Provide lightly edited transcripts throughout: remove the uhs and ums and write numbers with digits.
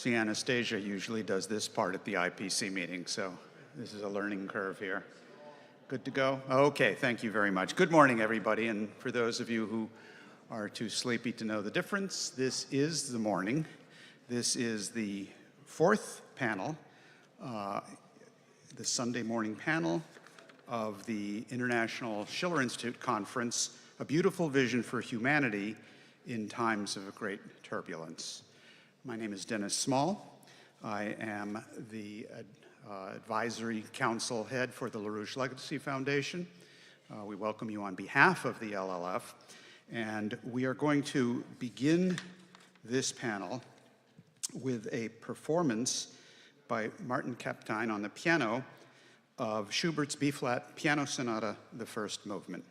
See, Anastasia usually does this part at the IPC meeting, so this is a learning curve here. Good to go? Okay, thank you very much. Good morning, everybody, and for those of you who are too sleepy to know the difference, this is the morning. This is the fourth panel, the Sunday morning panel of the International Schiller Institute Conference, A Beautiful Vision for Humanity in Times of Great Turbulence. My name is Dennis Small. I am the Advisory Council Head for the LaRouche Legacy Foundation. We welcome you on behalf of the LLF, and we are going to begin this panel with a performance by Martin Kaptein on the piano of Schubert's B-flat Piano Sonata, the first movement.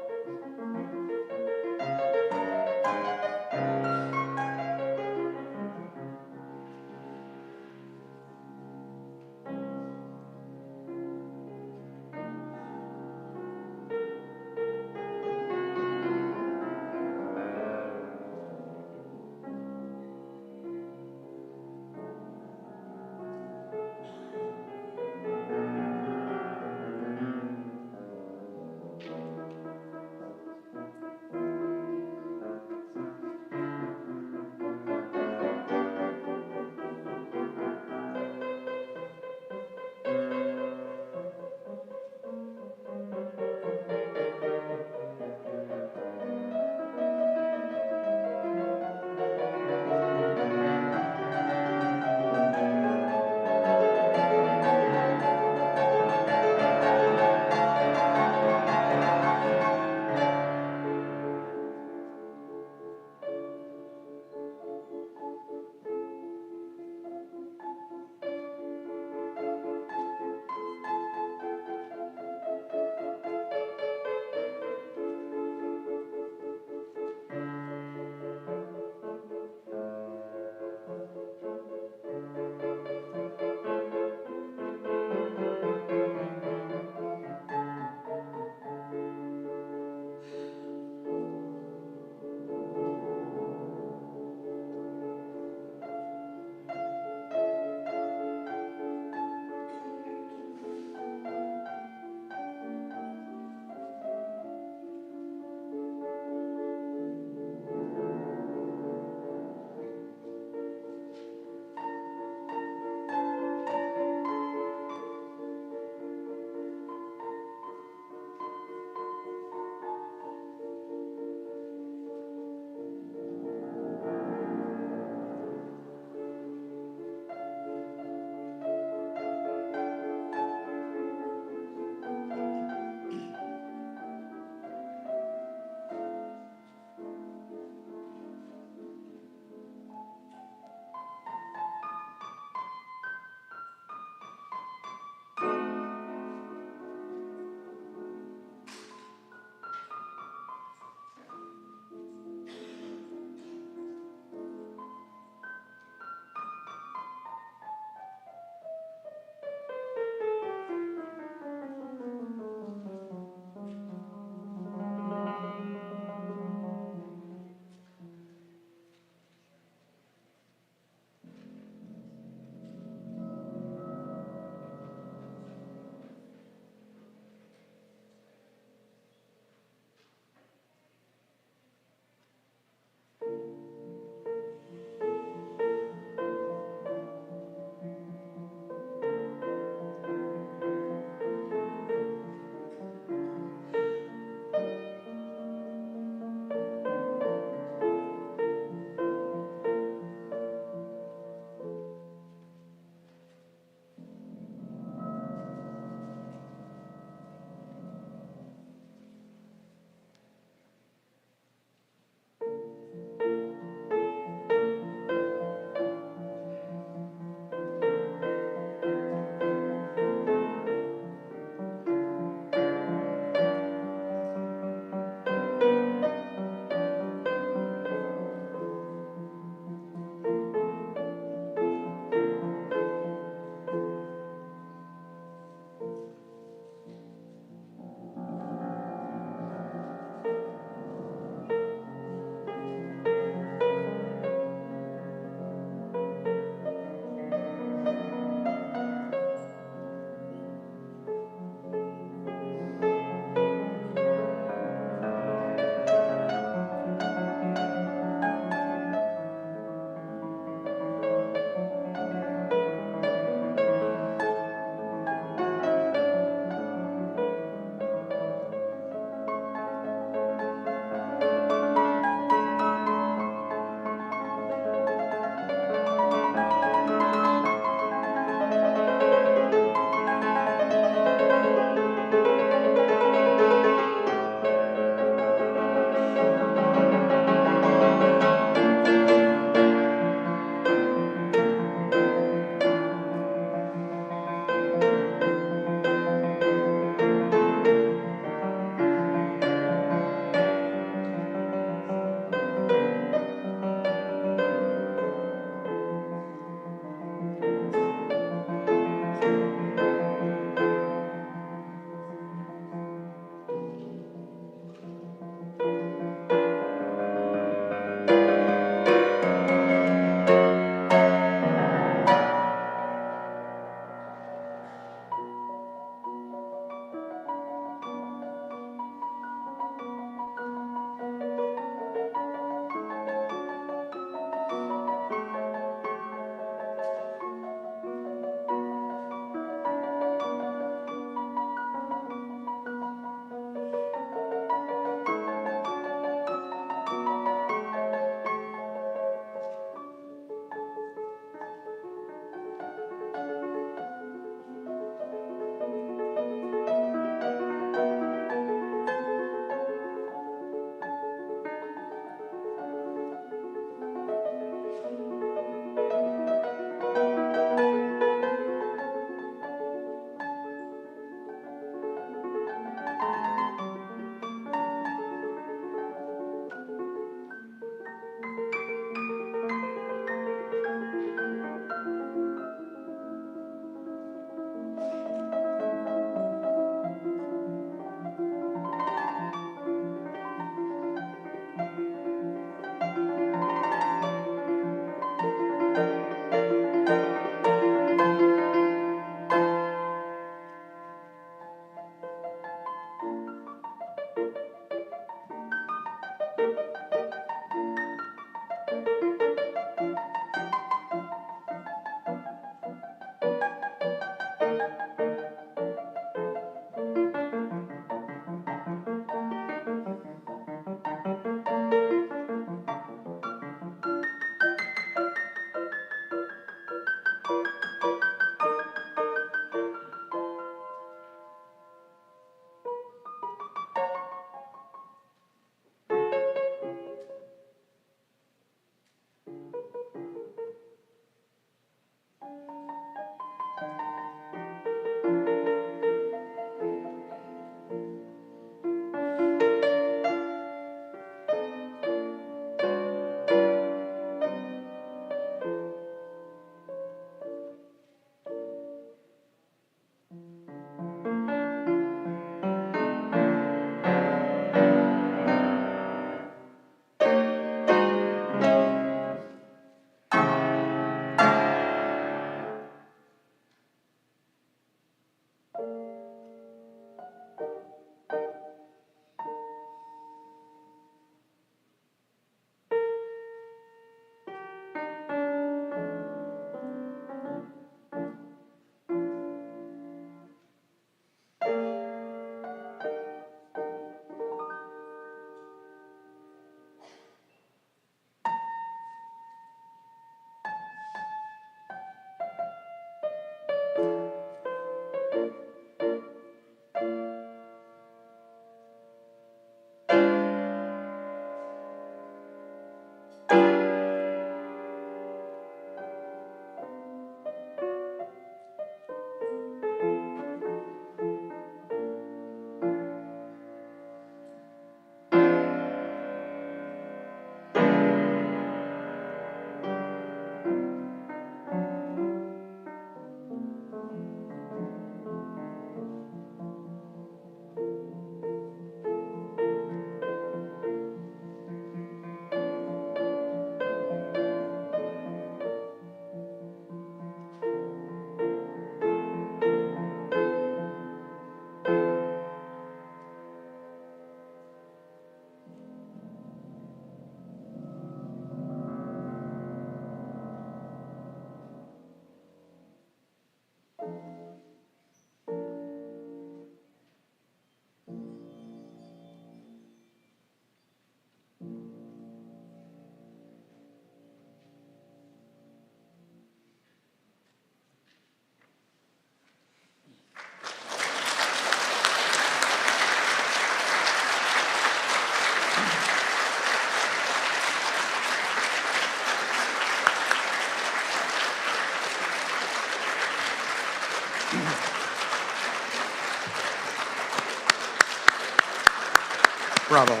Bravo.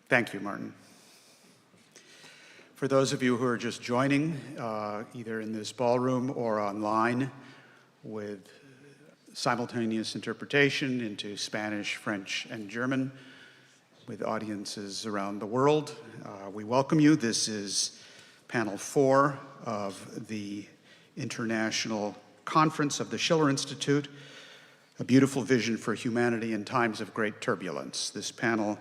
Thank you, Martin. For those of you who are just joining, either in this ballroom or online, with simultaneous interpretation into Spanish, French, and German, with audiences around the world, we welcome you. This is panel 4 of the International Conference of the Schiller Institute, A Beautiful Vision for Humanity in Times of Great Turbulence. This panel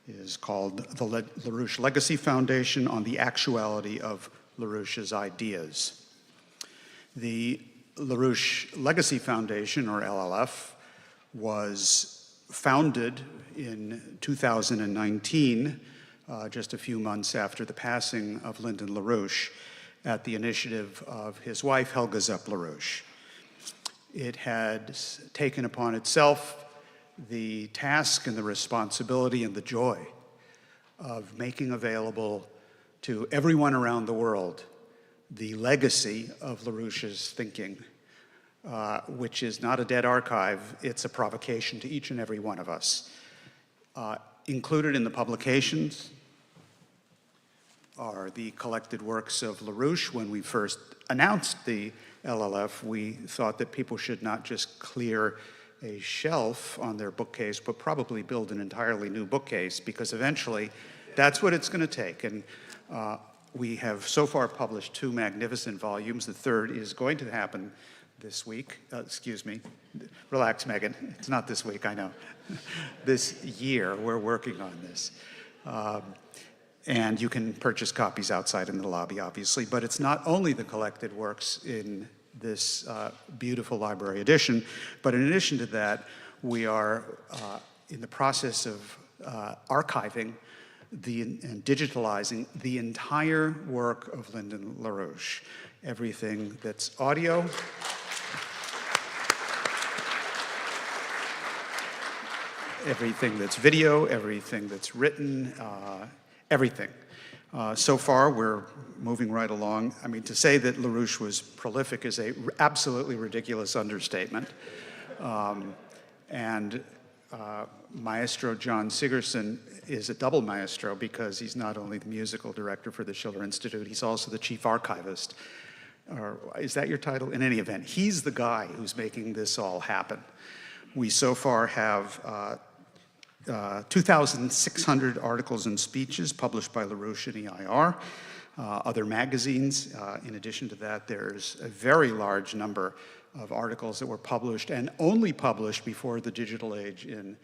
is called the LaRouche Legacy Foundation on the Actuality of LaRouche's Ideas. The LaRouche Legacy Foundation, or LLF, was founded in 2019, just a few months after the passing of Lyndon LaRouche, at the initiative of his wife, Helga Zepp-LaRouche. It had taken upon itself the task and the responsibility and the joy of making available to everyone around the world the legacy of LaRouche's thinking, which is not a dead archive, it's a provocation to each and every one of us. Included in the publications are the collected works of LaRouche. When we first announced the LLF, we thought that people should not just clear a shelf on their bookcase, but probably build an entirely new bookcase, because eventually that's what it's going to take. And we have so far published 2 magnificent volumes. The third is going to happen this week. Excuse me. Relax, Megan. It's not this week, I know. This year, we're working on this. And you can purchase copies outside in the lobby, obviously. But it's not only the collected works in this beautiful library edition, but in addition to that, we are in the process of archiving and digitalizing the entire work of Lyndon LaRouche. Everything that's audio, everything that's video, everything that's written, everything. So far, we're moving right along. I mean, to say that LaRouche was prolific is a absolutely ridiculous understatement. Maestro John Sigerson is a double maestro, because he's not only the musical director for the Schiller Institute, he's also the chief archivist. Or is that your title? In any event, he's the guy who's making this all happen. We so far have 2,600 articles and speeches published by LaRouche in EIR, other magazines. In addition to that, there's a very large number of articles that were published and only published before the digital age in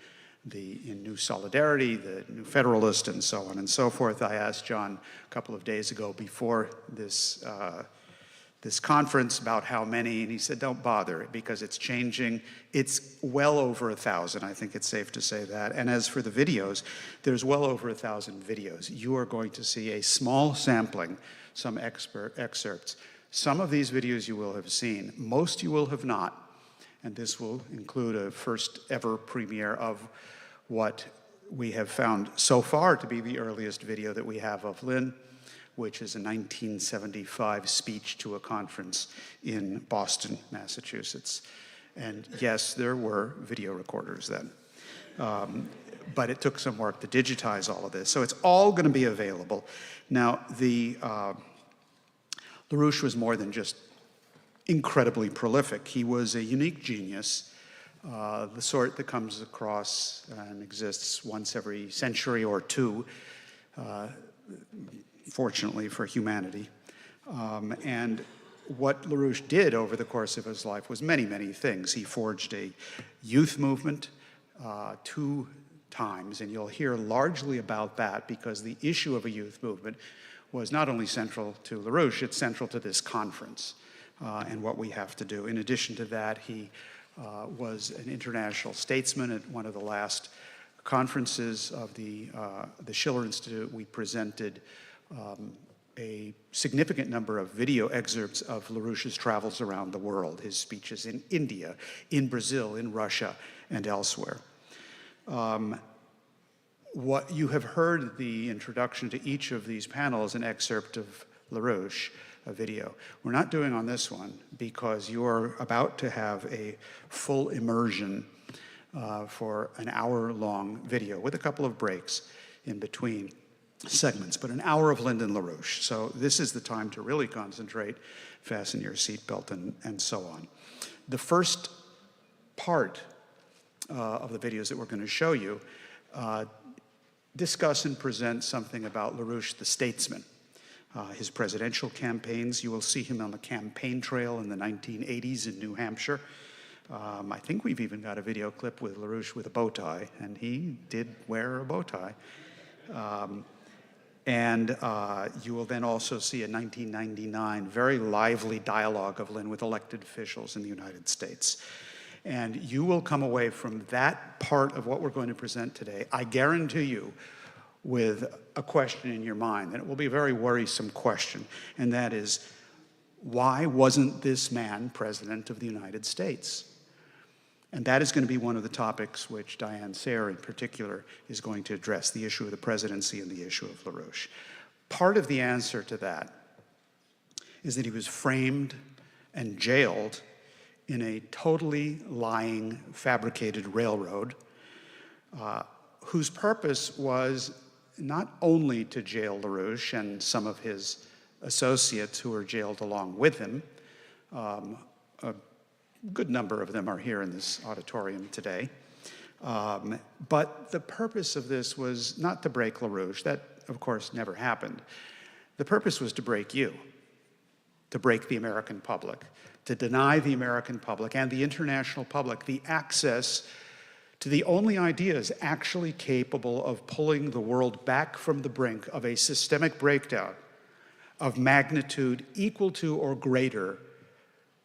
New Solidarity, the New Federalist, and so on and so forth. I asked John a couple of days ago before this conference about how many, and he said, don't bother, because it's changing. It's well over 1,000, I think it's safe to say that. And as for the videos, there's well over 1,000 videos. You are going to see a small sampling, some excerpts. Some of these videos you will have seen, most you will have not. And this will include a first ever premiere of what we have found so far to be the earliest video that we have of Lynn, which is a 1975 speech to a conference in Boston, Massachusetts. And yes, there were video recorders then. But it took some work to digitize all of this. So it's all going to be available. Now, LaRouche was more than just incredibly prolific. He was a unique genius, the sort that comes across and exists once every century or two, fortunately for humanity. And what LaRouche did over the course of his life was many, many things. He forged a youth movement 2 times, and you'll hear largely about that, because the issue of a youth movement was not only central to LaRouche, it's central to this conference and what we have to do. In addition to that, he was an international statesman. At one of the last conferences of the Schiller Institute, we presented a significant number of video excerpts of LaRouche's travels around the world, his speeches in India, in Brazil, in Russia, and elsewhere. What you have heard, the introduction to each of these panels, an excerpt of LaRouche, a video. We're not doing on this one because you're about to have a full immersion for an hour-long video with a couple of breaks in between segments, but an hour of Lyndon LaRouche. So this is the time to really concentrate, fasten your seatbelt, and so on. The first part of the videos that we're going to show you discuss and present something about LaRouche the statesman. His presidential campaigns. You will see him on the campaign trail in the 1980s in New Hampshire. I think we've even got a video clip with LaRouche with a bow tie, and he did wear a bow tie. You will then also see a 1999 very lively dialogue of Lynn with elected officials in the United States. And you will come away from that part of what we're going to present today, I guarantee you, with a question in your mind, and it will be a very worrisome question, and that is, why wasn't this man president of the United States? And that is going to be one of the topics which Diane Sare in particular is going to address, the issue of the presidency and the issue of LaRouche. Part of the answer to that is that he was framed and jailed in a totally lying, fabricated railroad, whose purpose was not only to jail LaRouche and some of his associates who were jailed along with him. A good number of them are here in this auditorium today. But the purpose of this was not to break LaRouche. That, of course, never happened. The purpose was to break you, to break the American public, to deny the American public and the international public the access to the only ideas actually capable of pulling the world back from the brink of a systemic breakdown of magnitude equal to or greater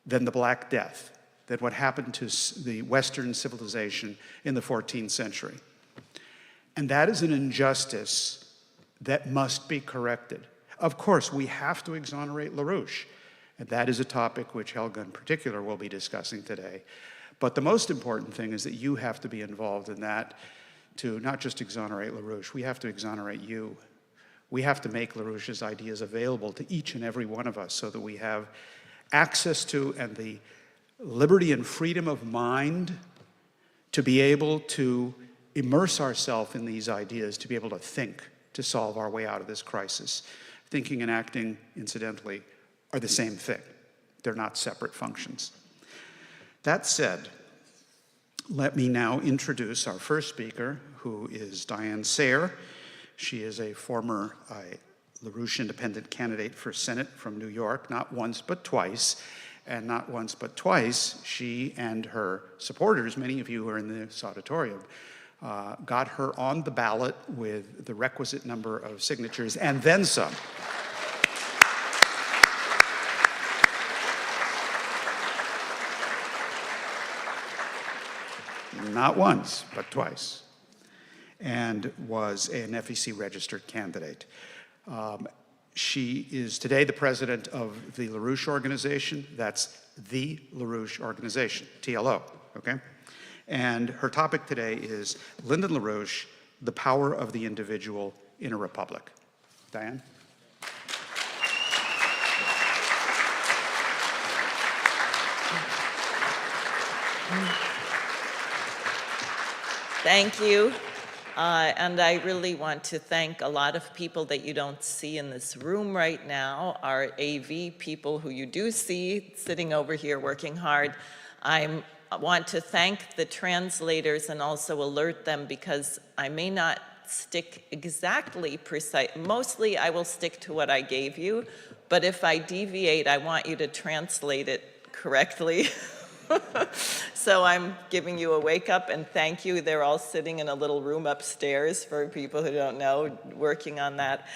than the Black Death, than what happened to the Western civilization in the 14th century. And that is an injustice that must be corrected. Of course, we have to exonerate LaRouche, and that is a topic which Helga in particular will be discussing today. But the most important thing is that you have to be involved in that to not just exonerate LaRouche, we have to exonerate you. We have to make LaRouche's ideas available to each and every one of us so that we have access to and the liberty and freedom of mind to be able to immerse ourselves in these ideas, to be able to think, to solve our way out of this crisis. Thinking and acting, incidentally, are the same thing. They're not separate functions. That said, let me now introduce our first speaker, who is Diane Sare. She is a former LaRouche independent candidate for Senate from New York, not once but twice. And not once but twice, she and her supporters, many of you who are in this auditorium, got her on the ballot with the requisite number of signatures and then some. Not once, but twice, and was an FEC registered candidate. She is today the president of the LaRouche organization. That's the LaRouche organization, TLO, okay? And her topic today is Lyndon LaRouche, the power of the individual in a republic. Diane? Thank you. And I really want to thank a lot of people that you don't see in this room right now, our AV people who you do see sitting over here working hard. I want to thank the translators and also alert them because I may not stick exactly precise. Mostly I will stick to what I gave you, but if I deviate, I want you to translate it correctly. So I'm giving you a wake up and thank you. They're all sitting in a little room upstairs for people who don't know, working on that.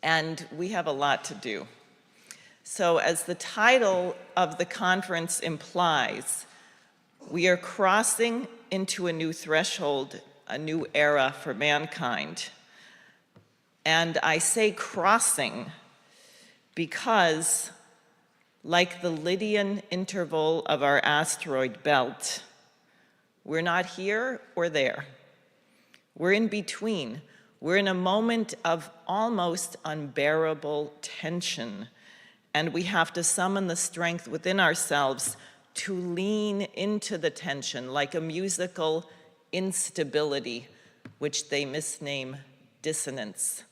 And we have a lot to do. So as the title of the conference implies, we are crossing into a new threshold, a new era for mankind. And I say crossing because like the Lydian interval of our asteroid belt, we're not here or there. We're in between. We're in a moment of almost unbearable tension, and we have to summon the strength within ourselves to lean into the tension like a musical instability, which they misname dissonance.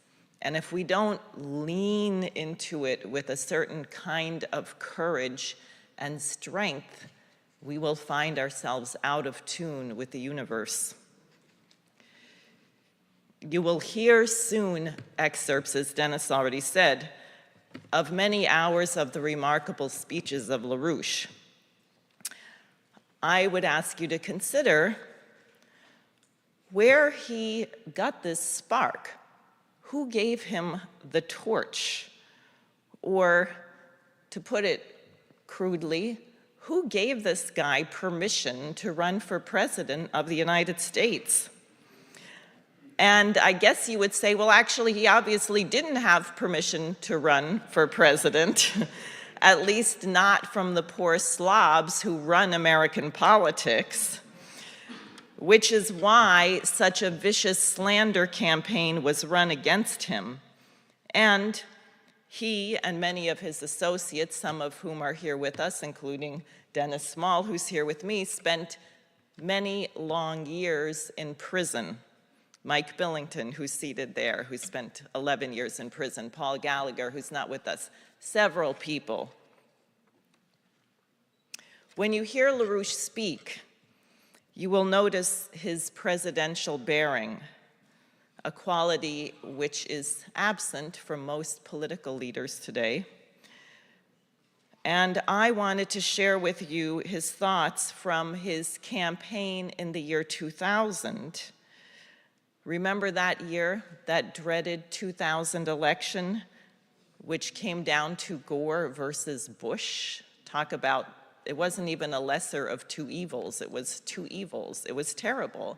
And if we don't lean into it with a certain kind of courage and strength, we will find ourselves out of tune with the universe. You will hear soon excerpts, as Dennis already said, of many hours of the remarkable speeches of LaRouche. I would ask you to consider where he got this spark. Who gave him the torch? Or, to put it crudely, who gave this guy permission to run for president of the United States? And I guess you would say, well, actually, he obviously didn't have permission to run for president, at least not from the poor slobs who run American politics, which is why such a vicious slander campaign was run against him. And he and many of his associates, some of whom are here with us, including Dennis Small, who's here with me, spent many long years in prison. Mike Billington, who's seated there, who spent 11 years in prison. Paul Gallagher, who's not with us. Several people. When you hear LaRouche speak, you will notice his presidential bearing, a quality which is absent from most political leaders today. And I wanted to share with you his thoughts from his campaign in the year 2000. Remember that year, that dreaded 2000 election, which came down to Gore versus Bush? Talk about, it wasn't even a lesser of two evils, it was two evils. It was terrible.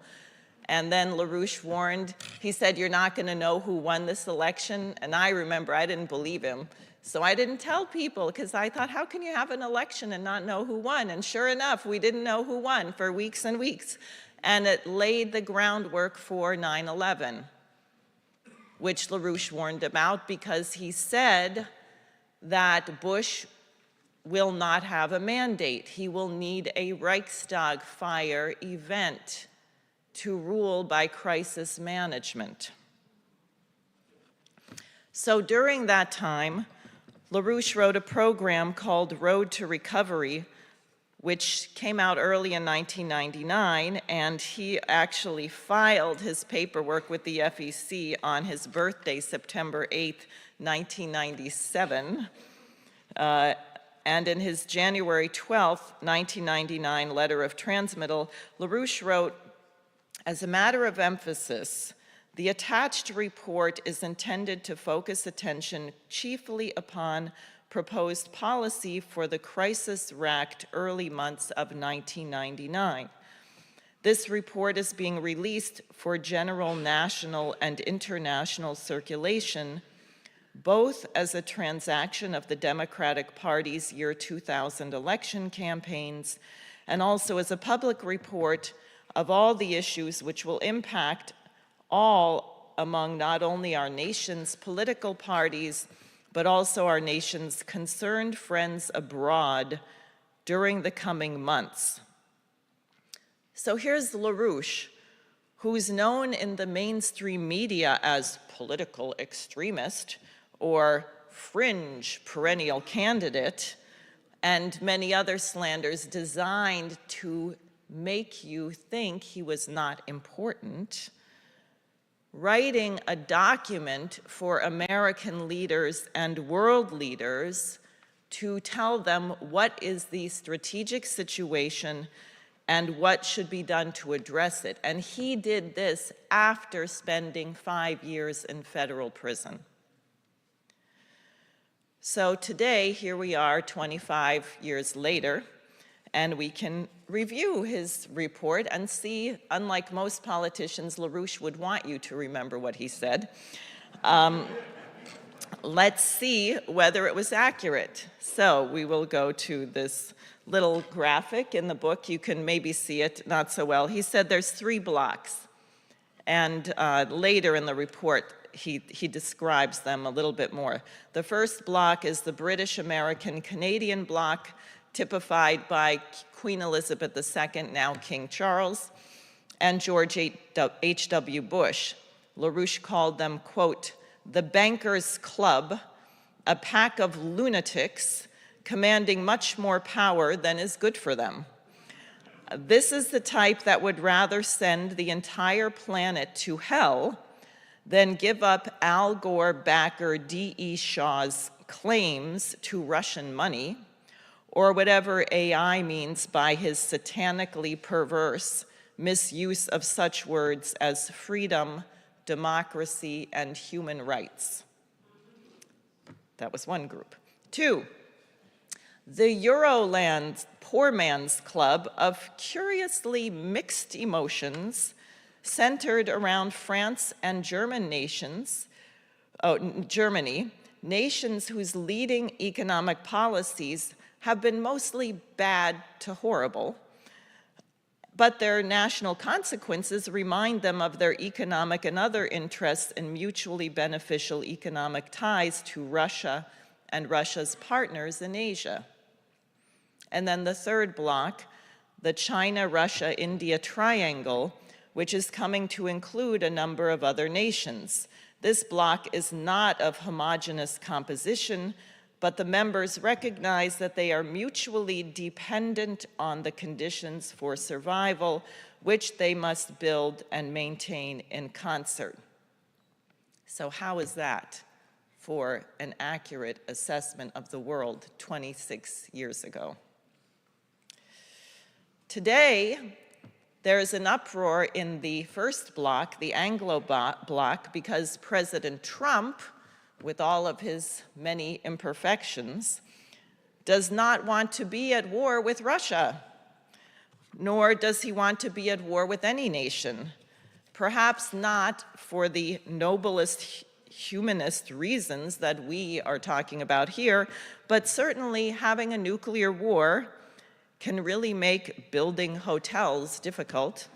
And then LaRouche warned, he said, you're not gonna know who won this election. And I remember, I didn't believe him. So I didn't tell people, because I thought, how can you have an election and not know who won? And sure enough, we didn't know who won for weeks and weeks. And it laid the groundwork for 9/11, which LaRouche warned about because he said that Bush will not have a mandate. He will need a Reichstag fire event to rule by crisis management. So during that time, LaRouche wrote a program called Road to Recovery, which came out early in 1999, and he actually filed his paperwork with the FEC on his birthday, September 8th, 1997. And in his January 12th, 1999 letter of transmittal, LaRouche wrote, as a matter of emphasis, the attached report is intended to focus attention chiefly upon proposed policy for the crisis-racked early months of 1999. This report is being released for general national and international circulation, both as a transaction of the Democratic Party's year 2000 election campaigns, and also as a public report of all the issues which will impact all among not only our nation's political parties, but also our nation's concerned friends abroad during the coming months. So here's LaRouche, who's known in the mainstream media as political extremist or fringe perennial candidate, and many other slanders designed to make you think he was not important, writing a document for American leaders and world leaders to tell them what is the strategic situation and what should be done to address it. And he did this after spending 5 years in federal prison. So today, here we are 25 years later, and we can review his report and see, unlike most politicians, LaRouche would want you to remember what he said. Let's see whether it was accurate. So we will go to this little graphic in the book. You can maybe see it not so well. He said there's 3 blocks. And later in the report, he describes them a little bit more. The first block is the British, American, Canadian block, typified by Queen Elizabeth II, now King Charles, and George H.W. Bush. LaRouche called them, quote, the bankers' club, a pack of lunatics commanding much more power than is good for them. This is the type that would rather send the entire planet to hell than give up Al Gore backer D.E. Shaw's claims to Russian money, or whatever AI means by his satanically perverse misuse of such words as freedom, democracy, and human rights. That was one group. Two, the Euroland poor man's club of curiously mixed emotions centered around France and Germany, nations whose leading economic policies have been mostly bad to horrible, but their national consequences remind them of their economic and other interests in mutually beneficial economic ties to Russia and Russia's partners in Asia. And then the third block, the China-Russia-India triangle, which is coming to include a number of other nations. This bloc is not of homogeneous composition, but the members recognize that they are mutually dependent on the conditions for survival, which they must build and maintain in concert. So how is that for an accurate assessment of the world 26 years ago? Today, there is an uproar in the first bloc, the Anglo bloc, because President Trump, with all of his many imperfections, does not want to be at war with Russia, nor does he want to be at war with any nation. Perhaps not for the noblest humanist reasons that we are talking about here, but certainly having a nuclear war can really make building hotels difficult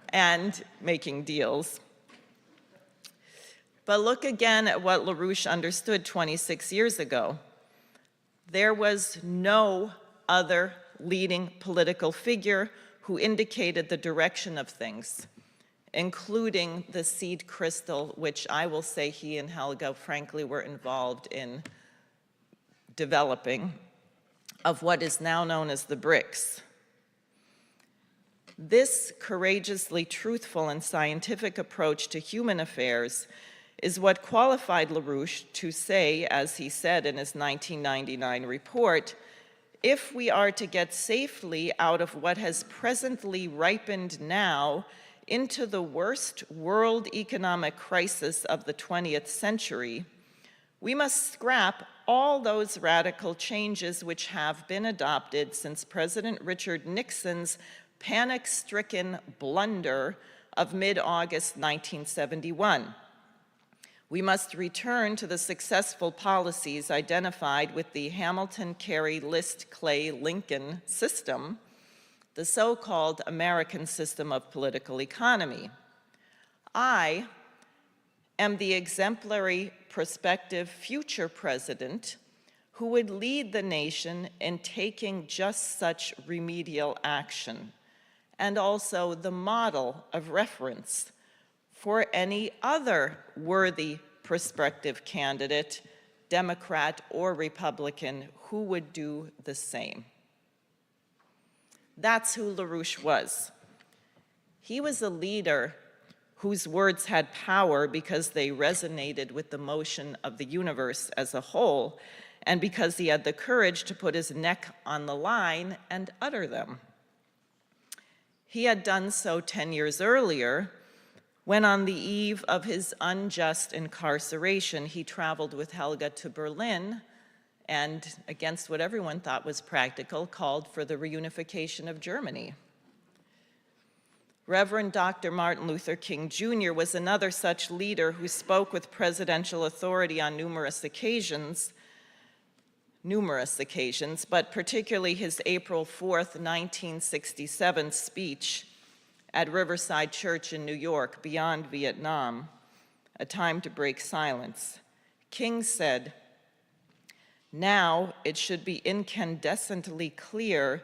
and making deals. But look again at what LaRouche understood 26 years ago. There was no other leading political figure who indicated the direction of things, including the seed crystal, which I will say he and Helga, frankly, were involved in developing, of what is now known as the BRICS. This courageously truthful and scientific approach to human affairs is what qualified LaRouche to say, as he said in his 1999 report, if we are to get safely out of what has presently ripened now into the worst world economic crisis of the 20th century, we must scrap all those radical changes which have been adopted since President Richard Nixon's panic-stricken blunder of mid-August 1971. We must return to the successful policies identified with the Hamilton, Carey, List, Clay, Lincoln system, the so-called American system of political economy. I am the exemplary prospective future president who would lead the nation in taking just such remedial action, and also the model of reference for any other worthy prospective candidate, Democrat or Republican, who would do the same. That's who LaRouche was. He was a leader whose words had power because they resonated with the motion of the universe as a whole, and because he had the courage to put his neck on the line and utter them. He had done so 10 years earlier, when on the eve of his unjust incarceration, he traveled with Helga to Berlin and, against what everyone thought was practical, called for the reunification of Germany. Reverend Dr. Martin Luther King Jr. was another such leader who spoke with presidential authority on numerous occasions, but particularly his April 4th, 1967 speech at Riverside Church in New York, beyond Vietnam, A Time to Break Silence, King said, "Now it should be incandescently clear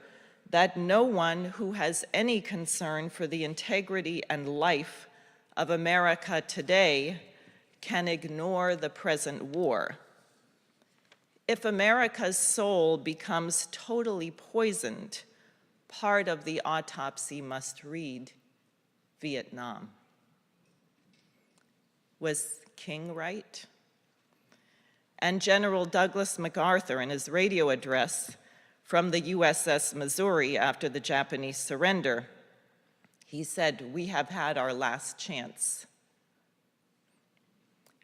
that no one who has any concern for the integrity and life of America today can ignore the present war. If America's soul becomes totally poisoned, part of the autopsy must read Vietnam." Was King right? And General Douglas MacArthur, in his radio address from the USS Missouri after the Japanese surrender, he said, "We have had our last chance."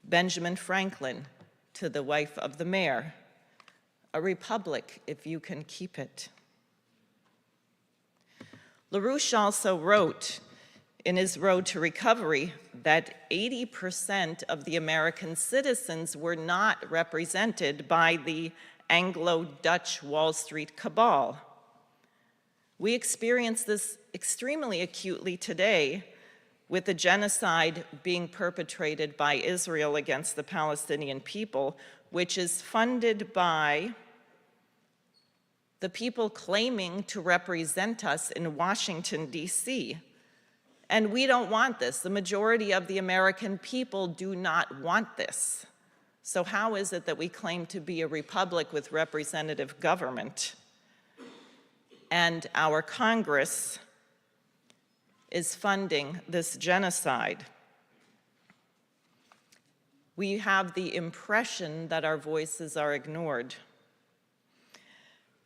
Benjamin Franklin, to the wife of the mayor, "A republic if you can keep it." LaRouche also wrote in his Road to Recovery that 80% of the American citizens were not represented by the Anglo-Dutch Wall Street cabal. We experience this extremely acutely today with the genocide being perpetrated by Israel against the Palestinian people, which is funded by the people claiming to represent us in Washington, D.C. And we don't want this. The majority of the American people do not want this. So how is it that we claim to be a republic with representative government, and our Congress is funding this genocide? We have the impression that our voices are ignored.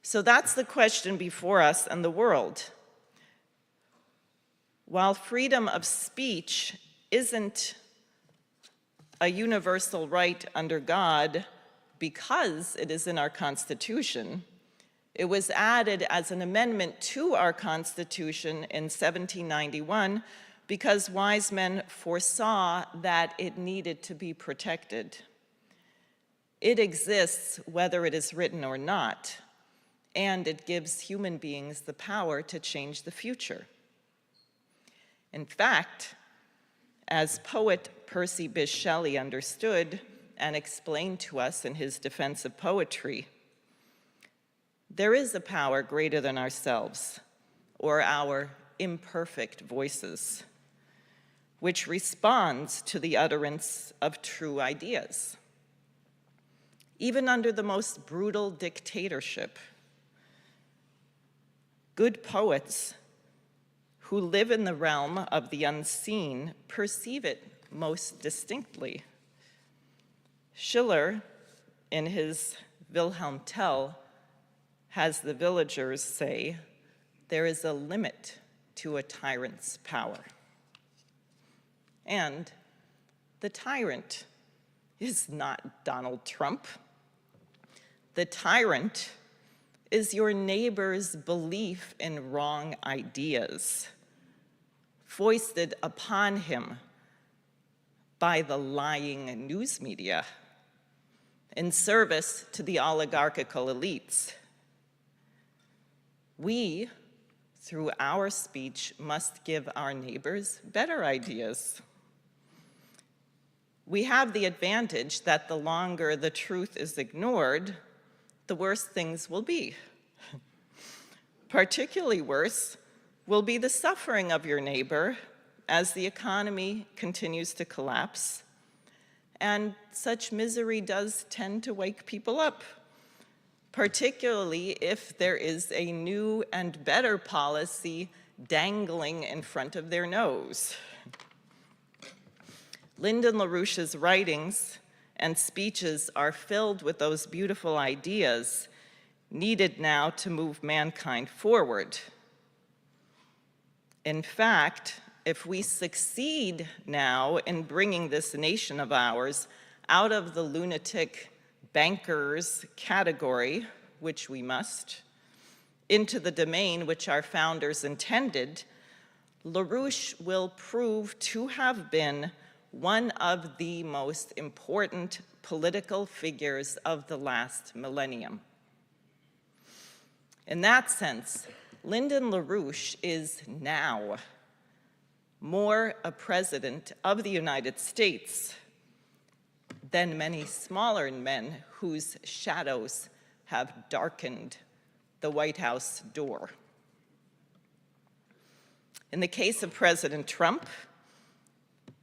So that's the question before us and the world. While freedom of speech isn't a universal right under God because it is in our Constitution, it was added as an amendment to our Constitution in 1791 because wise men foresaw that it needed to be protected. It exists whether it is written or not, and it gives human beings the power to change the future. In fact, as poet Percy Bysshe Shelley understood and explained to us in his Defense of Poetry, there is a power greater than ourselves, or our imperfect voices, which responds to the utterance of true ideas. Even under the most brutal dictatorship, good poets who live in the realm of the unseen perceive it most distinctly. Schiller, in his Wilhelm Tell, has the villagers say, "There is a limit to a tyrant's power." And the tyrant is not Donald Trump. The tyrant is your neighbor's belief in wrong ideas, foisted upon him by the lying news media in service to the oligarchical elites. We, through our speech, must give our neighbors better ideas. We have the advantage that the longer the truth is ignored, the worse things will be. Particularly worse will be the suffering of your neighbor as the economy continues to collapse. And such misery does tend to wake people up, particularly if there is a new and better policy dangling in front of their nose. Lyndon LaRouche's writings and speeches are filled with those beautiful ideas needed now to move mankind forward. In fact, if we succeed now in bringing this nation of ours out of the lunatic bankers category, which we must, into the domain which our founders intended, LaRouche will prove to have been one of the most important political figures of the last millennium. In that sense, Lyndon LaRouche is now more a president of the United States than many smaller men whose shadows have darkened the White House door. In the case of President Trump,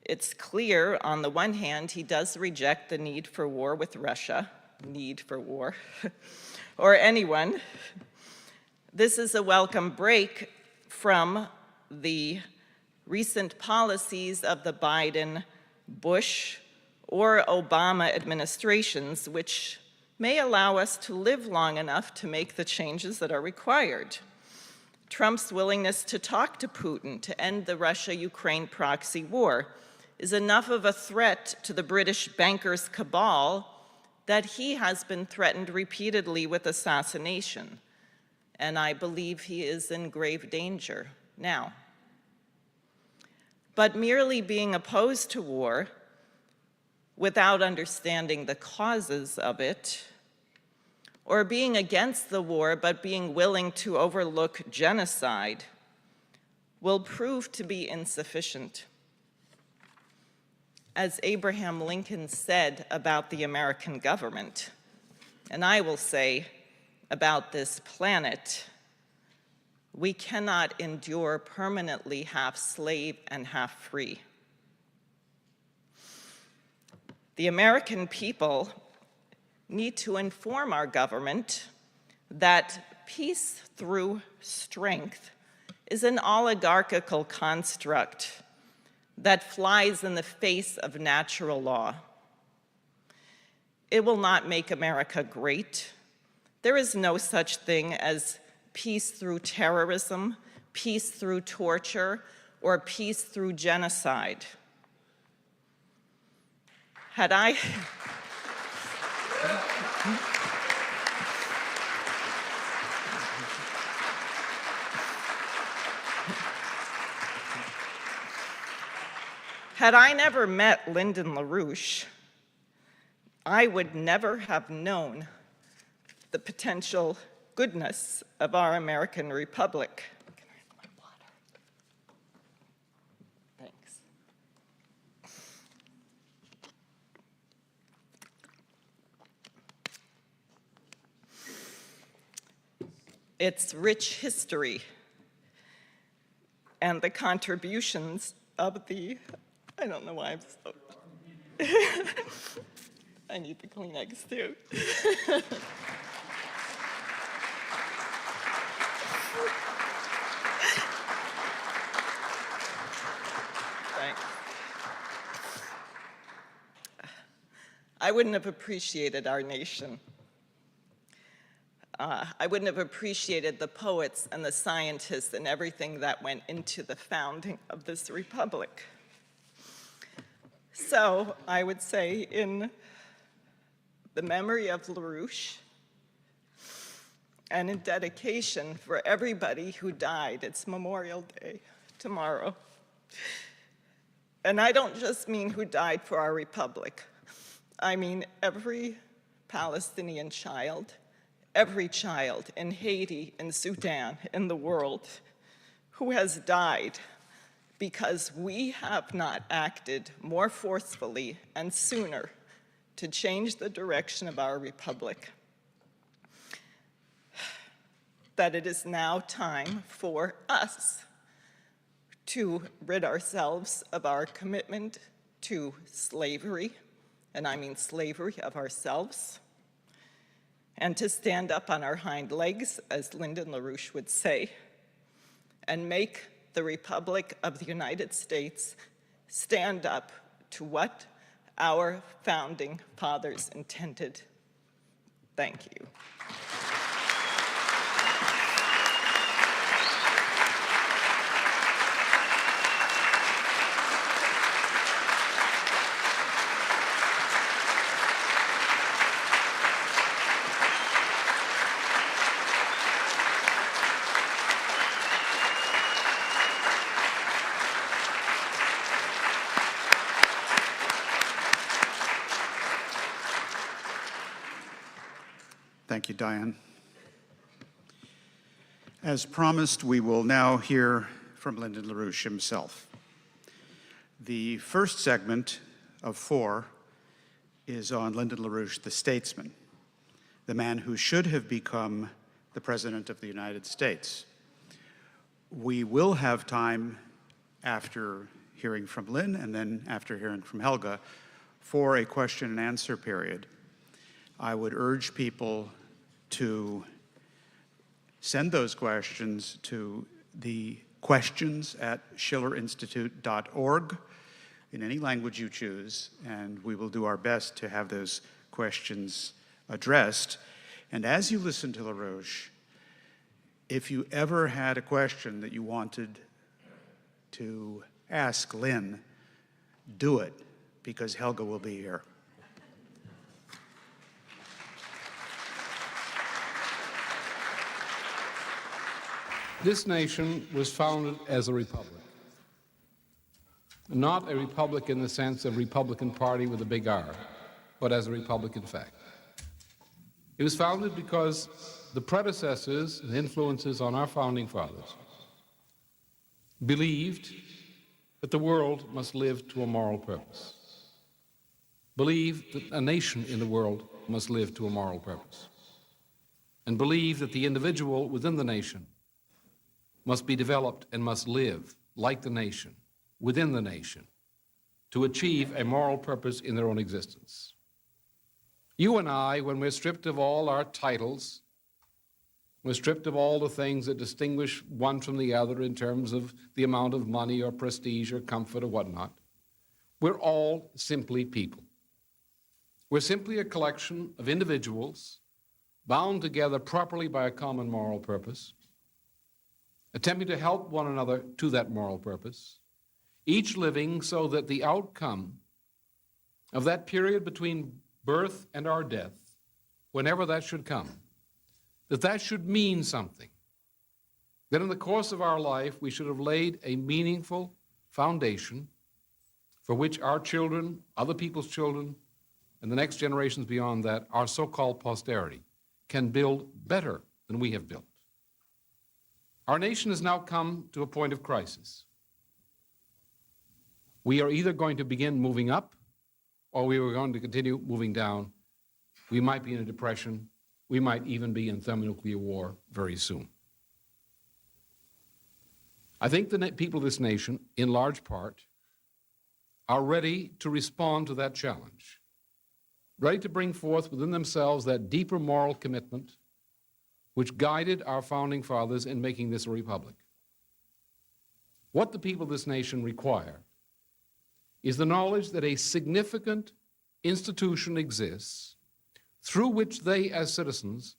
it's clear, on the one hand, he does reject the need for war with Russia, or anyone. This is a welcome break from the recent policies of the Biden, Bush, or Obama administrations, which may allow us to live long enough to make the changes that are required. Trump's willingness to talk to Putin to end the Russia-Ukraine proxy war is enough of a threat to the British bankers' cabal that he has been threatened repeatedly with assassination, and I believe he is in grave danger now. But merely being opposed to war without understanding the causes of it, or being against the war but being willing to overlook genocide, will prove to be insufficient. As Abraham Lincoln said about the American government, and I will say about this planet, we cannot endure permanently half slave and half free. The American people need to inform our government that peace through strength is an oligarchical construct that flies in the face of natural law. It will not make America great. There is no such thing as peace through terrorism, peace through torture, or peace through genocide. Had I never met Lyndon LaRouche, I would never have known the potential goodness of our American Republic. Can I have my water? Thanks. Its rich history and the contributions of the, I don't know why I'm so, I need the Kleenex too. Thanks. I wouldn't have appreciated our nation. I wouldn't have appreciated the poets and the scientists and everything that went into the founding of this republic. So I would say, in the memory of LaRouche and in dedication for everybody who died, it's Memorial Day tomorrow. And I don't just mean who died for our republic. I mean every Palestinian child, every child in Haiti, in Sudan, in the world, who has died because we have not acted more forcefully and sooner to change the direction of our republic. That it is now time for us to rid ourselves of our commitment to slavery, and I mean slavery of ourselves, and to stand up on our hind legs, as Lyndon LaRouche would say, and make the Republic of the United States stand up to what our founding fathers intended. Thank you. Thank you, Diane. As promised, we will now hear from Lyndon LaRouche himself. The first segment of 4 is on Lyndon LaRouche, the statesman, the man who should have become the President of the United States. We will have time after hearing from Lynn and then after hearing from Helga for a question and answer period. I would urge people to send those questions to the questions@schillerinstitute.org in any language you choose, and we will do our best to have those questions addressed. And as you listen to LaRouche, if you ever had a question that you wanted to ask Lynn, do it, because Helga will be here. This nation was founded as a republic. Not a republic in the sense of Republican Party with a big R, but as a republic in fact. It was founded because the predecessors and influences on our founding fathers believed that the world must live to a moral purpose, believed that a nation in the world must live to a moral purpose, and believed that the individual within the nation must be developed and must live like the nation, within the nation, to achieve a moral purpose in their own existence. You and I, when we're stripped of all our titles, we're stripped of all the things that distinguish one from the other in terms of the amount of money or prestige or comfort or whatnot, we're all simply people. We're simply a collection of individuals bound together properly by a common moral purpose, attempting to help one another to that moral purpose, each living so that the outcome of that period between birth and our death, whenever that should come, that should mean something. That in the course of our life, we should have laid a meaningful foundation for which our children, other people's children, and the next generations beyond that, our so-called posterity, can build better than we have built. Our nation has now come to a point of crisis. We are either going to begin moving up, or we are going to continue moving down. We might be in a depression. We might even be in thermonuclear war very soon. I think the people of this nation, in large part, are ready to respond to that challenge, ready to bring forth within themselves that deeper moral commitment which guided our founding fathers in making this a republic. What the people of this nation require is the knowledge that a significant institution exists through which they, as citizens,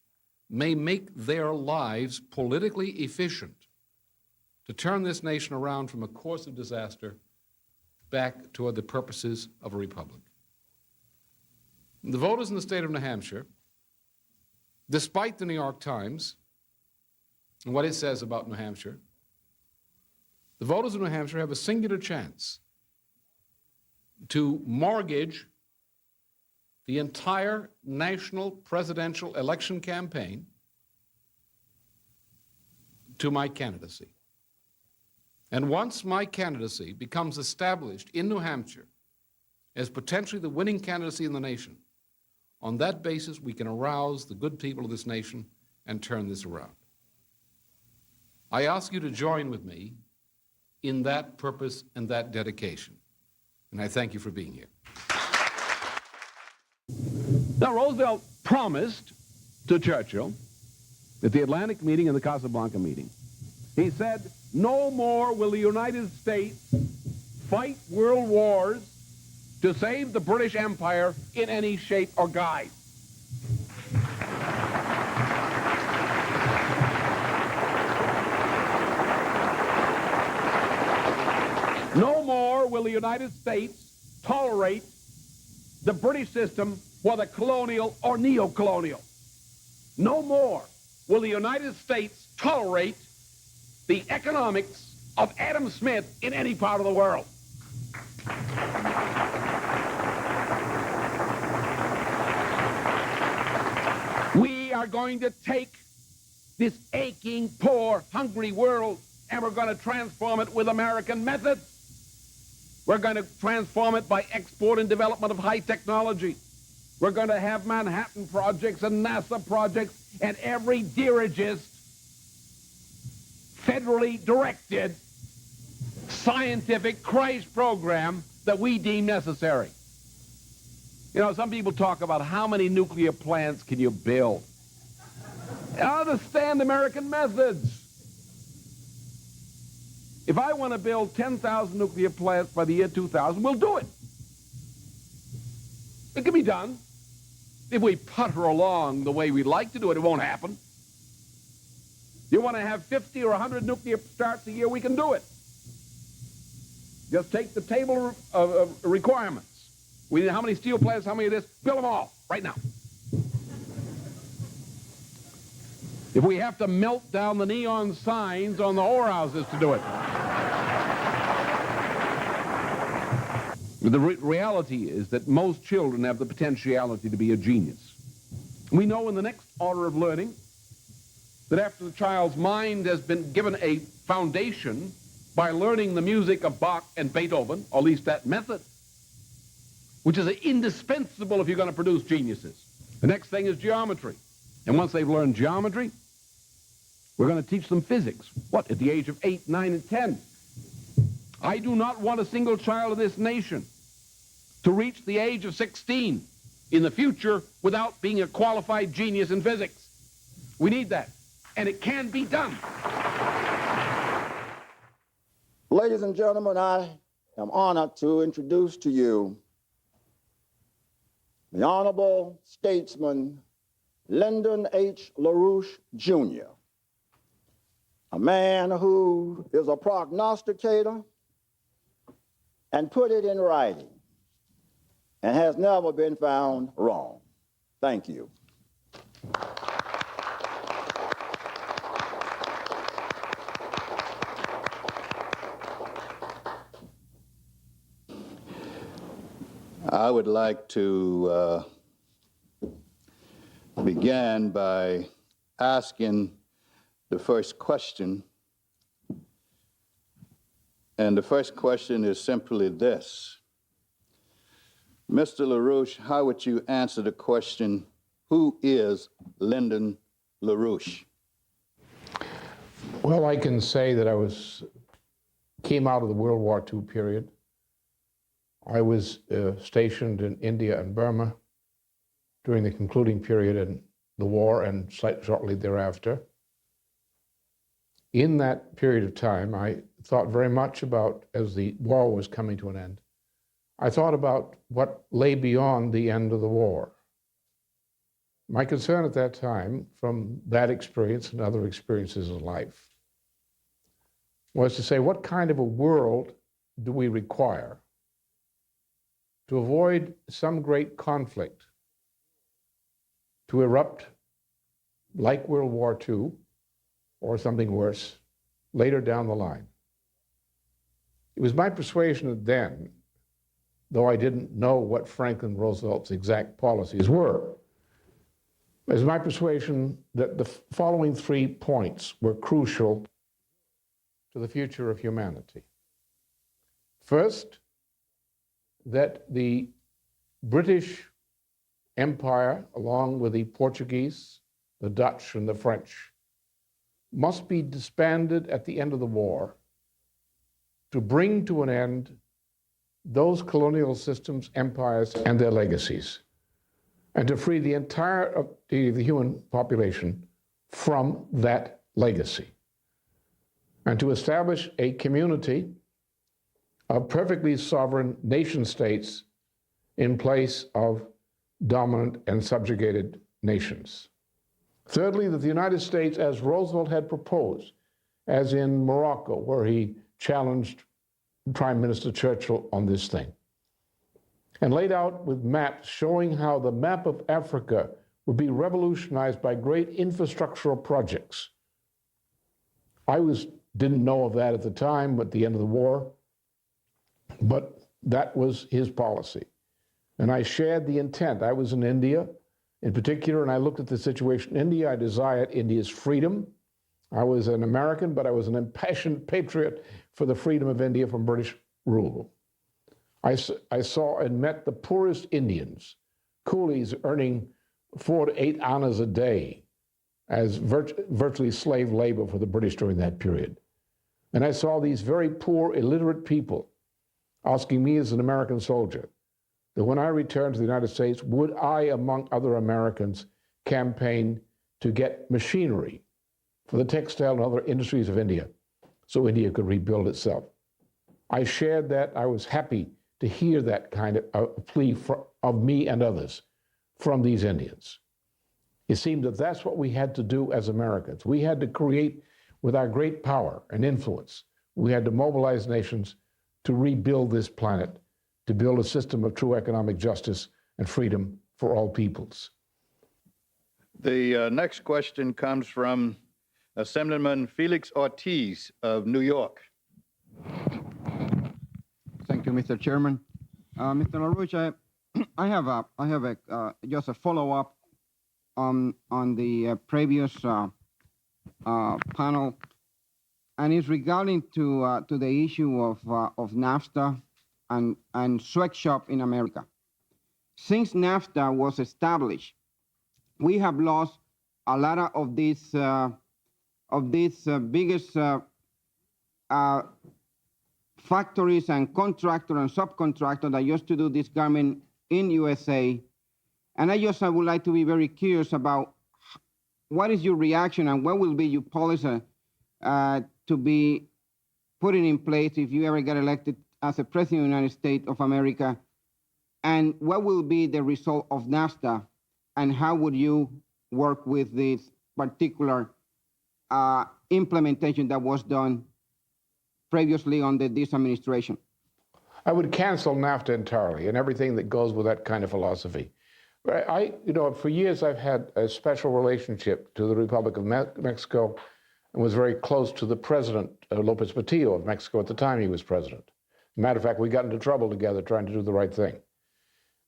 may make their lives politically efficient to turn this nation around from a course of disaster back toward the purposes of a republic. The voters in the state of New Hampshire, despite the New York Times and what it says about New Hampshire, the voters of New Hampshire have a singular chance to mortgage the entire national presidential election campaign to my candidacy. And once my candidacy becomes established in New Hampshire as potentially the winning candidacy in the nation, on that basis we can arouse the good people of this nation and turn this around. I ask you to join with me in that purpose and that dedication. And I thank you for being here. Now, Roosevelt promised to Churchill at the Atlantic meeting and the Casablanca meeting, he said, no more will the United States fight world wars to save the British Empire in any shape or guise. No more will the United States tolerate the British system, whether colonial or neo-colonial. No more will the United States tolerate the economics of Adam Smith in any part of the world. We are going to take this aching, poor, hungry world and we're going to transform it with American methods. We're going to transform it by export and development of high technology. We're going to have Manhattan projects and NASA projects and every dirigist federally directed scientific Christ program that we deem necessary. You know, some people talk about how many nuclear plants can you build. I understand American methods. If I want to build 10,000 nuclear plants by the year 2000, we'll do it. It can be done. If we putter along the way we like to do it, it won't happen. You want to have 50 or 100 nuclear starts a year, we can do it. Just take the table of requirements. We need how many steel plants, how many of this? Build them all, right now. If we have to melt down the neon signs on the whorehouses to do it. The reality is that most children have the potentiality to be a genius. We know in the next order of learning that after the child's mind has been given a foundation by learning the music of Bach and Beethoven, or at least that method, which is indispensable if you're going to produce geniuses. The next thing is geometry. And once they've learned geometry, we're going to teach them physics. What, at the age of 8, 9, and 10? I do not want a single child of this nation to reach the age of 16 in the future without being a qualified genius in physics. We need that. And it can be done. Ladies and gentlemen, I am honored to introduce to you the Honorable Statesman Lyndon H. LaRouche, Jr., a man who is a prognosticator and put it in writing and has never been found wrong. Thank you. I would like to begin by asking the first question. And the first question is simply this. Mr. LaRouche, how would you answer the question, who is Lyndon LaRouche? Well, I can say that I came out of the World War II period. I was stationed in India and Burma during the concluding period in the war and shortly thereafter. In that period of time, I thought very much about, as the war was coming to an end, I thought about what lay beyond the end of the war. My concern at that time, from that experience and other experiences in life, was to say, what kind of a world do we require to avoid some great conflict to erupt like World War II or something worse later down the line? It was my persuasion that then, though I didn't know what Franklin Roosevelt's exact policies were, it was my persuasion that the following 3 points were crucial to the future of humanity. First, that the British Empire, along with the Portuguese, the Dutch, and the French, must be disbanded at the end of the war to bring to an end those colonial systems, empires, and their legacies, and to free the entire of the human population from that legacy, and to establish a community of perfectly sovereign nation states in place of dominant and subjugated nations. Thirdly, that the United States, as Roosevelt had proposed, as in Morocco, where he challenged Prime Minister Churchill on this thing, and laid out with maps showing how the map of Africa would be revolutionized by great infrastructural projects. I didn't know of that at the time, at the end of the war, but that was his policy. And I shared the intent. I was in India in particular, and I looked at the situation in India. I desired India's freedom. I was an American, but I was an impassioned patriot for the freedom of India from British rule. I saw and met the poorest Indians, coolies earning 4 to 8 annas a day as virtually slave labor for the British during that period. And I saw these very poor, illiterate people asking me as an American soldier that when I returned to the United States, would I, among other Americans, campaign to get machinery for the textile and other industries of India so India could rebuild itself. I shared that. I was happy to hear that kind of plea of me and others from these Indians. It seemed that that's what we had to do as Americans. We had to create, with our great power and influence, we had to mobilize nations to rebuild this planet, to build a system of true economic justice and freedom for all peoples. The next question comes from Assemblyman Felix Ortiz of New York. Thank you, Mr. Chairman. Mr. LaRouche, I have just a follow-up on the previous panel, and it's regarding to the issue of NAFTA and sweatshop in America. Since NAFTA was established, we have lost a lot of these biggest factories and contractors and subcontractors that used to do this garment in USA. And I would like to be very curious about what is your reaction and what will be your policy to be putting in place if you ever get elected as a president of the United States of America, and what will be the result of NAFTA, and how would you work with this particular implementation that was done previously under this administration? I would cancel NAFTA entirely and everything that goes with that kind of philosophy. For years I've had a special relationship to the Republic of Mexico and was very close to the president, Lopez Portillo of Mexico at the time he was president. As a matter of fact, we got into trouble together trying to do the right thing.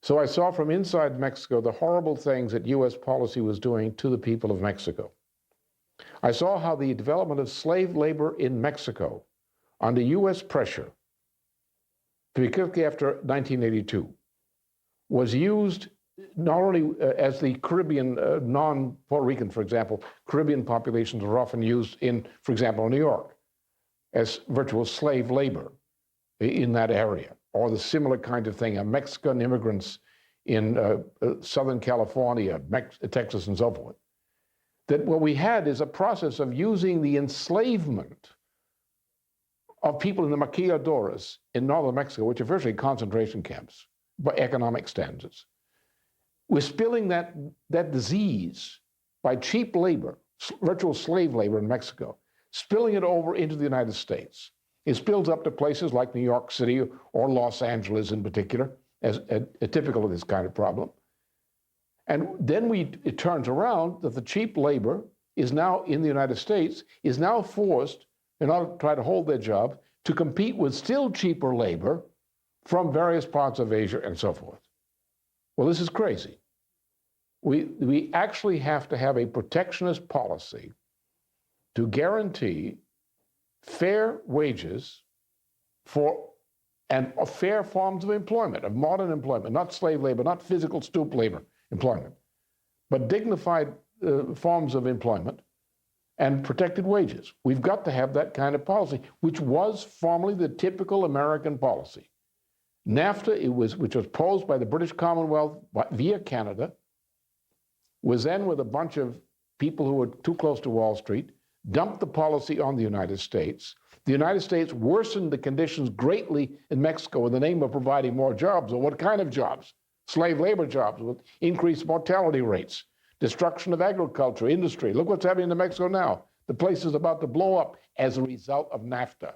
So I saw from inside Mexico the horrible things that U.S. policy was doing to the people of Mexico. I saw how the development of slave labor in Mexico under U.S. pressure, particularly after 1982, was used not only as the Caribbean, non-Puerto Rican, for example, Caribbean populations were often used in, for example, New York, as virtual slave labor in that area, or the similar kind of thing, Mexican immigrants in Southern California, Texas, and so forth. That what we had is a process of using the enslavement of people in the maquiladoras in northern Mexico, which are virtually concentration camps by economic standards. We're spilling that disease by cheap labor, virtual slave labor in Mexico, spilling it over into the United States. It spills up to places like New York City or Los Angeles in particular, as typical of this kind of problem. And then it turns around that the cheap labor is now in the United States, is now forced, in order to try to hold their job, to compete with still cheaper labor from various parts of Asia and so forth. Well, this is crazy. We actually have to have a protectionist policy to guarantee fair wages and fair forms of employment, of modern employment, not slave labor, not physical stoop labor employment, but dignified forms of employment and protected wages. We've got to have that kind of policy, which was formerly the typical American policy. NAFTA, which was posed by the British Commonwealth via Canada, was then with a bunch of people who were too close to Wall Street, dumped the policy on the United States. The United States worsened the conditions greatly in Mexico in the name of providing more jobs. Well, what kind of jobs? Slave labor jobs with increased mortality rates, destruction of agriculture, industry. Look what's happening in Mexico now. The place is about to blow up as a result of NAFTA.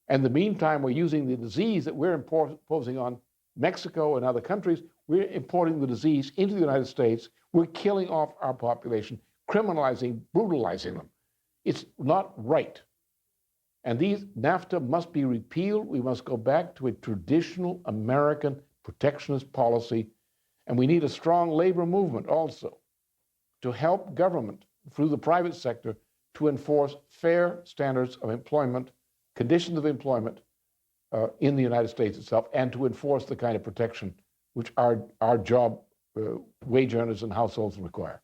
In the meantime, we're using the disease that we're imposing on Mexico and other countries. We're importing the disease into the United States. We're killing off our population, criminalizing, brutalizing them. It's not right. And these NAFTA must be repealed. We must go back to a traditional American protectionist policy. And we need a strong labor movement also to help government through the private sector to enforce fair standards of employment, conditions of employment, in the United States itself, and to enforce the kind of protection which our job wage earners and households require.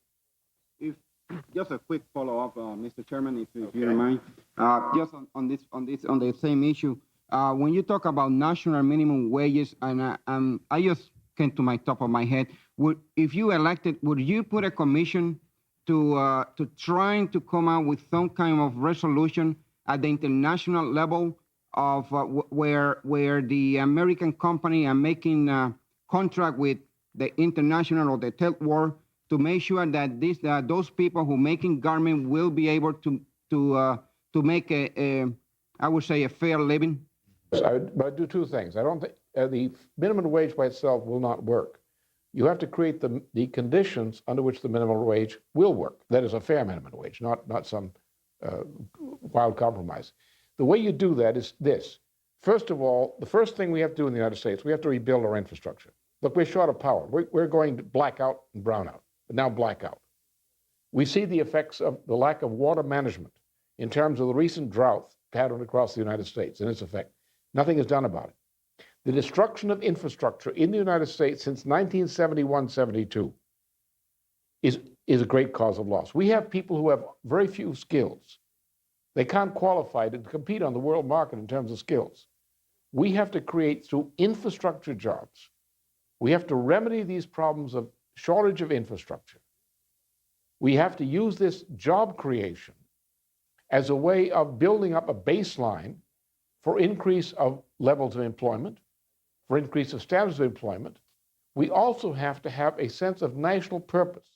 Just a quick follow-up, Mr. Chairman, if you don't mind. Just on the same issue, when you talk about national minimum wages, and I just came to my top of my head, if you elected, would you put a commission to trying to come out with some kind of resolution at the international level of where the American company are making contract with the international or the third world to make sure that those people who making garment will be able to make I would say a fair living? But I do two things. I don't think the minimum wage by itself will not work. You have to create the conditions under which the minimum wage will work. That is a fair minimum wage, not some wild compromise. The way you do that is this. First of all, the first thing we have to do in the United States, we have to rebuild our infrastructure. Look, we're short of power. We're going to blackout and brownout, but now blackout. We see the effects of the lack of water management in terms of the recent drought pattern across the United States and its effect. Nothing is done about it. The destruction of infrastructure in the United States since 1971-72 is a great cause of loss. We have people who have very few skills. They can't qualify to compete on the world market in terms of skills. We have to create, through infrastructure jobs, we have to remedy these problems of shortage of infrastructure. We have to use this job creation as a way of building up a baseline for increase of levels of employment, for increase of standards of employment. We also have to have a sense of national purpose.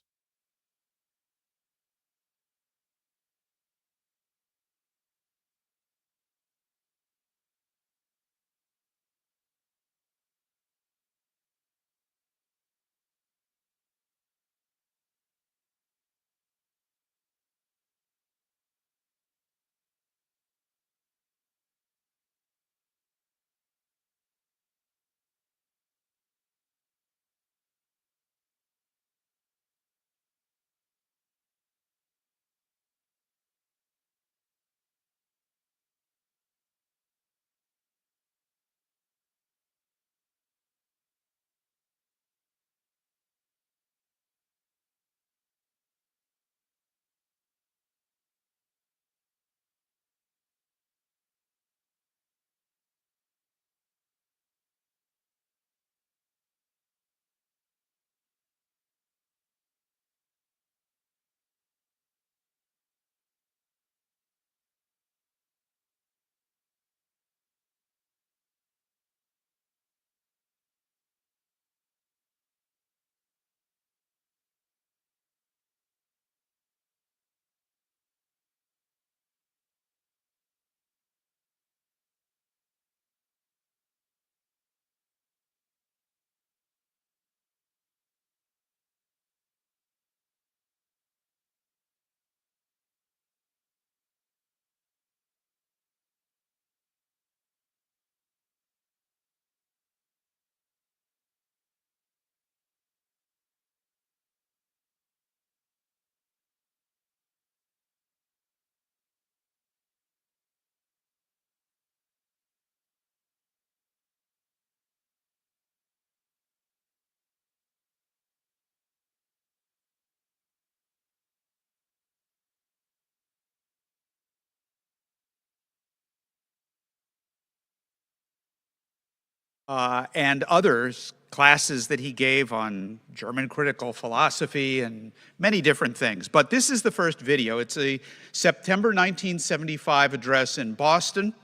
And others, classes that he gave on German critical philosophy and many different things. But this is the first video. It's a September 1975 address in Boston.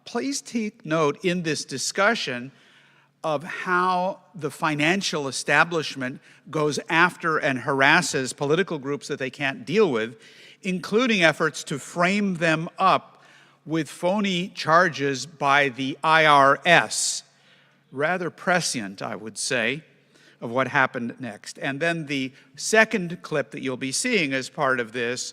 Please take note in this discussion of how the financial establishment goes after and harasses political groups that they can't deal with, including efforts to frame them up with phony charges by the IRS. Rather prescient, I would say, of what happened next. And then the second clip that you'll be seeing as part of this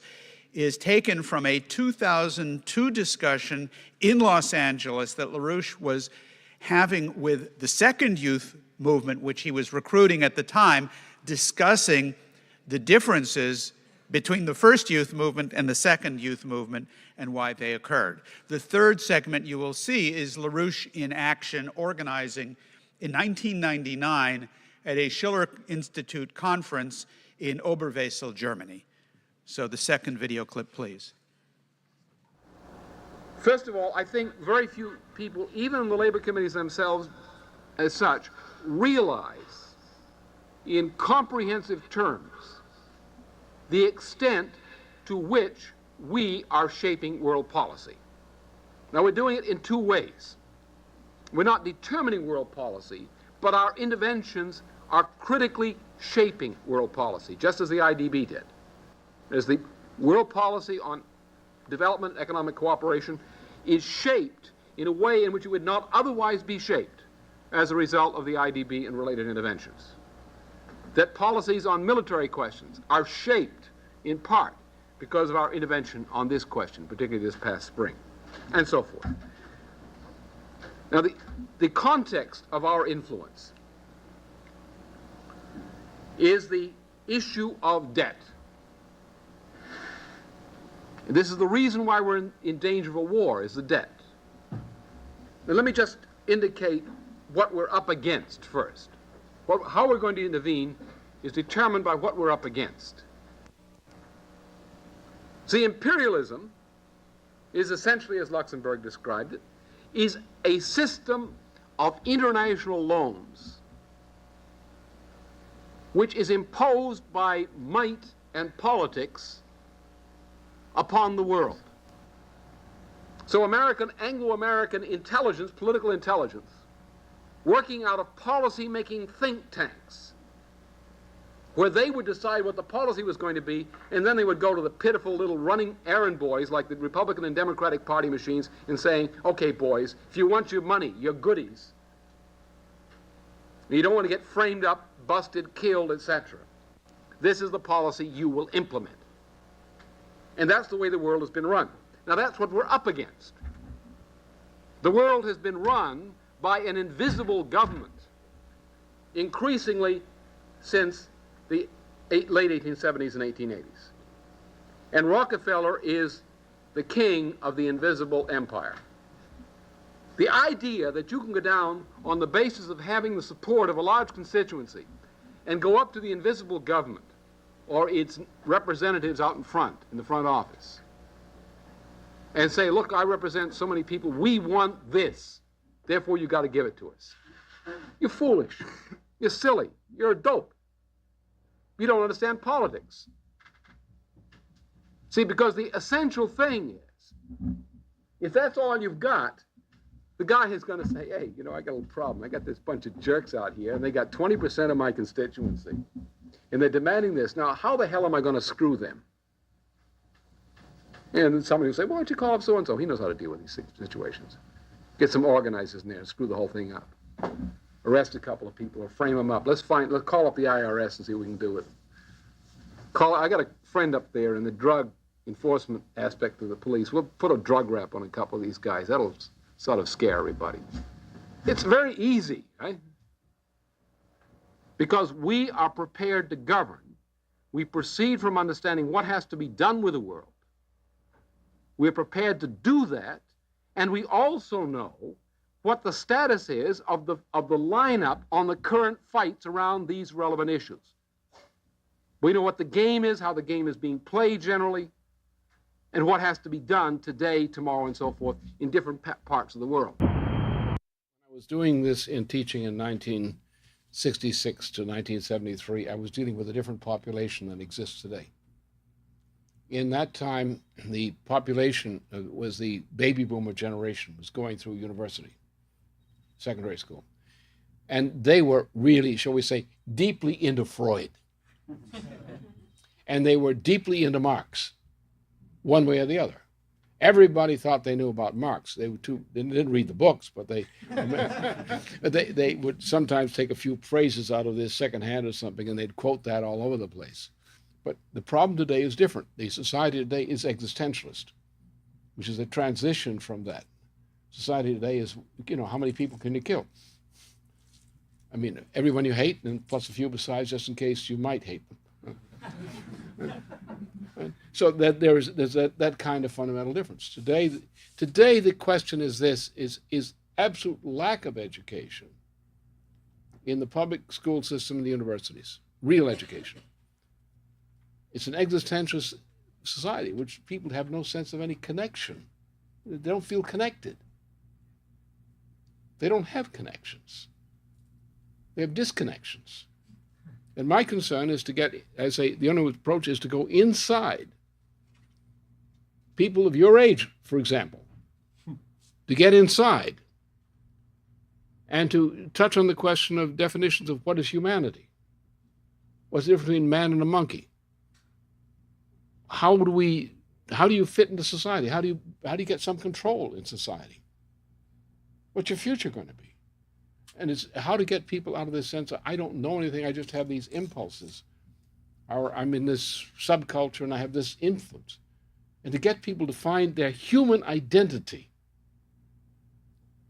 is taken from a 2002 discussion in Los Angeles that LaRouche was having with the second youth movement, which he was recruiting at the time, discussing the differences between the first youth movement and the second youth movement and why they occurred. The third segment you will see is LaRouche in action, organizing in 1999 at a Schiller Institute conference in Oberwesel, Germany. So the second video clip, please. First of all, I think very few people, even in the labor committees themselves as such, realize in comprehensive terms the extent to which we are shaping world policy. Now, we're doing it in two ways. We're not determining world policy, but our interventions are critically shaping world policy, just as the IDB did. As the world policy on development, economic cooperation, is shaped in a way in which it would not otherwise be shaped as a result of the IDB and related interventions. That policies on military questions are shaped in part because of our intervention on this question, particularly this past spring, and so forth. Now, the context of our influence is the issue of debt. And this is the reason why we're in danger of a war, is the debt. Now, let me just indicate what we're up against first. How we're going to intervene is determined by what we're up against. See, imperialism is essentially, as Luxemburg described it, is a system of international loans which is imposed by might and politics upon the world. So Anglo-American intelligence, political intelligence, working out of policy-making think tanks, where they would decide what the policy was going to be, and then they would go to the pitiful little running errand boys like the Republican and Democratic Party machines and saying, okay, boys, if you want your money, your goodies, and you don't want to get framed up, busted, killed, etc., this is the policy you will implement. And that's the way the world has been run. Now, that's what we're up against. The world has been run by an invisible government, increasingly since the late 1870s and 1880s. And Rockefeller is the king of the invisible empire. The idea that you can go down on the basis of having the support of a large constituency and go up to the invisible government or its representatives out in front, in the front office, and say, look, I represent so many people, we want this, therefore you got to give it to us. You're foolish. You're silly. You're a dope. You don't understand politics. See, because the essential thing is, if that's all you've got, the guy is going to say, hey, you know, I got a little problem. I got this bunch of jerks out here, and they got 20% of my constituency, and they're demanding this. Now, how the hell am I going to screw them? And then somebody will say, well, why don't you call up so-and-so? He knows how to deal with these situations. Get some organizers in there and screw the whole thing up. Arrest a couple of people or frame them up. Let's call up the IRS and see what we can do with them. I got a friend up there in the drug enforcement aspect of the police. We'll put a drug rap on a couple of these guys. That'll sort of scare everybody. It's very easy, right? Because we are prepared to govern. We proceed from understanding what has to be done with the world. We're prepared to do that, and we also know what the status is of the lineup on the current fights around these relevant issues. We know what the game is, how the game is being played generally, and what has to be done today, tomorrow, and so forth in different parts of the world. I was doing this in teaching in 1966 to 1973. I was dealing with a different population than exists today. In that time, the population was the baby boomer generation, was going through university, secondary school. And they were really, shall we say, deeply into Freud. And they were deeply into Marx, one way or the other. Everybody thought they knew about Marx. They didn't read the books, but they would sometimes take a few phrases out of this secondhand or something, and they'd quote that all over the place. But the problem today is different. The society today is existentialist, which is a transition from that. Society today is, you know, how many people can you kill? I mean, everyone you hate, and plus a few besides, just in case you might hate them. So that there's that kind of fundamental difference. Today the question is this, is absolute lack of education in the public school system and the universities, real education. It's an existentialist society, which people have no sense of any connection. They don't feel connected. They don't have connections. They have disconnections. And my concern is to get, I say, the only approach is to go inside people of your age, for example, to get inside and to touch on the question of definitions of what is humanity. What's the difference between man and a monkey? How do you fit into society? How do you get some control in society? What's your future going to be? And it's how to get people out of this sense of, I don't know anything, I just have these impulses. Or I'm in this subculture and I have this influence. And to get people to find their human identity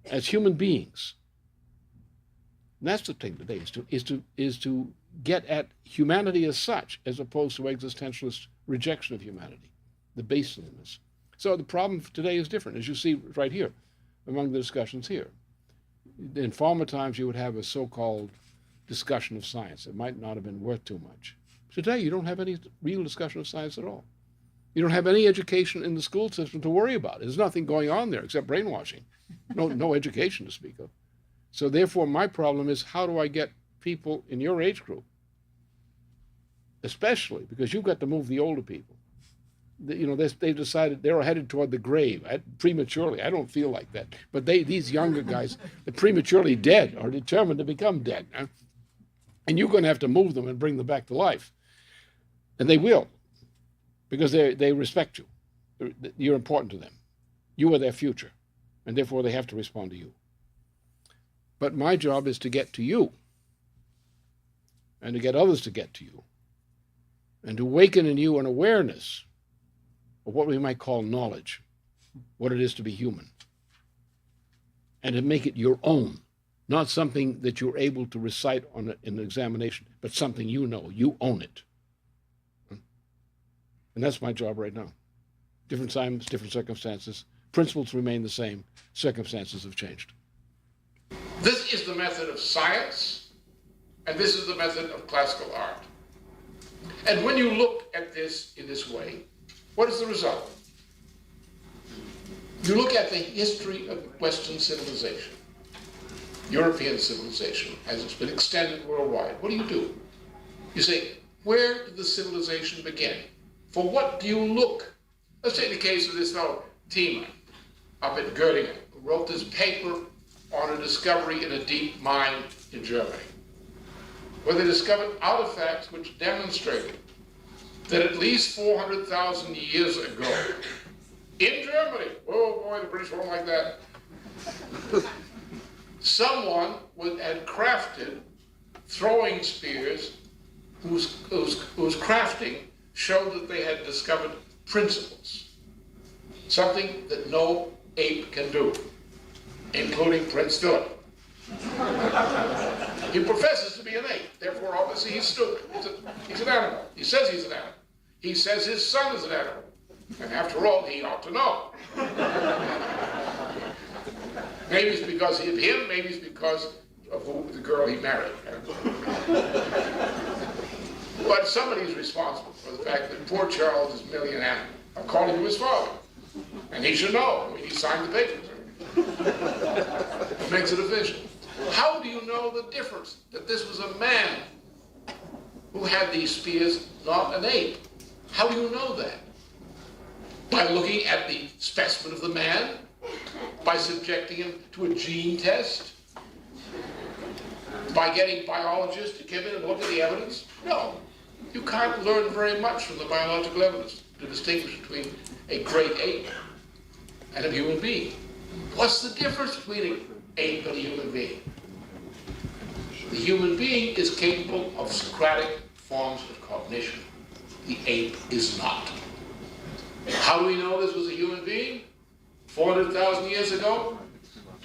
as human beings. And that's the thing today, is to get at humanity as such, as opposed to existentialist rejection of humanity, the baselessness. So the problem today is different, as you see right here, among the discussions here. In former times, you would have a so-called discussion of science. It might not have been worth too much. Today, you don't have any real discussion of science at all. You don't have any education in the school system to worry about. There's nothing going on there except brainwashing. No education to speak of. So therefore, my problem is, how do I get people in your age group, especially because you've got to move the older people. They've decided they're headed toward the grave prematurely. I don't feel like that. But these younger guys, they're prematurely dead, are determined to become dead. Huh? And you're going to have to move them and bring them back to life. And they will, because they respect you. You're important to them. You are their future. And therefore, they have to respond to you. But my job is to get to you and to get others to get to you and to awaken in you an awareness of what we might call knowledge, what it is to be human, and to make it your own, not something that you're able to recite in an examination, but something you know, you own it. And that's my job right now. Different times, different circumstances, principles remain the same, circumstances have changed. This is the method of science, and this is the method of classical art. And when you look at this in this way, what is the result? You look at the history of Western civilization, European civilization, as it's been extended worldwide. What do? You say, where did the civilization begin? For what do you look? Let's take the case of this fellow, Thieme, up at Göttingen, who wrote this paper on a discovery in a deep mine in Germany, where they discovered artifacts which demonstrated that at least 400,000 years ago, in Germany, oh boy, the British won't like that, someone had crafted throwing spears whose crafting showed that they had discovered principles, something that no ape can do, including Prince Philip. He professes to be an ape, therefore obviously he's stupid. He's an animal. He says he's an animal. He says his son is an animal. And after all, he ought to know. Maybe it's because of him, maybe it's because of the girl he married. But somebody's responsible for the fact that poor Charles is merely an animal, according to his father. And he should know. I mean, he signed the papers. It makes it official. How do you know the difference that this was a man who had these spears, not an ape? How do you know that? By looking at the specimen of the man? By subjecting him to a gene test? By getting biologists to come in and look at the evidence? No. You can't learn very much from the biological evidence to distinguish between a great ape and a human being. What's the difference between an ape and a human being? The human being is capable of Socratic forms of cognition. The ape is not. How do we know this was a human being 400,000 years ago?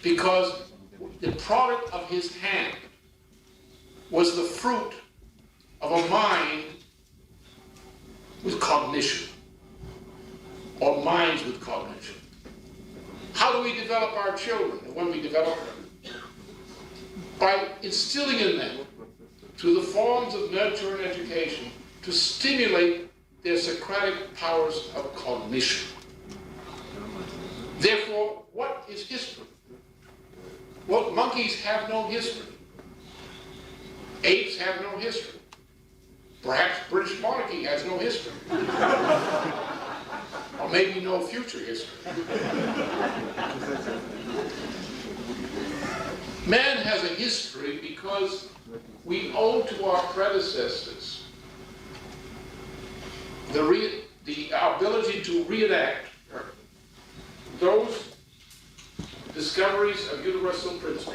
Because the product of his hand was the fruit of a mind with cognition, or minds with cognition? How do we develop our children, and when we develop them? By instilling in them, through the forms of nurture and education, to stimulate their Socratic powers of cognition. Therefore, what is history? Well, monkeys have no history. Apes have no history. Perhaps British monarchy has no history. Or maybe no future history. Man has a history because we owe to our predecessors the ability to reenact those discoveries of universal principle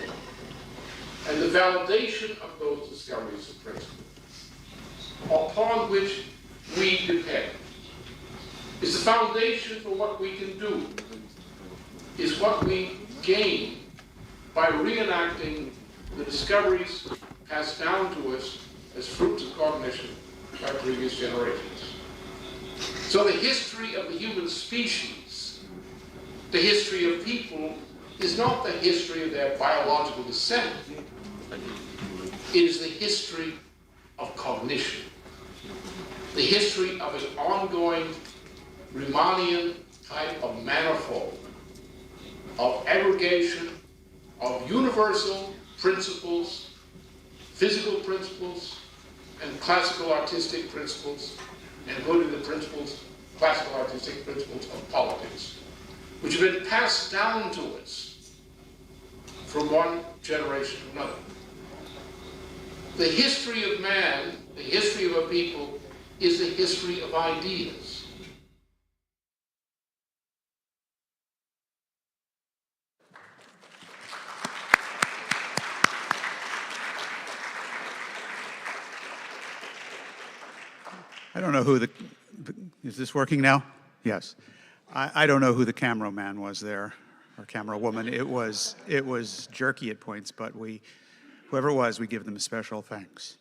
and the validation of those discoveries of principle upon which we depend. Is the foundation for what we can do, is what we gain by reenacting the discoveries passed down to us as fruits of cognition by previous generations. So the history of the human species, the history of people, is not the history of their biological descent. It is the history of cognition, the history of an ongoing Riemannian type of manifold, of aggregation, of universal principles, physical principles, and classical artistic principles, and including the principles, classical artistic principles of politics, which have been passed down to us from one generation to another. The history of man, the history of a people, is the history of ideas. I don't know who is this working now? Yes. I don't know who the cameraman was there, or camera woman. It was jerky at points, but whoever it was, we give them a special thanks.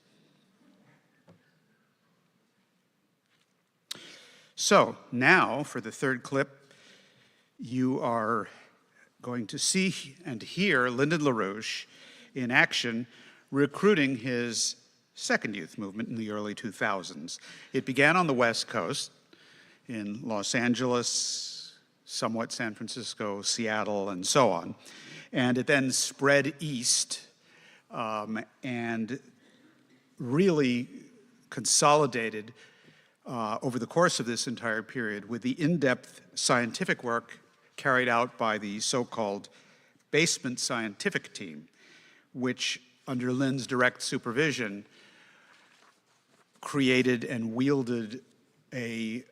So now, for the third clip, you are going to see and hear Lyndon LaRouche in action recruiting his second youth movement in the early 2000s. It began on the West Coast, in Los Angeles, somewhat San Francisco, Seattle, and so on. And it then spread east and really consolidated over the course of this entire period with the in-depth scientific work carried out by the so-called basement scientific team, which, under Lynn's direct supervision, created and wielded a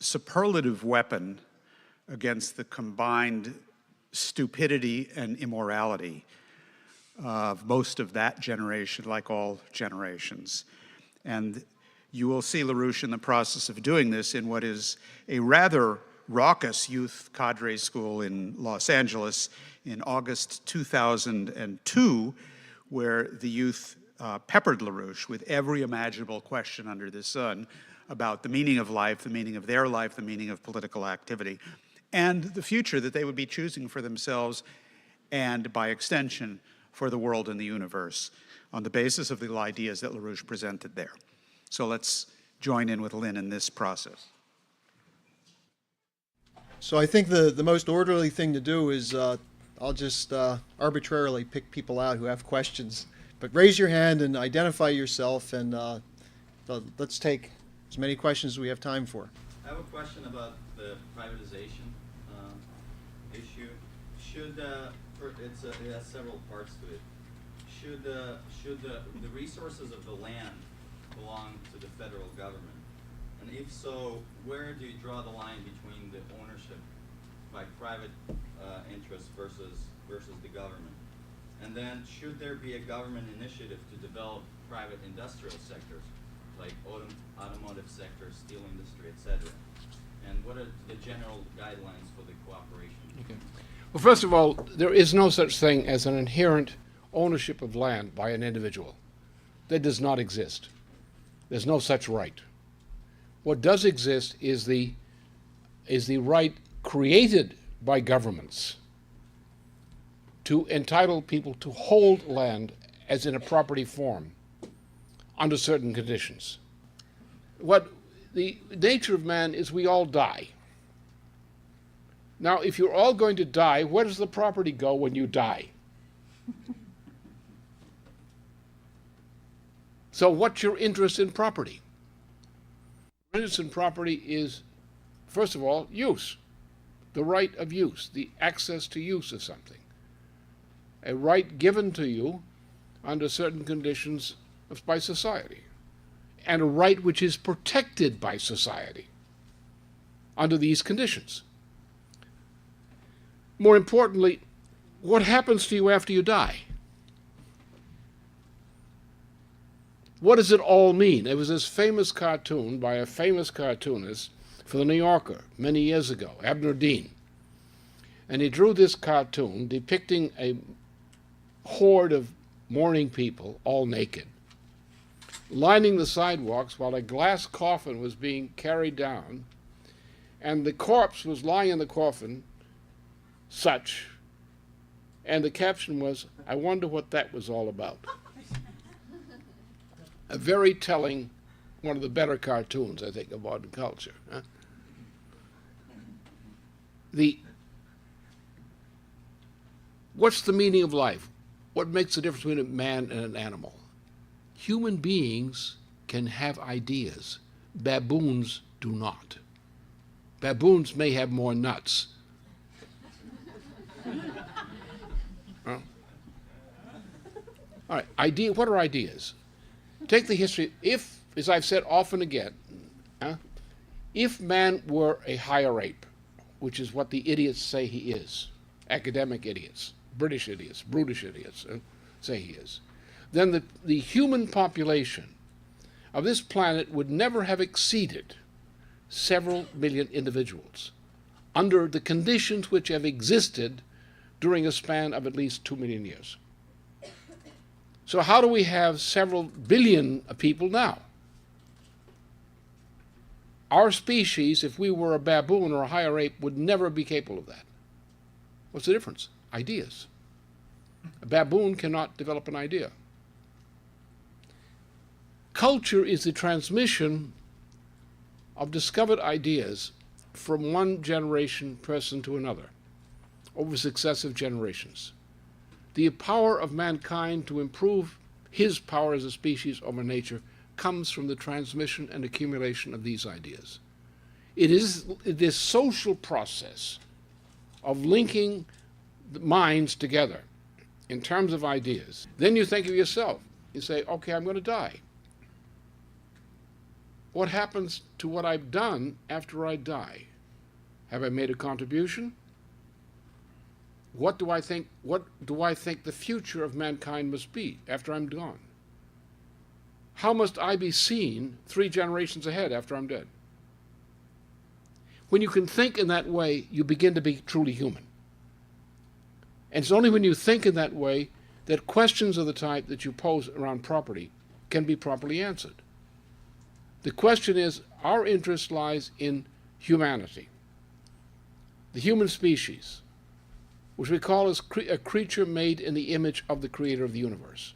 superlative weapon against the combined stupidity and immorality of most of that generation, like all generations. And you will see LaRouche in the process of doing this in what is a rather raucous youth cadre school in Los Angeles in August 2002, where the youth peppered LaRouche with every imaginable question under the sun about the meaning of life, the meaning of their life, the meaning of political activity, and the future that they would be choosing for themselves and, by extension, for the world and the universe on the basis of the ideas that LaRouche presented there. So let's join in with Lynn in this process. So I think the most orderly thing to do is I'll just arbitrarily pick people out who have questions. But raise your hand and identify yourself, and let's take as many questions as we have time for. I have a question about the privatization issue. Should it has several parts to it. Should the resources of the land belong to the federal government? And if so, where do you draw the line between the ownership by private interests versus the government? And then, should there be a government initiative to develop private industrial sectors, like automotive sector, steel industry, etc.? And what are the general guidelines for the cooperation? Okay. Well, first of all, there is no such thing as an inherent ownership of land by an individual. That does not exist. There's no such right. What does exist is the right created by governments to entitle people to hold land as in a property form under certain conditions. What the nature of man is, we all die. Now, if you're all going to die, where does the property go when you die? So what's your interest in property? Your interest in property is, first of all, use. The right of use, the access to use of something. A right given to you under certain conditions by society. And a right which is protected by society under these conditions. More importantly, what happens to you after you die? What does it all mean? There was this famous cartoon by a famous cartoonist for the New Yorker many years ago, Abner Dean. And he drew this cartoon depicting a horde of mourning people, all naked, lining the sidewalks while a glass coffin was being carried down, and the corpse was lying in the coffin, such, and the caption was, "I wonder what that was all about." A very telling, one of the better cartoons, I think, of modern culture. Huh? What's the meaning of life? What makes the difference between a man and an animal? Human beings can have ideas. Baboons do not. Baboons may have more nuts. Huh? All right, what are ideas? Take the history. If, as I've said often again, if man were a higher ape, which is what the idiots say he is, academic idiots, British idiots, brutish idiots say he is, then the human population of this planet would never have exceeded several million individuals under the conditions which have existed during a span of at least 2 million years. So how do we have several billion people now? Our species, if we were a baboon or a higher ape, would never be capable of that. What's the difference? Ideas. A baboon cannot develop an idea. Culture is the transmission of discovered ideas from one generation person to another over successive generations. The power of mankind to improve his power as a species over nature comes from the transmission and accumulation of these ideas. It is this social process of linking the minds together in terms of ideas. Then you think of yourself. You say, okay, I'm going to die. What happens to what I've done after I die? Have I made a contribution? What do I think the future of mankind must be after I'm gone? How must I be seen 3 generations ahead after I'm dead? When you can think in that way, you begin to be truly human. And it's only when you think in that way that questions of the type that you pose around property can be properly answered. The question is, our interest lies in humanity, the human species, which we call as a creature made in the image of the creator of the universe.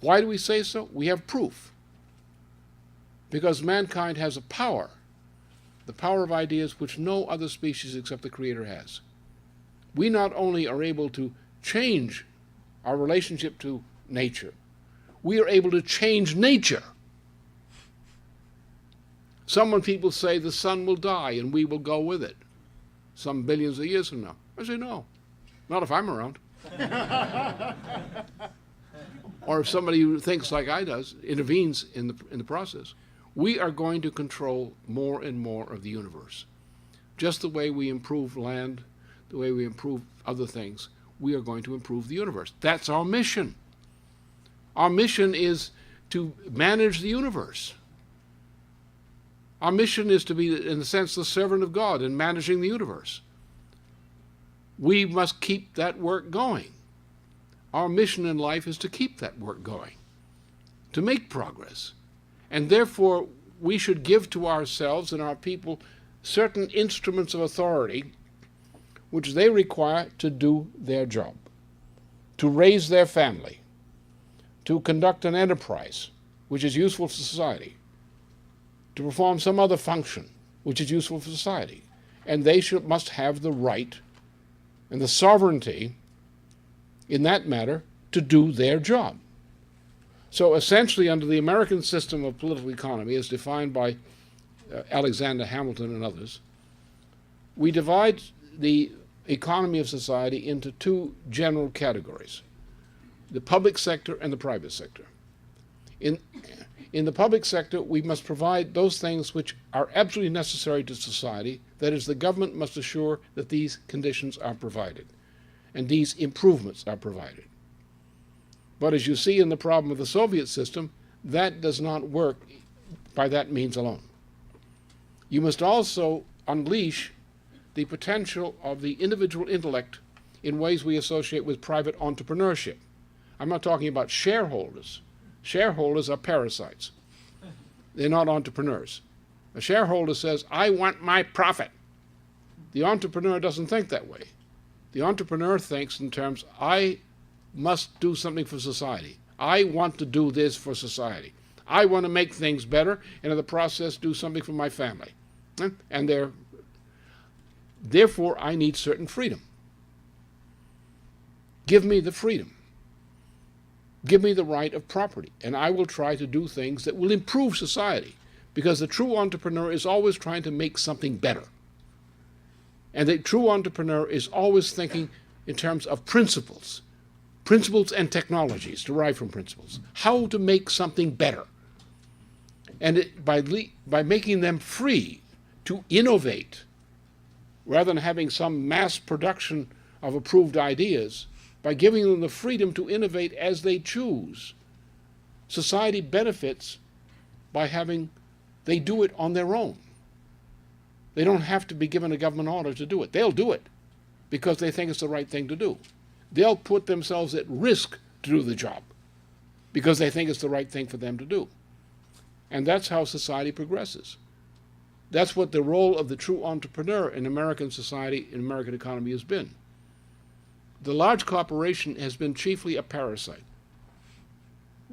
Why do we say so? We have proof. Because mankind has a power, the power of ideas which no other species except the creator has. We not only are able to change our relationship to nature, we are able to change nature. Some people say the sun will die and we will go with it some billions of years from now. I say no, not if I'm around. Or if somebody who thinks like I does intervenes in the process. We are going to control more and more of the universe. Just the way we improve land, the way we improve other things, we are going to improve the universe. That's our mission. Our mission is to manage the universe. Our mission is to be, in a sense, the servant of God in managing the universe. We must keep that work going. Our mission in life is to keep that work going, to make progress. And therefore, we should give to ourselves and our people certain instruments of authority which they require to do their job, to raise their family, to conduct an enterprise which is useful to society, to perform some other function which is useful for society. And they must have the right and the sovereignty in that matter to do their job. So essentially, under the American system of political economy, as defined by Alexander Hamilton and others, we divide the economy of society into two general categories: the public sector and the private sector. In the public sector, we must provide those things which are absolutely necessary to society. That is, the government must assure that these conditions are provided and these improvements are provided. But as you see in the problem of the Soviet system, that does not work by that means alone. You must also unleash the potential of the individual intellect in ways we associate with private entrepreneurship. I'm not talking about shareholders. Shareholders are parasites. They're not entrepreneurs. A shareholder says, I want my profit. The entrepreneur doesn't think that way. The entrepreneur thinks in terms, I must do something for society. I want to do this for society. I want to make things better, and in the process do something for my family. And therefore, I need certain freedom. Give me the freedom. Give me the right of property, and I will try to do things that will improve society, because the true entrepreneur is always trying to make something better. And the true entrepreneur is always thinking in terms of principles and technologies derived from principles, how to make something better. And by making them free to innovate, rather than having some mass production of approved ideas, by giving them the freedom to innovate as they choose, society benefits by they do it on their own. They don't have to be given a government order to do it. They'll do it because they think it's the right thing to do. They'll put themselves at risk to do the job because they think it's the right thing for them to do. And that's how society progresses. That's what the role of the true entrepreneur in American society, in American economy, has been. The large corporation has been chiefly a parasite.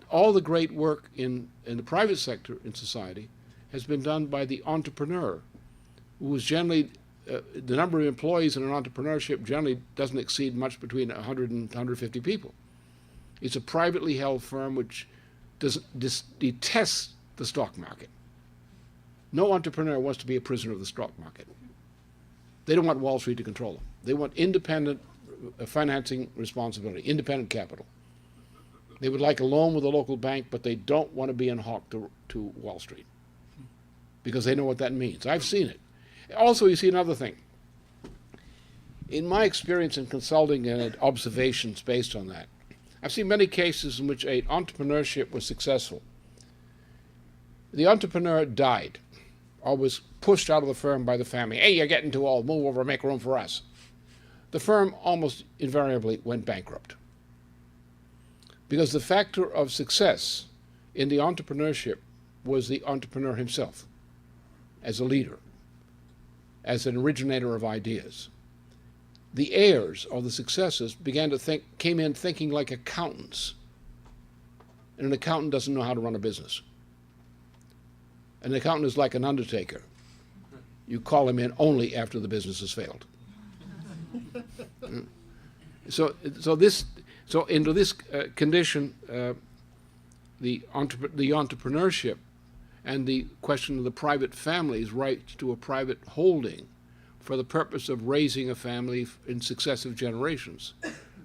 All the great work in the private sector in society has been done by the entrepreneur, who is generally, the number of employees in an entrepreneurship generally doesn't exceed much between 100 and 150 people. It's a privately held firm which detests the stock market. No entrepreneur wants to be a prisoner of the stock market. They don't want Wall Street to control them. They want independent financing responsibility, independent capital. They would like a loan with a local bank, but they don't want to be in hock to Wall Street because they know what that means. I've seen it. Also, you see another thing. In my experience in consulting and observations based on that, I've seen many cases in which entrepreneurship was successful. The entrepreneur died, or was pushed out of the firm by the family. Hey, you're getting too old, move over and make room for us. The firm almost invariably went bankrupt. Because the factor of success in the entrepreneurship was the entrepreneur himself, as a leader, as an originator of ideas. The heirs or the successors came in thinking like accountants. And an accountant doesn't know how to run a business. An accountant is like an undertaker. You call him in only after the business has failed. So into this condition, the entrepreneurship and the question of the private family's right to a private holding for the purpose of raising a family in successive generations,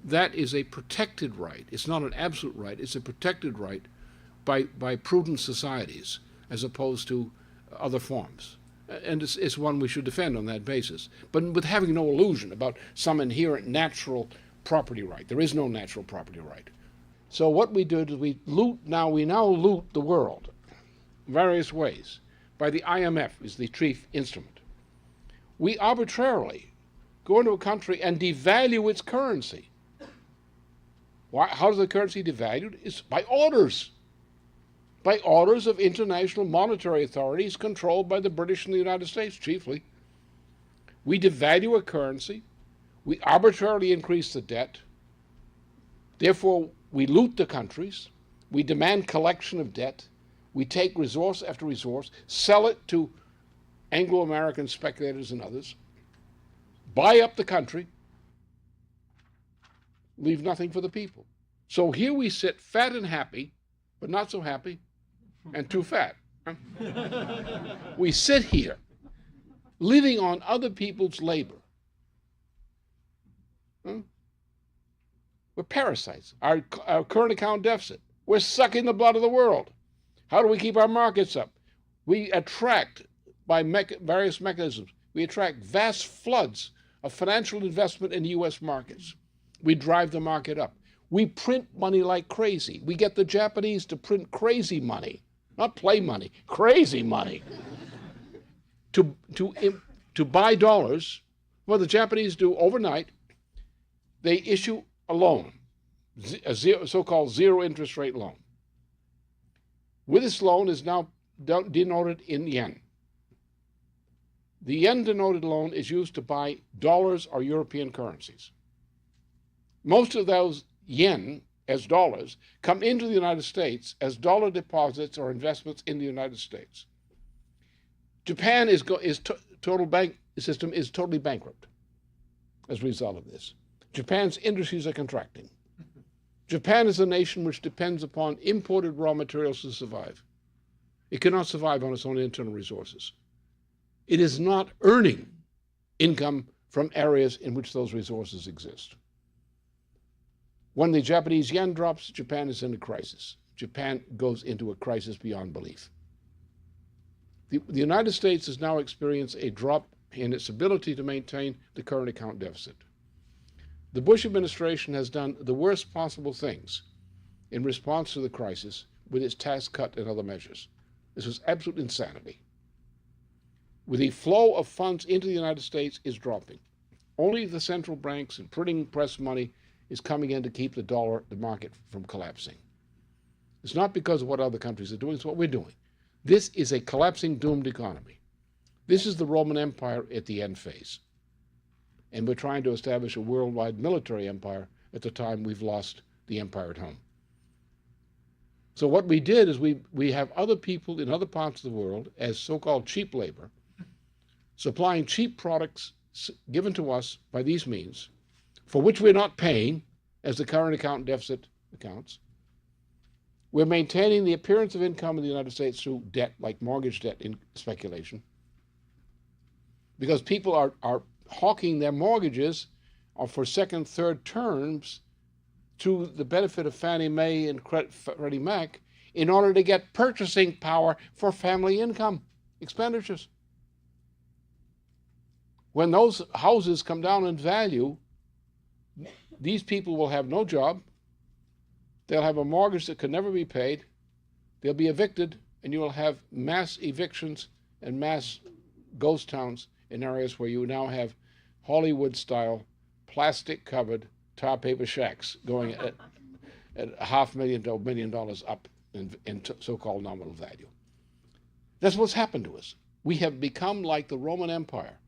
that is a protected right. It's not an absolute right. It's a protected right by prudent societies as opposed to other forms. And it's one we should defend on that basis, but with having no illusion about some inherent natural property right. There is no natural property right. So what we did is we now loot the world various ways. By the IMF is the chief instrument. We arbitrarily go into a country and devalue its currency. Why? How is the currency devalued? It's by orders. by orders of international monetary authorities controlled by the British and the United States chiefly. We devalue a currency, we arbitrarily increase the debt, therefore we loot the countries, we demand collection of debt, we take resource after resource, sell it to Anglo-American speculators and others, buy up the country, leave nothing for the people. So here we sit fat and happy, but not so happy, and too fat. We sit here living on other people's labor. We're parasites. Our current account deficit. We're sucking the blood of the world. How do we keep our markets up? We attract, by various mechanisms, we attract vast floods of financial investment in U.S. markets. We drive the market up. We print money like crazy. We get the Japanese to print crazy money, not play money, crazy money, to buy dollars. What the Japanese do overnight, they issue a loan, a so-called zero interest rate loan. With this loan is now denoted in yen. The yen-denoted loan is used to buy dollars or European currencies. Most of those yen as dollars come into the United States as dollar deposits or investments in the United States. Japan total bank system is totally bankrupt as a result of this. Japan's industries are contracting. Japan is a nation which depends upon imported raw materials to survive. It cannot survive on its own internal resources. It is not earning income from areas in which those resources exist. When the Japanese yen drops, Japan is in a crisis. Japan goes into a crisis beyond belief. The United States has now experienced a drop in its ability to maintain the current account deficit. The Bush administration has done the worst possible things in response to the crisis with its tax cut and other measures. This was absolute insanity. With the flow of funds into the United States is dropping. Only the central banks and printing press money is coming in to keep the market from collapsing. It's not because of what other countries are doing, it's what we're doing. This is a collapsing, doomed economy. This is the Roman Empire at the end phase. And we're trying to establish a worldwide military empire at the time we've lost the empire at home. So what we did is we have other people in other parts of the world as so-called cheap labor, supplying cheap products given to us by these means, for which we're not paying, as the current account deficit accounts. We're maintaining the appearance of income in the United States through debt, like mortgage debt in speculation, because people are hawking their mortgages for second, third terms to the benefit of Fannie Mae and Freddie Mac in order to get purchasing power for family income expenditures. When those houses come down in value, these people will have no job, they'll have a mortgage that can never be paid, they'll be evicted, and you will have mass evictions and mass ghost towns in areas where you now have Hollywood-style, plastic-covered tar paper shacks going at $500,000 to $1 million up in so-called nominal value. That's what's happened to us. We have become like the Roman Empire.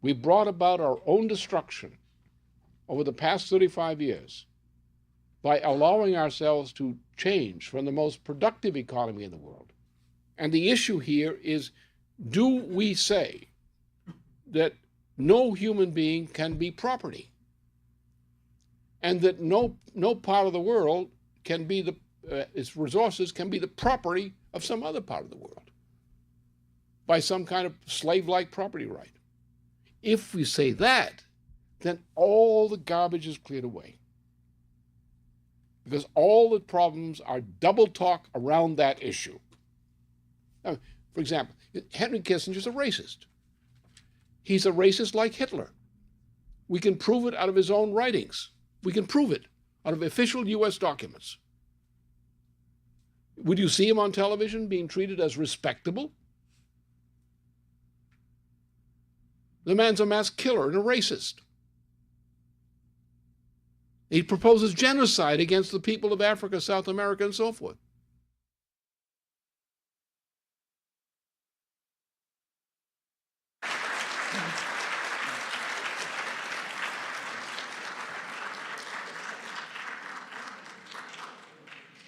We brought about our own destruction over the past 35 years by allowing ourselves to change from the most productive economy in the world. And the issue here is, do we say that no human being can be property, and that no part of the world can be its resources can be the property of some other part of the world by some kind of slave-like property right? If we say that, then all the garbage is cleared away, because all the problems are double talk around that issue. Now, for example, Henry Kissinger's a racist. He's a racist like Hitler. We can prove it out of his own writings. We can prove it out of official U.S. documents. Would you see him on television being treated as respectable? The man's a mass killer and a racist. He proposes genocide against the people of Africa, South America, and so forth.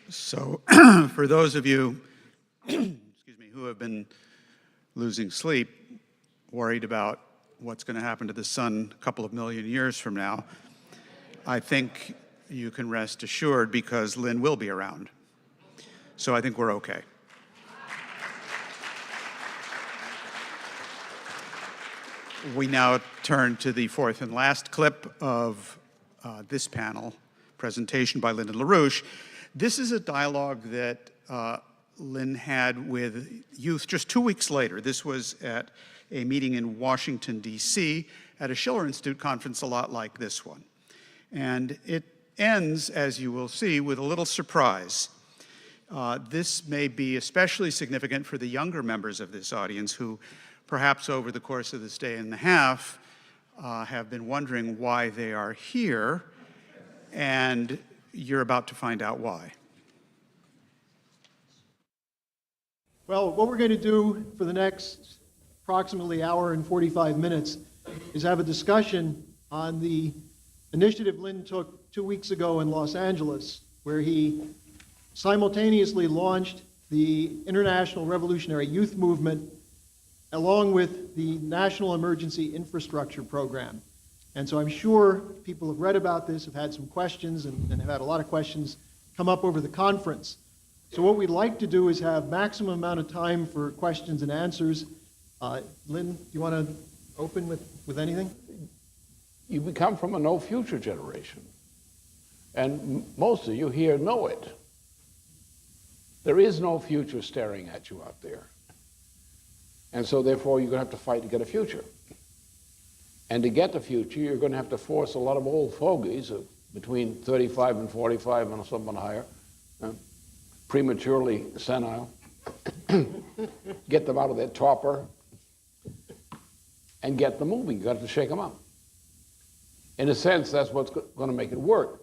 So for those of you who have been losing sleep, worried about what's going to happen to the sun a couple of million years from now, I think you can rest assured because Lynn will be around. So I think we're okay. We now turn to the fourth and last clip of this panel presentation by Lyndon LaRouche. This is a dialogue that Lynn had with youth just 2 weeks later. This was at a meeting in Washington, D.C., at a Schiller Institute conference a lot like this one. And it ends, as you will see, with a little surprise. This may be especially significant for the younger members of this audience who perhaps over the course of this day and a half have been wondering why they are here, and you're about to find out why. Well, what we're going to do for the next approximately hour and 45 minutes is have a discussion on the initiative Lynn took 2 weeks ago in Los Angeles, where he simultaneously launched the International Revolutionary Youth Movement along with the National Emergency Infrastructure Program. And so I'm sure people have read about this, have had some questions, and have had a lot of questions come up over the conference. So what we'd like to do is have maximum amount of time for questions and answers. Lynn, do you want to open with anything? You become from a no future generation. And most of you here know it. There is no future staring at you out there. And so therefore you're going to have to fight to get a future. And to get the future, you're going to have to force a lot of old fogies of between 35 and 45 and something higher, prematurely senile, get them out of their torpor, and get them moving. You've got to shake them up. In a sense, that's what's going to make it work.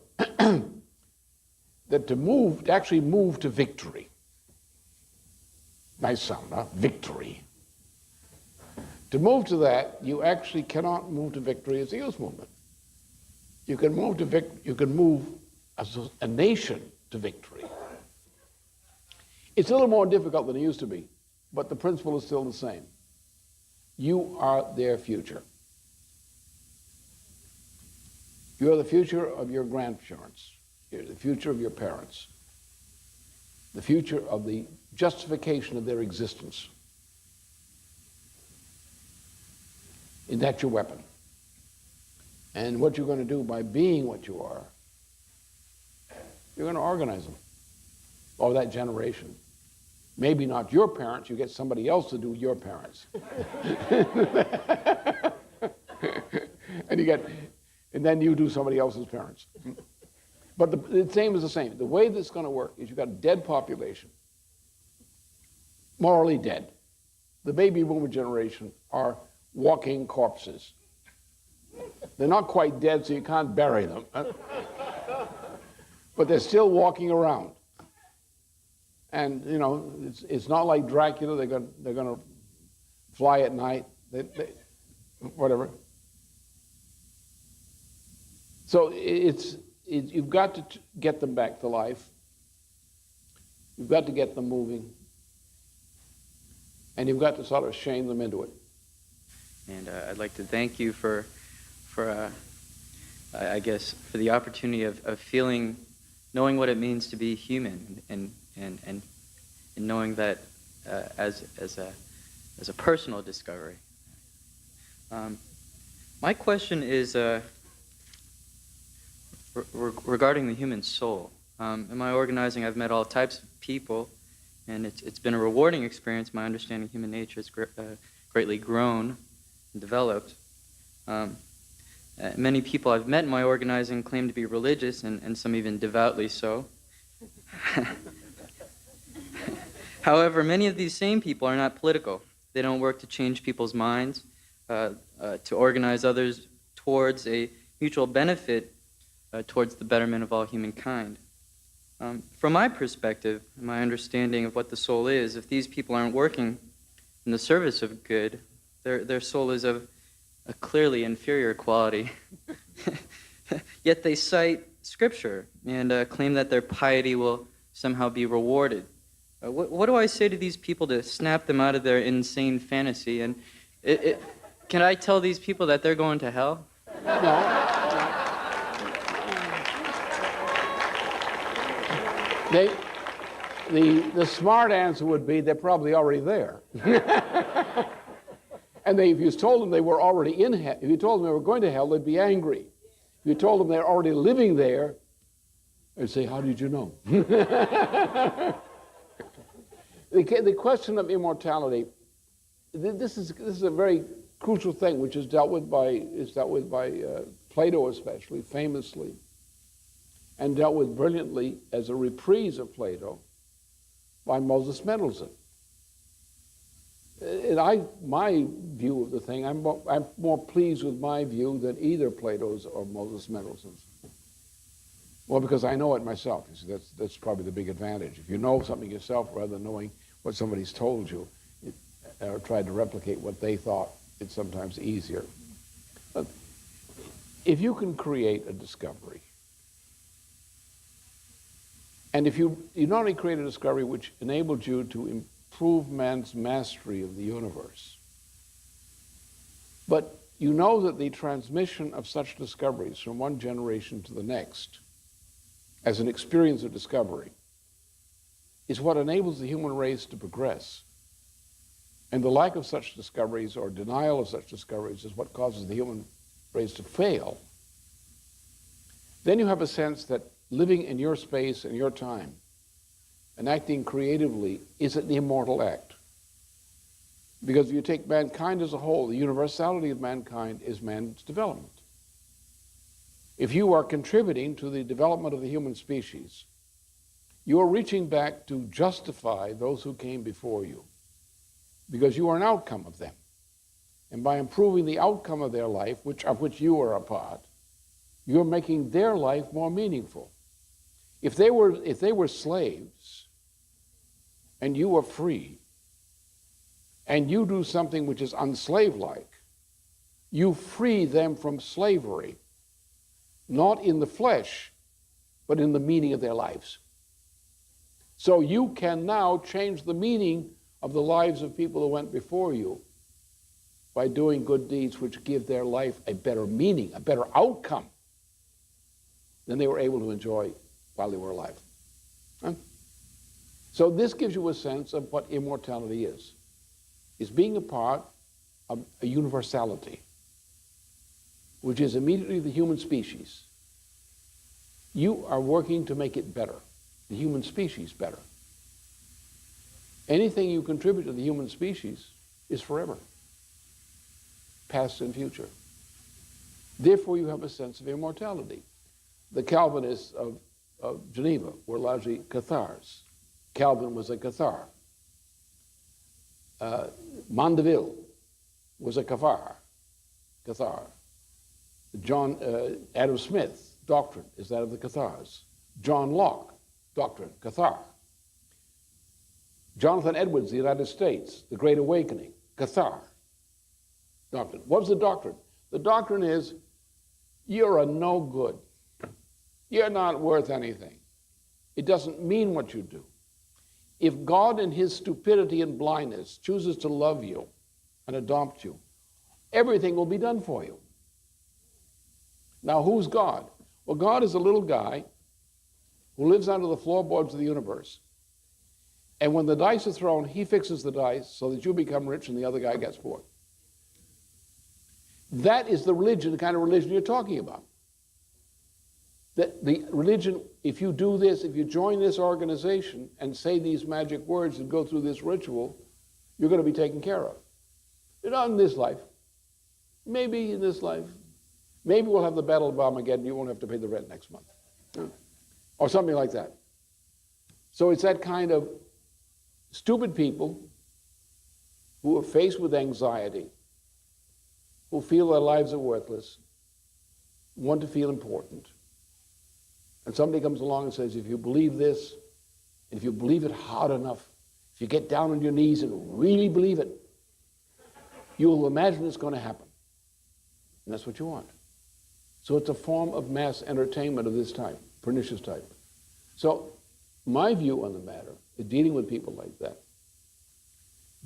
That to actually move to victory. Nice sound, huh? Victory. To move to that, you actually cannot move to victory as a youth movement. You can move as a nation to victory. It's a little more difficult than it used to be, but the principle is still the same. You are their future. You are the future of your grandparents. You're the future of your parents. The future of the justification of their existence. And that's your weapon. And what you're going to do by being what you are, you're going to organize them, or that generation. Maybe not your parents, you get somebody else to do your parents. and then you do somebody else's parents. But the same is the same. The way this is going to work is you've got a dead population, morally dead. The baby boomer generation are walking corpses. They're not quite dead, so you can't bury them. But they're still walking around. And, you know, it's not like Dracula. They're going to fly at night, whatever. So you've got to get them back to life. You've got to get them moving. And you've got to sort of shame them into it. And I'd like to thank you for I guess, for the opportunity of knowing what it means to be human, and knowing that as a personal discovery. My question is regarding the human soul. In my organizing, I've met all types of people, and it's been a rewarding experience. My understanding of human nature has greatly grown and developed. Many people I've met in my organizing claim to be religious, and some even devoutly so. However, many of these same people are not political. They don't work to change people's minds, to organize others towards a mutual benefit, towards the betterment of all humankind. From my perspective, my understanding of what the soul is, if these people aren't working in the service of good, their soul is of a clearly inferior quality. Yet they cite Scripture and claim that their piety will somehow be rewarded. What do I say to these people to snap them out of their insane fantasy? And can I tell these people that they're going to hell? No. The smart answer would be they're probably already there. And if you told them they were already in hell, if you told them they were going to hell, they'd be angry. If you told them they're already living there, they'd say, how did you know? The question of immortality, this is a very crucial thing which is dealt with by Plato especially, famously, and dealt with brilliantly as a reprise of Plato by Moses Mendelssohn. And my view of the thing, I'm more pleased with my view than either Plato's or Moses Mendelssohn's. Well, because I know it myself. You see, that's probably the big advantage. If you know something yourself rather than knowing what somebody's told you or tried to replicate what they thought, it's sometimes easier. But if you can create a discovery, and if you not only create a discovery which enabled you to improve man's mastery of the universe, but you know that the transmission of such discoveries from one generation to the next as an experience of discovery is what enables the human race to progress. And the lack of such discoveries or denial of such discoveries is what causes the human race to fail. Then you have a sense that living in your space and your time and acting creatively is an immortal act. Because if you take mankind as a whole, the universality of mankind is man's development. If you are contributing to the development of the human species, you are reaching back to justify those who came before you, because you are an outcome of them. And by improving the outcome of their life, of which you are a part, you're making their life more meaningful. If they were slaves and you were free, and you do something which is unslave-like, you free them from slavery, not in the flesh, but in the meaning of their lives. So you can now change the meaning of the lives of people who went before you by doing good deeds which give their life a better meaning, a better outcome than they were able to enjoy while they were alive. Huh? So this gives you a sense of what immortality is. It's being a part of a universality, which is immediately the human species. You are working to make it better, the human species better. Anything you contribute to the human species is forever, past and future. Therefore, you have a sense of immortality. The Calvinists of Geneva were largely Cathars. Calvin was a Cathar. Mandeville was a Cathar. Adam Smith's doctrine is that of the Cathars. John Locke, doctrine, Cathar. Jonathan Edwards, the United States, the Great Awakening, Cathar doctrine. What was the doctrine? The doctrine is, you're a no good. You're not worth anything. It doesn't mean what you do. If God in his stupidity and blindness chooses to love you and adopt you, everything will be done for you. Now, who's God? Well, God is a little guy who lives under the floorboards of the universe. And when the dice are thrown, he fixes the dice so that you become rich and the other guy gets poor. That is the religion, the kind of religion you're talking about. That the religion, if you do this, if you join this organization and say these magic words and go through this ritual, you're going to be taken care of. Not in this life. Maybe in this life. Maybe we'll have the Battle of Armageddon, you won't have to pay the rent next month. Or something like that. So it's that kind of stupid people who are faced with anxiety, who feel their lives are worthless, want to feel important. And somebody comes along and says, if you believe this, if you believe it hard enough, if you get down on your knees and really believe it, you will imagine it's going to happen. And that's what you want. So it's a form of mass entertainment of this type, pernicious type. So My view on the matter is dealing with people like that.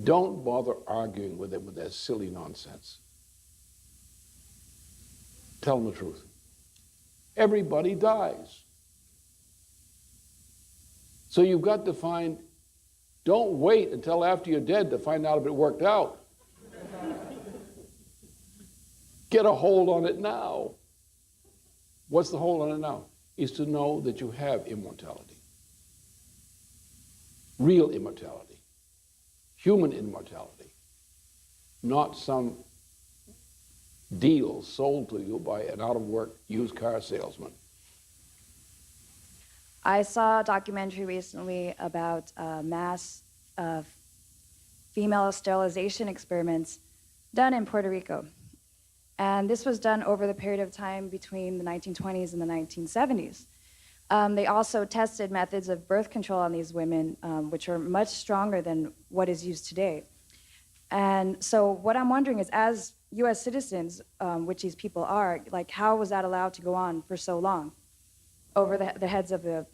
Don't bother arguing with them with their silly nonsense. Tell them the truth. Everybody dies. So you've got to find, don't wait until after you're dead to find out if it worked out. Get a hold on it now. What's the hold on it now? Is to know that you have immortality. Real immortality. Human immortality. Not some deal sold to you by an out-of-work used car salesman. I saw a documentary recently about mass female sterilization experiments done in Puerto Rico. And this was done over the period of time between the 1920s and the 1970s. They also tested methods of birth control on these women, which are much stronger than what is used today. And so what I'm wondering is, as US citizens, which these people are, like, how was that allowed to go on for so long over the heads of the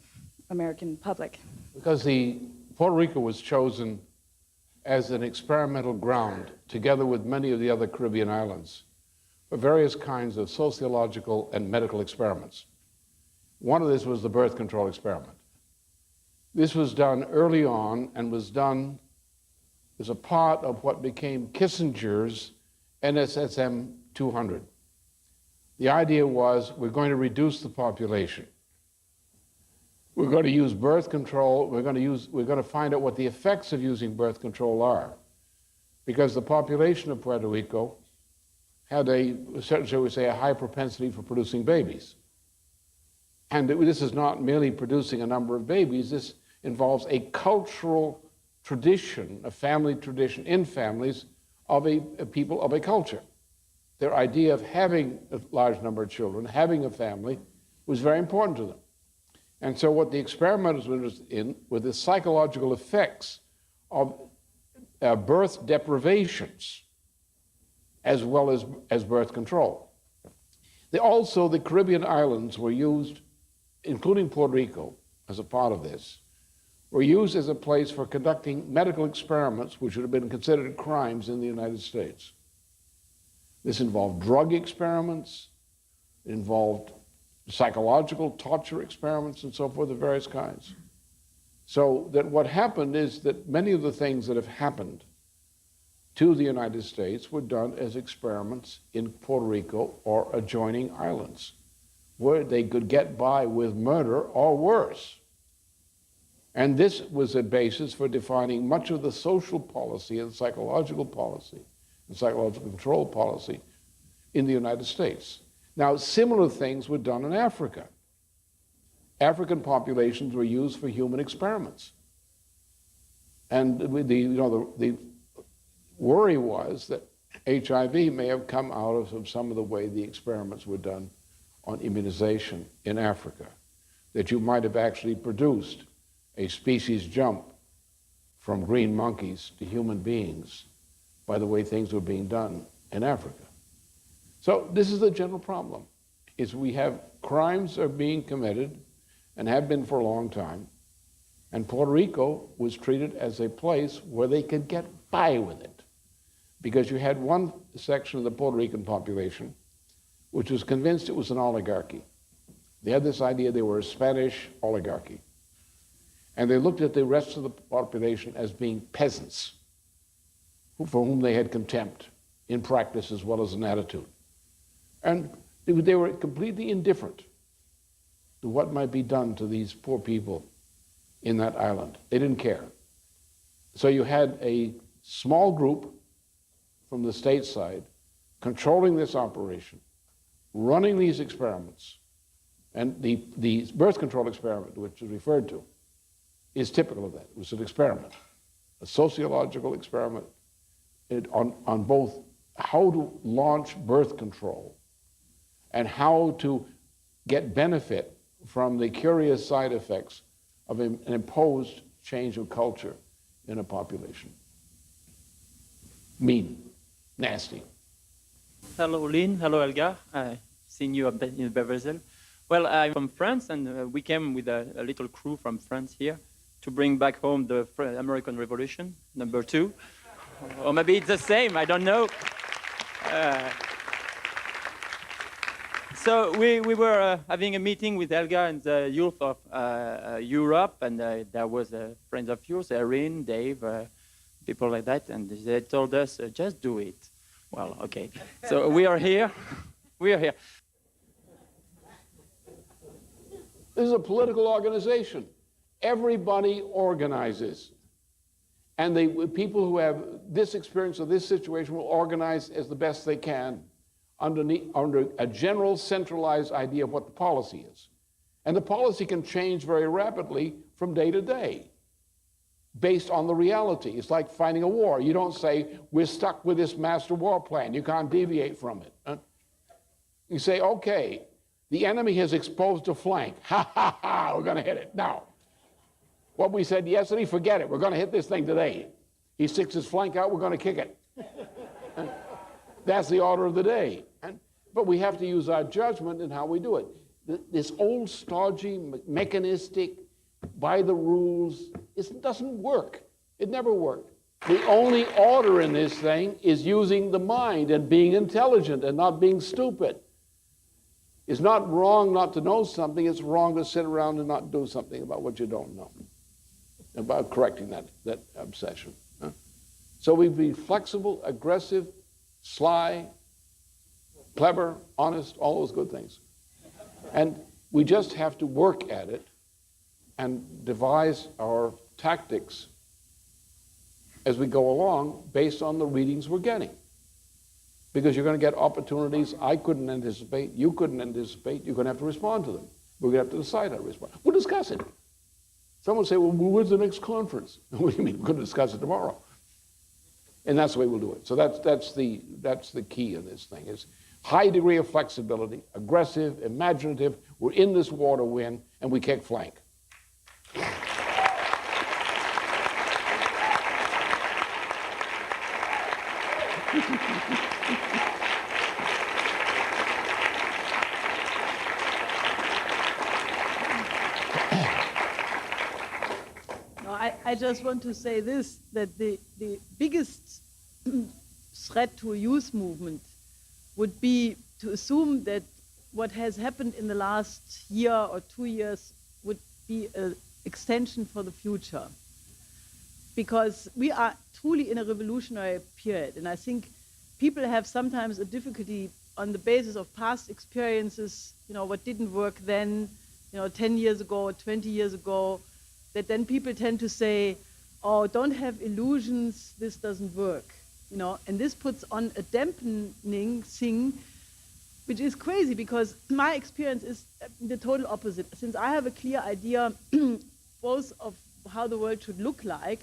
American public? Because Puerto Rico was chosen as an experimental ground, together with many of the other Caribbean islands, for various kinds of sociological and medical experiments. One of this was the birth control experiment. This was done early on and was done as a part of what became Kissinger's NSSM 200. The idea was, we're going to reduce the population. We're going to use birth control. We're going to find out what the effects of using birth control are. Because the population of Puerto Rico had shall we say, a high propensity for producing babies. And this is not merely producing a number of babies. This involves a cultural tradition, a family tradition in families of a people of a culture. Their idea of having a large number of children, having a family, was very important to them. And so what the experimenters were interested in were the psychological effects of birth deprivations as well as birth control. Also, the Caribbean islands were used, including Puerto Rico, as a part of this, were used as a place for conducting medical experiments which would have been considered crimes in the United States. This involved drug experiments, it involved psychological torture experiments and so forth of various kinds. So that what happened is that many of the things that have happened to the United States were done as experiments in Puerto Rico or adjoining islands, where they could get by with murder or worse. And this was a basis for defining much of the social policy and psychological policy and psychological control policy in the United States. Now, similar things were done in Africa. African populations were used for human experiments. And the worry was that HIV may have come out of some of the way the experiments were done on immunization in Africa, that you might have actually produced a species jump from green monkeys to human beings by the way things were being done in Africa. So this is the general problem, is we have crimes are being committed and have been for a long time, and Puerto Rico was treated as a place where they could get by with it, because you had one section of the Puerto Rican population which was convinced it was an oligarchy. They had this idea they were a Spanish oligarchy. And they looked at the rest of the population as being peasants, for whom they had contempt in practice as well as in attitude. And they were completely indifferent to what might be done to these poor people in that island. They didn't care. So you had a small group from the state side controlling this operation, running these experiments. And the birth control experiment, which is referred to, is typical of that. It was an experiment, a sociological experiment on both how to launch birth control and how to get benefit from the curious side effects of an imposed change of culture in a population. Mean, nasty. Hello, Lynn. Hello, Helga. I've seen you in Beverly. Well, I'm from France, and we came with a little crew from France here to bring back home the American Revolution, #2. Or maybe it's the same, I don't know. So we were having a meeting with Helga and the youth of Europe, and there was friends of yours, Erin, Dave, people like that, and they told us, just do it. Well, okay. So we are here. We are here. This is a political organization. Everybody organizes. And people who have this experience or this situation will organize as the best they can under a general centralized idea of what the policy is. And the policy can change very rapidly from day to day based on the reality. It's like fighting a war. You don't say, we're stuck with this master war plan. You can't deviate from it. You say, okay, the enemy has exposed a flank. Ha, ha, ha, we're going to hit it now. What we said yesterday, forget it. We're going to hit this thing today. He sticks his flank out, we're going to kick it. That's the order of the day. But we have to use our judgment in how we do it. This old, stodgy, mechanistic, by the rules, it doesn't work. It never worked. The only order in this thing is using the mind and being intelligent and not being stupid. It's not wrong not to know something. It's wrong to sit around and not do something about what you don't know, about correcting that obsession. So we be flexible, aggressive, sly, clever, honest, all those good things. And we just have to work at it and devise our tactics as we go along based on the readings we're getting. Because you're going to get opportunities I couldn't anticipate, you couldn't anticipate, you're going to have to respond to them. We're going to have to decide how to respond. We'll discuss it. Someone will say, well, when's the next conference? What do you mean? We're going to discuss it tomorrow. And that's the way we'll do it. So that's the key in this thing, is high degree of flexibility, aggressive, imaginative. We're in this war to win, and we kick flank. I just want to say this, that the biggest threat to a youth movement would be to assume that what has happened in the last year or 2 years would be an extension for the future. Because we are truly in a revolutionary period, and I think people have sometimes a difficulty on the basis of past experiences, what didn't work then, 10 years ago or 20 years ago, that then people tend to say, oh, don't have illusions, this doesn't work, and this puts on a dampening thing, which is crazy, because my experience is the total opposite. Since I have a clear idea both of how the world should look like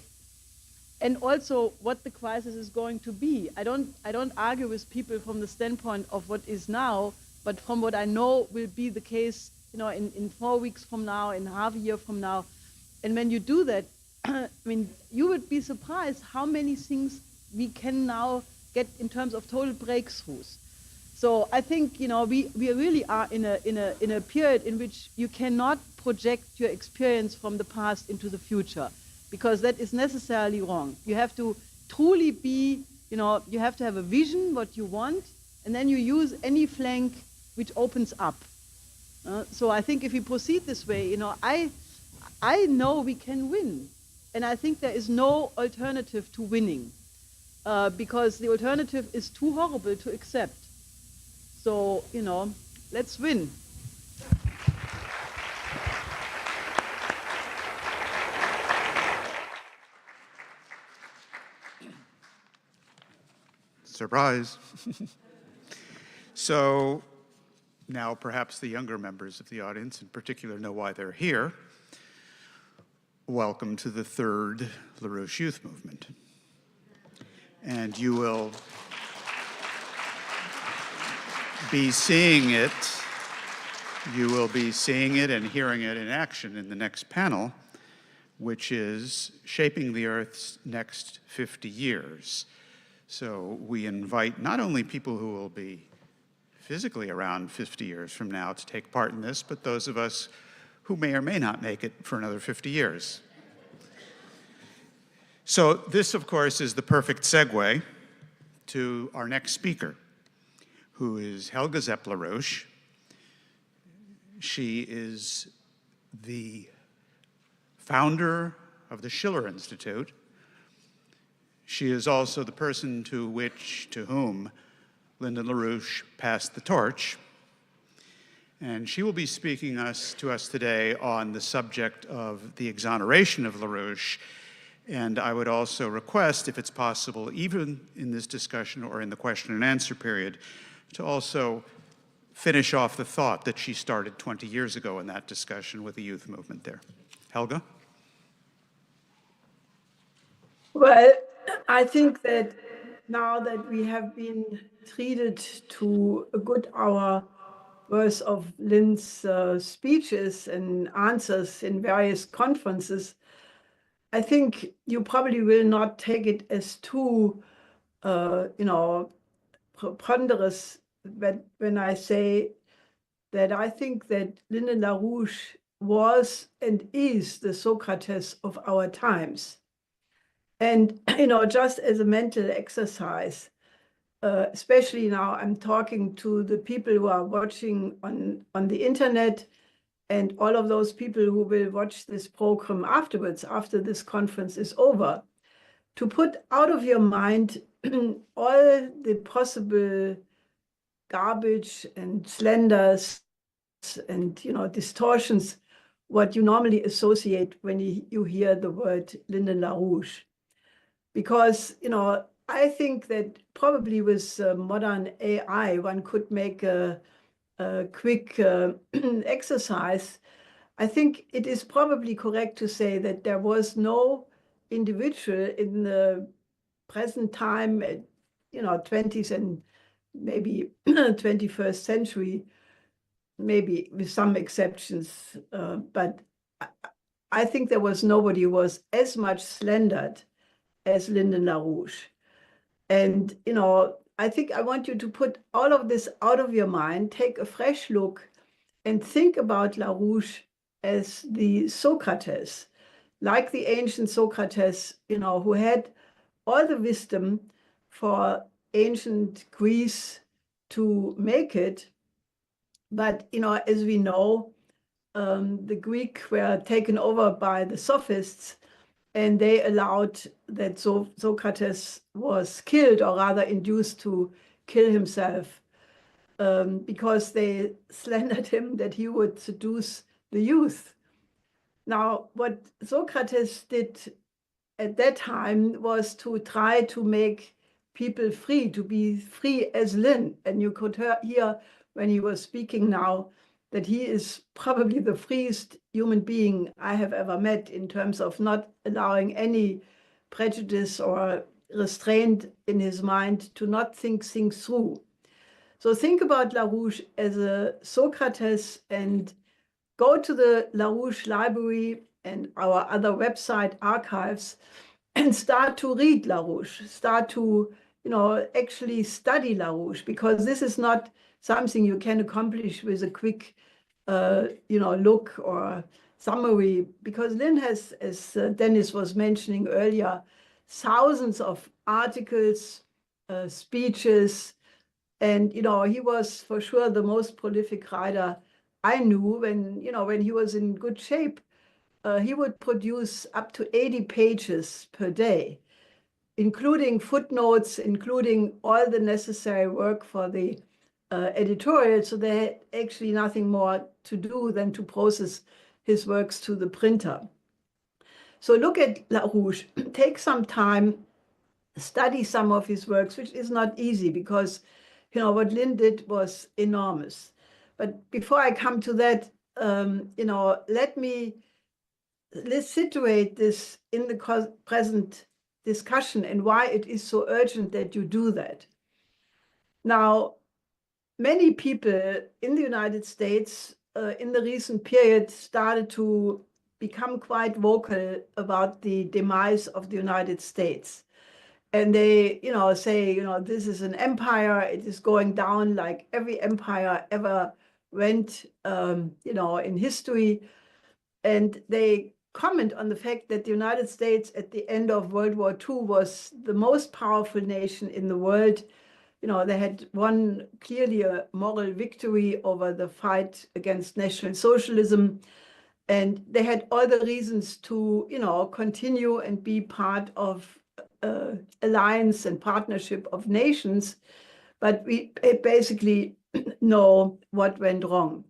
and also what the crisis is going to be. I don't argue with people from the standpoint of what is now, but from what I know will be the case, in 4 weeks from now, in half a year from now. And when you do that, I mean, you would be surprised how many things we can now get in terms of total breakthroughs. So I think, we really are in a period in which you cannot project your experience from the past into the future, because that is necessarily wrong. You have to truly be, you have to have a vision, what you want, and then you use any flank which opens up. So I think if we proceed this way, I know we can win. And I think there is no alternative to winning, because the alternative is too horrible to accept. So, let's win. Surprise. So now perhaps the younger members of the audience in particular know why they're here. Welcome to the third LaRouche Youth Movement. And you will be seeing it. You will be seeing it and hearing it in action in the next panel, which is Shaping the Earth's Next 50 Years. So we invite not only people who will be physically around 50 years from now to take part in this, but those of us who may or may not make it for another 50 years. So this, of course, is the perfect segue to our next speaker, who is Helga Zepp-LaRouche. She is the founder of the Schiller Institute. She is also the person to whom Lyndon LaRouche passed the torch. And she will be speaking to us today on the subject of the exoneration of LaRouche. And I would also request, if it's possible, even in this discussion or in the question and answer period, to also finish off the thought that she started 20 years ago in that discussion with the youth movement there. Helga? Well, I think that now that we have been treated to a good hour worth of Lynn's speeches and answers in various conferences, I think you probably will not take it as too, preponderous when I say that I think that Lyndon LaRouche was and is the Socrates of our times. And, just as a mental exercise, especially now I'm talking to the people who are watching on the internet and all of those people who will watch this program afterwards, after this conference is over, to put out of your mind all the possible garbage and slanders and, distortions, what you normally associate when you hear the word Lyndon LaRouche. Because, I think that probably with modern AI, one could make a quick exercise. I think it is probably correct to say that there was no individual in the present time, 20th and maybe 21st century, maybe with some exceptions, but I think there was nobody who was as much slandered as Lyndon LaRouche. And, I think I want you to put all of this out of your mind, take a fresh look, and think about LaRouche as the Socrates, like the ancient Socrates, who had all the wisdom for ancient Greece to make it. But, as we know, the Greek were taken over by the sophists, and they allowed that Socrates was killed, or rather induced to kill himself, because they slandered him that he would seduce the youth. Now, what Socrates did at that time was to try to make people free, to be free as Lynn. And you could hear when he was speaking now that he is probably the freest human being I have ever met in terms of not allowing any prejudice or restraint in his mind to not think things through. So think about LaRouche as a Socrates and go to the LaRouche library and our other website archives and start to read LaRouche, start to, actually study LaRouche, because this is not something you can accomplish with a quick, look or summary, because Lynn has, as Dennis was mentioning earlier, thousands of articles, speeches, and, he was for sure the most prolific writer I knew when he was in good shape. He would produce up to 80 pages per day, including footnotes, including all the necessary work for the editorial. So they had actually nothing more to do than to process his works to the printer. So look at LaRouche, take some time, study some of his works, which is not easy because, what Lynn did was enormous. But before I come to that, let's situate this in the present discussion and why it is so urgent that you do that. Now, many people in the United States in the recent period started to become quite vocal about the demise of the United States. And they, say, this is an empire. It is going down like every empire ever went, in history. And they comment on the fact that the United States at the end of World War II was the most powerful nation in the world. They had won clearly a moral victory over the fight against National Socialism. And they had all the reasons to, continue and be part of alliance and partnership of nations. But we basically know what went wrong.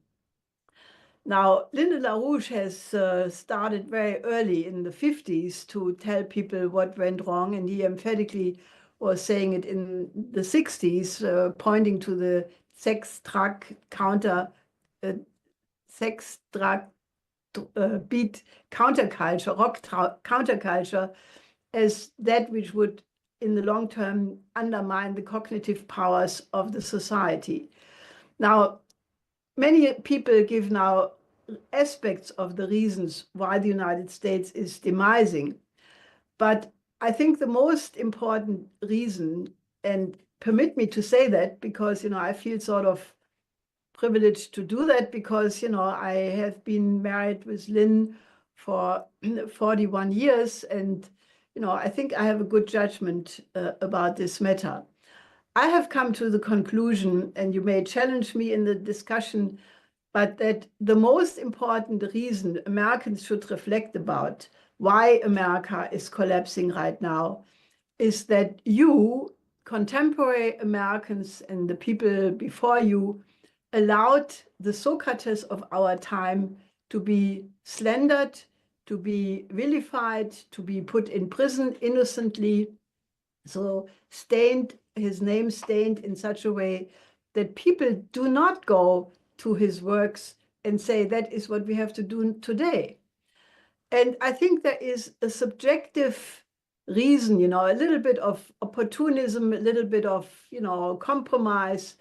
Now, Lyndon LaRouche has started very early in the 50s to tell people what went wrong, and he emphatically was saying it in the 60s, pointing to the sex, drug, beat counterculture, rock counterculture, as that which would, in the long term, undermine the cognitive powers of the society. Now, many people give now aspects of the reasons why the United States is demising. But I think the most important reason, and permit me to say that because, I feel sort of privileged to do that because, I have been married with Lynn for 41 years. And, I think I have a good judgment about this matter. I have come to the conclusion, and you may challenge me in the discussion, but that the most important reason Americans should reflect about why America is collapsing right now is that you, contemporary Americans and the people before you, allowed the Socrates of our time to be slandered, to be vilified, to be put in prison innocently, so his name stained in such a way that people do not go to his works and say that is what we have to do today. And I think there is a subjective reason, a little bit of opportunism, a little bit of, compromise,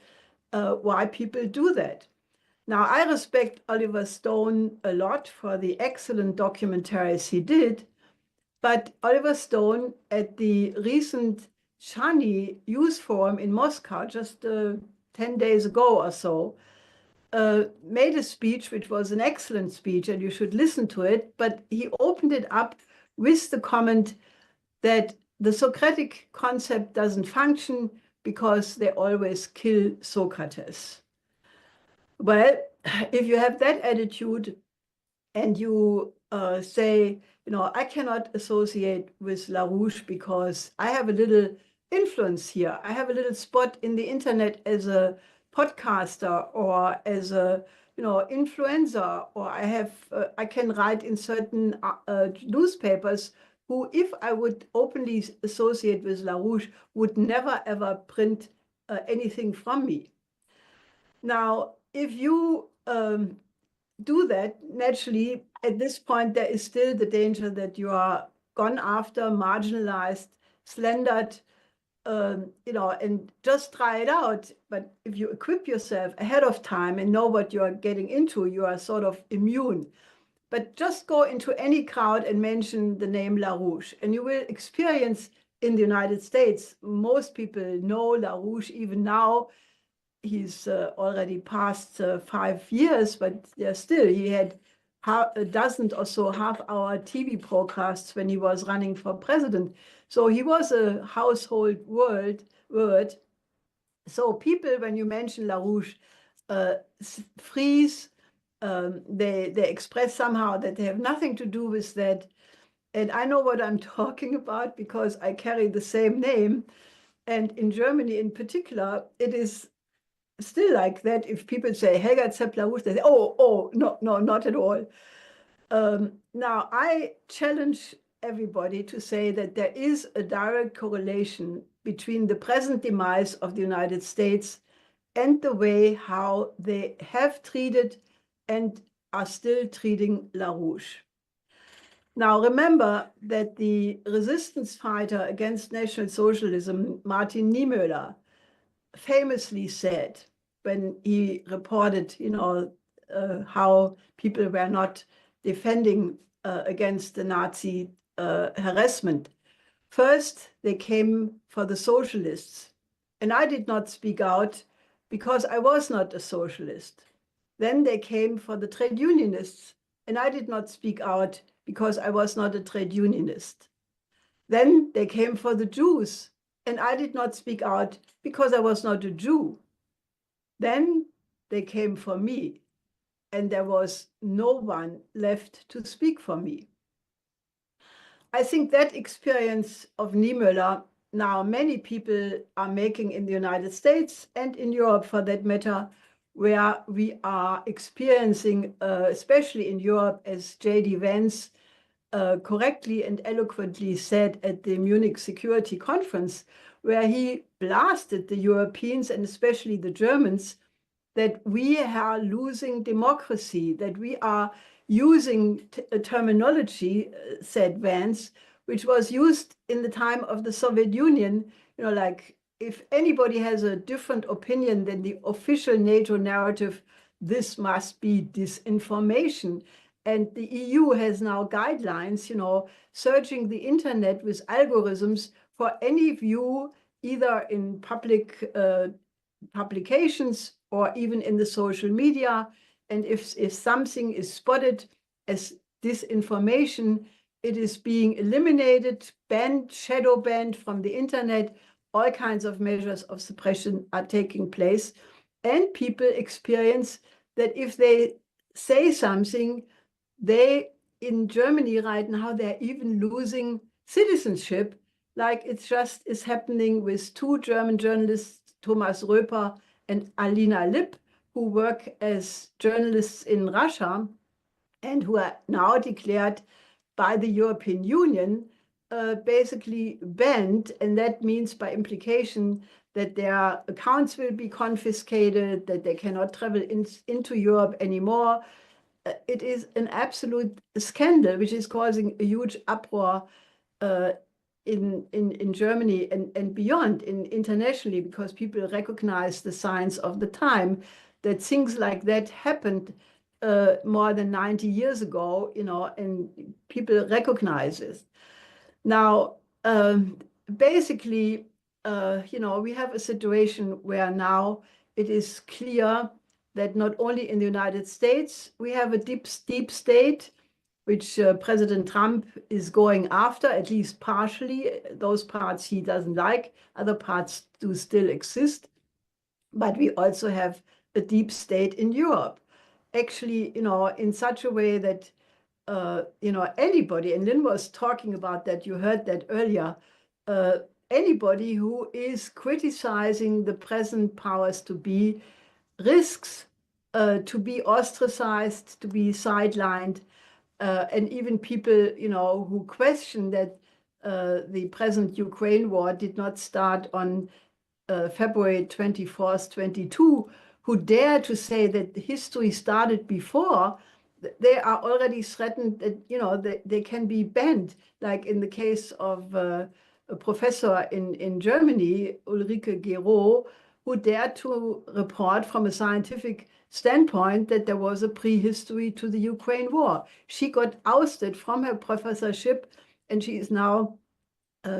why people do that. Now, I respect Oliver Stone a lot for the excellent documentaries he did, but Oliver Stone at the recent Shani Youth Forum in Moscow, just 10 days ago or so, made a speech, which was an excellent speech, and you should listen to it, but he opened it up with the comment that the Socratic concept doesn't function because they always kill Socrates. Well, if you have that attitude and you say, I cannot associate with LaRouche because I have a little influence here. I have a little spot in the internet as a podcaster or as a influencer, or I can write in certain newspapers who, if I would openly associate with LaRouche, would never ever print anything from me. Now, if you do that, naturally, at this point, there is still the danger that you are gone after, marginalized, slandered, and just try it out. But if you equip yourself ahead of time and know what you are getting into, you are sort of immune. But just go into any crowd and mention the name LaRouche, and you will experience in the United States, most people know LaRouche even now. He's already past 5 years, but he had a dozen or so half-hour TV broadcasts when he was running for president. So he was a household word. So people, when you mention LaRouche, freeze. They express somehow that they have nothing to do with that. And I know what I'm talking about because I carry the same name. And in Germany in particular, it is still like that. If people say Helga Zepp-LaRouche, they say, oh, no, not at all. Now, I challenge everybody to say that there is a direct correlation between the present demise of the United States and the way how they have treated and are still treating LaRouche. Now, remember that the resistance fighter against National Socialism, Martin Niemöller, famously said when he reported, how people were not defending against the Nazi harassment. First, they came for the socialists, and I did not speak out because I was not a socialist. Then they came for the trade unionists, and I did not speak out because I was not a trade unionist. Then they came for the Jews, and I did not speak out because I was not a Jew. Then they came for me, and there was no one left to speak for me. I think that experience of Niemöller now many people are making in the United States and in Europe for that matter, where we are experiencing, especially in Europe, as J.D. Vance correctly and eloquently said at the Munich Security Conference, where he blasted the Europeans and especially the Germans that we are losing democracy, that we are using a terminology, said Vance, which was used in the time of the Soviet Union, like if anybody has a different opinion than the official NATO narrative, this must be disinformation. And the EU has now guidelines, searching the internet with algorithms for any view, either in public publications or even in the social media. And if something is spotted as disinformation, it is being eliminated, banned, shadow banned from the internet. All kinds of measures of suppression are taking place. And people experience that if they say something, they, in Germany right now, they're even losing citizenship, like it just is happening with two German journalists, Thomas Röper and Alina Lipp, who work as journalists in Russia and who are now declared by the European Union basically banned. And that means by implication that their accounts will be confiscated, that they cannot travel into Europe anymore. It is an absolute scandal, which is causing a huge uproar in Germany and beyond, internationally, because people recognize the signs of the time, that things like that happened more than 90 years ago, and people recognize this. Now, basically, we have a situation where now it is clear that not only in the United States, we have a deep state, which President Trump is going after, at least partially. Those parts he doesn't like, other parts do still exist. But we also have a deep state in Europe. Actually, in such a way that, anybody, and Lynn was talking about that, you heard that earlier, anybody who is criticizing the present powers to be risks to be ostracized, to be sidelined, and even people, who question that the present Ukraine war did not start on February 24th, 22, who dare to say that history started before, they are already threatened that, they can be banned, like in the case of a professor in Germany, Ulrike Gero, who dared to report from a scientific standpoint that there was a prehistory to the Ukraine war. She got ousted from her professorship, and she is now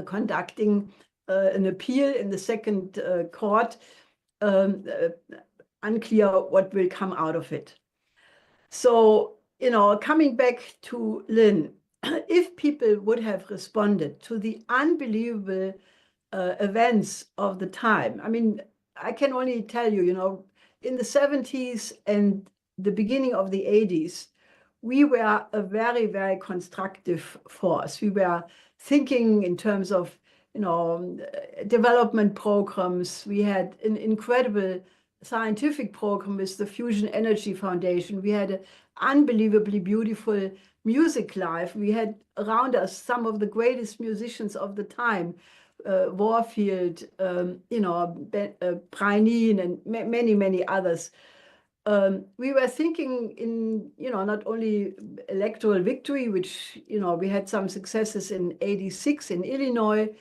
conducting an appeal in the second court. Unclear what will come out of it. So, coming back to Lynn, if people would have responded to the unbelievable events of the time, I mean, I can only tell you, in the 70s and the beginning of the 80s, we were a very, very constructive force. We were thinking in terms of, development programs. We had an incredible scientific program with the Fusion Energy Foundation. We had an unbelievably beautiful music life. We had around us some of the greatest musicians of the time, Warfield, Prainin, and many, many others. We were thinking in, not only electoral victory, which, we had some successes in '86 in Illinois.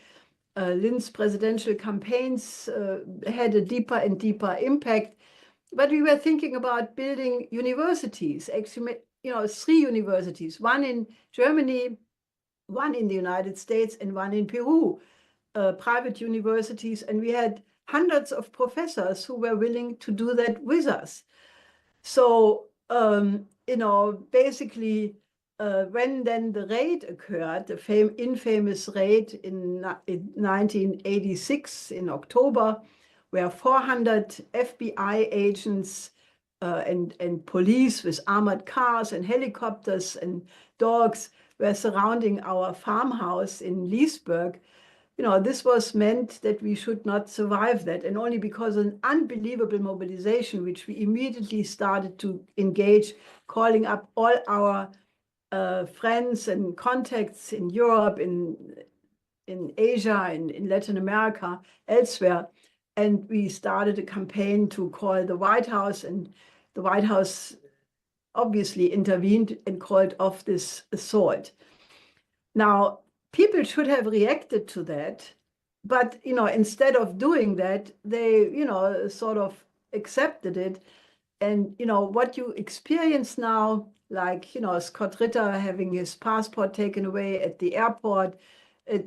Lynn's presidential campaigns had a deeper and deeper impact. But we were thinking about building universities, actually, 3 universities, one in Germany, one in the United States and one in Peru, private universities, and we had hundreds of professors who were willing to do that with us. So, basically, when then the raid occurred, the infamous raid in 1986 in October, where 400 FBI agents and police with armored cars and helicopters and dogs were surrounding our farmhouse in Leesburg, this was meant that we should not survive that. And only because of an unbelievable mobilization, which we immediately started to engage, calling up all our friends and contacts in Europe, in Asia, in Latin America, elsewhere. And we started a campaign to call the White House, and the White House obviously intervened and called off this assault. Now, people should have reacted to that, but instead of doing that, they sort of accepted it. And what you experience now, like Scott Ritter having his passport taken away at the airport,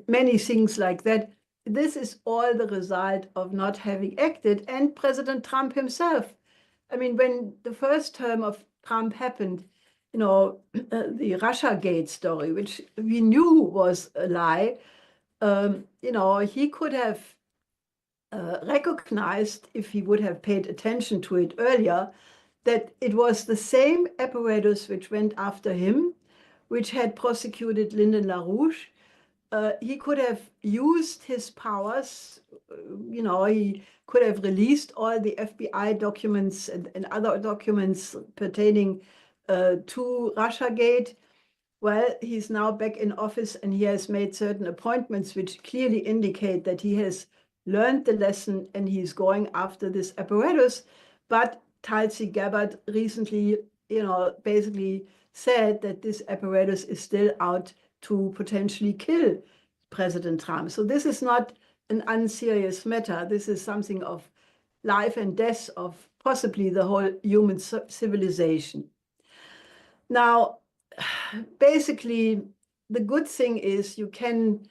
many things like that, this is all the result of not having acted. And President Trump himself, I mean, when the first term of Trump happened, the Russiagate story, which we knew was a lie, he could have recognized, if he would have paid attention to it earlier, that it was the same apparatus which went after him, which had prosecuted Lyndon LaRouche. He could have used his powers, he could have released all the FBI documents and other documents pertaining to Russiagate. Well, he's now back in office and he has made certain appointments which clearly indicate that he has learned the lesson and he's going after this apparatus. But Tulsi Gabbard recently, basically said that this apparatus is still out to potentially kill President Trump. So this is not an unserious matter. This is something of life and death of possibly the whole human civilization. Now, basically, the good thing is you can,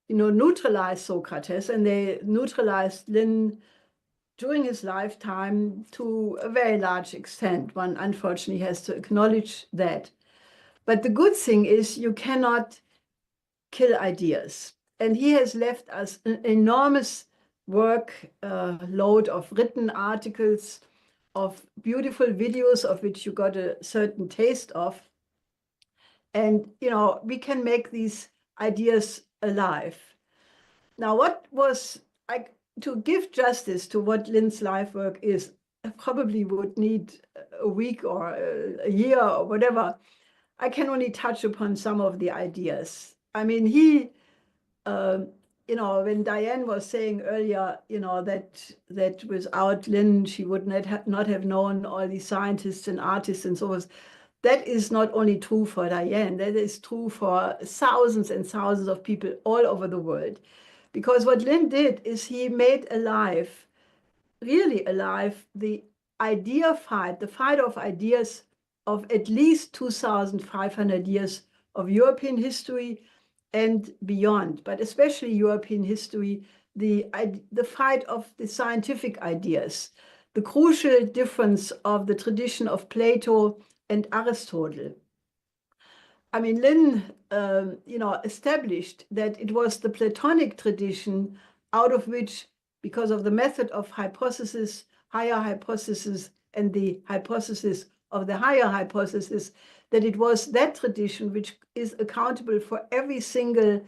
neutralize Socrates, and they neutralized Lynn during his lifetime to a very large extent. One unfortunately has to acknowledge that. But the good thing is you cannot kill ideas. And he has left us an enormous work load of written articles, of beautiful videos of which you got a certain taste of. And, we can make these ideas alive. Now, to give justice to what Lynn's life work is, I probably would need a week or a year or whatever. I can only touch upon some of the ideas. I mean, he, when Diane was saying earlier, that without Lynn, she would not have known all these scientists and artists and so forth. That is not only true for Diane, that is true for thousands and thousands of people all over the world. Because what Lynn did is he made alive, really alive, the idea fight, the fight of ideas of at least 2,500 years of European history and beyond, but especially European history, the fight of the scientific ideas, the crucial difference of the tradition of Plato and Aristotle. I mean, Lynn, established that it was the Platonic tradition out of which, because of the method of hypothesis, higher hypothesis, and the hypothesis of the higher hypothesis, that it was that tradition which is accountable for every single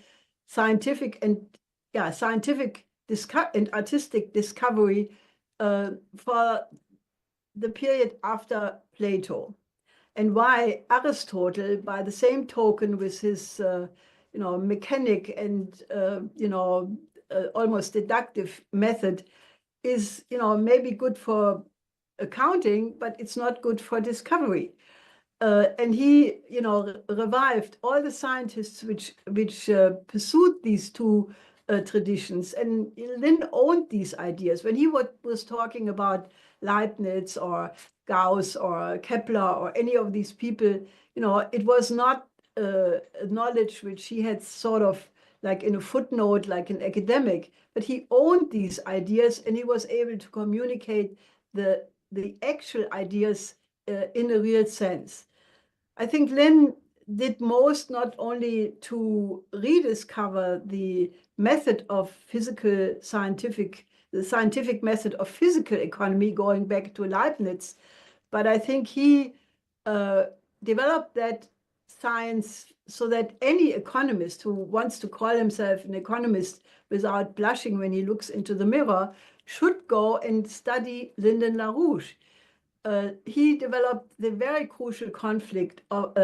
scientific and artistic discovery for the period after Plato. And why Aristotle, by the same token, with his mechanic and almost deductive method, is maybe good for accounting, but it's not good for discovery. And he revived all the scientists which pursued these two traditions. And Lynn owned these ideas. When he was talking about Leibniz or Gauss or Kepler or any of these people, it was not knowledge which he had sort of like in a footnote, like an academic, but he owned these ideas and he was able to communicate the actual ideas in a real sense. I think Lynn did most not only to rediscover the method of the scientific method of physical economy going back to Leibniz, but I think he developed that science so that any economist who wants to call himself an economist without blushing when he looks into the mirror should go and study Lyndon LaRouche. He developed the very crucial concept of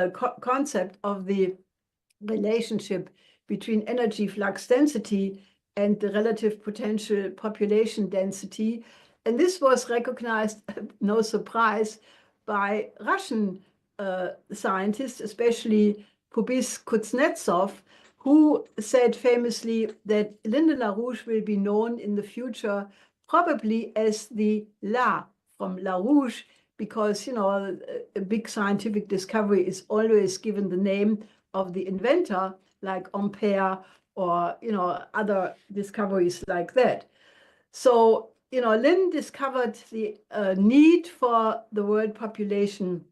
the relationship between energy flux density and the relative potential population density. And this was recognized, no surprise, by Russian scientists, especially Puvis Kuznetsov, who said famously that Lyndon LaRouche will be known in the future probably as the La from LaRouche, because, you know, a big scientific discovery is always given the name of the inventor, like Ampere or, you know, other discoveries like that. So, you know, Lynn discovered the need for the world population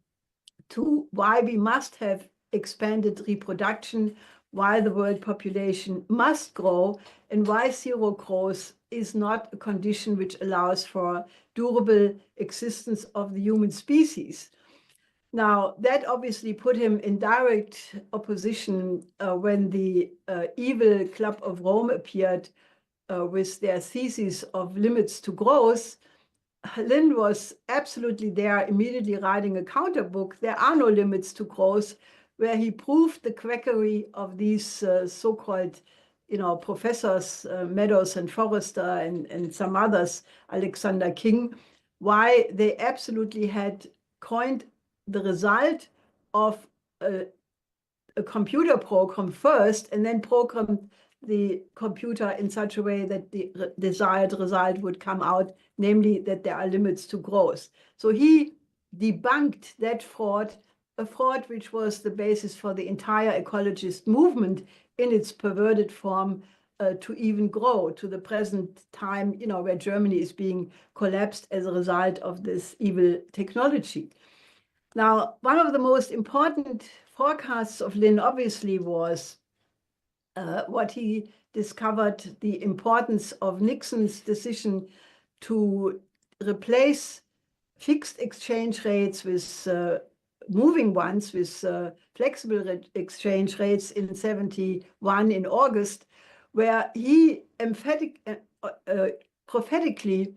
to why we must have expanded reproduction, why the world population must grow, and why zero growth is not a condition which allows for durable existence of the human species. Now, that obviously put him in direct opposition when the evil Club of Rome appeared with their thesis of limits to growth. Lynn was absolutely there, immediately writing a counter book, There Are No Limits to Growth, where he proved the quackery of these so-called, you know, professors, Meadows and Forrester and some others, Alexander King, why they absolutely had coined the result of a computer program first and then programmed the computer in such a way that the desired result would come out, namely that there are limits to growth. So he debunked that fraud, a fraud which was the basis for the entire ecologist movement in its perverted form to even grow to the present time, you know, where Germany is being collapsed as a result of this evil technology. Now, one of the most important forecasts of Lynn obviously was what he discovered, the importance of Nixon's decision to replace fixed exchange rates with moving ones, with flexible exchange rates in 1971 in August, where he prophetically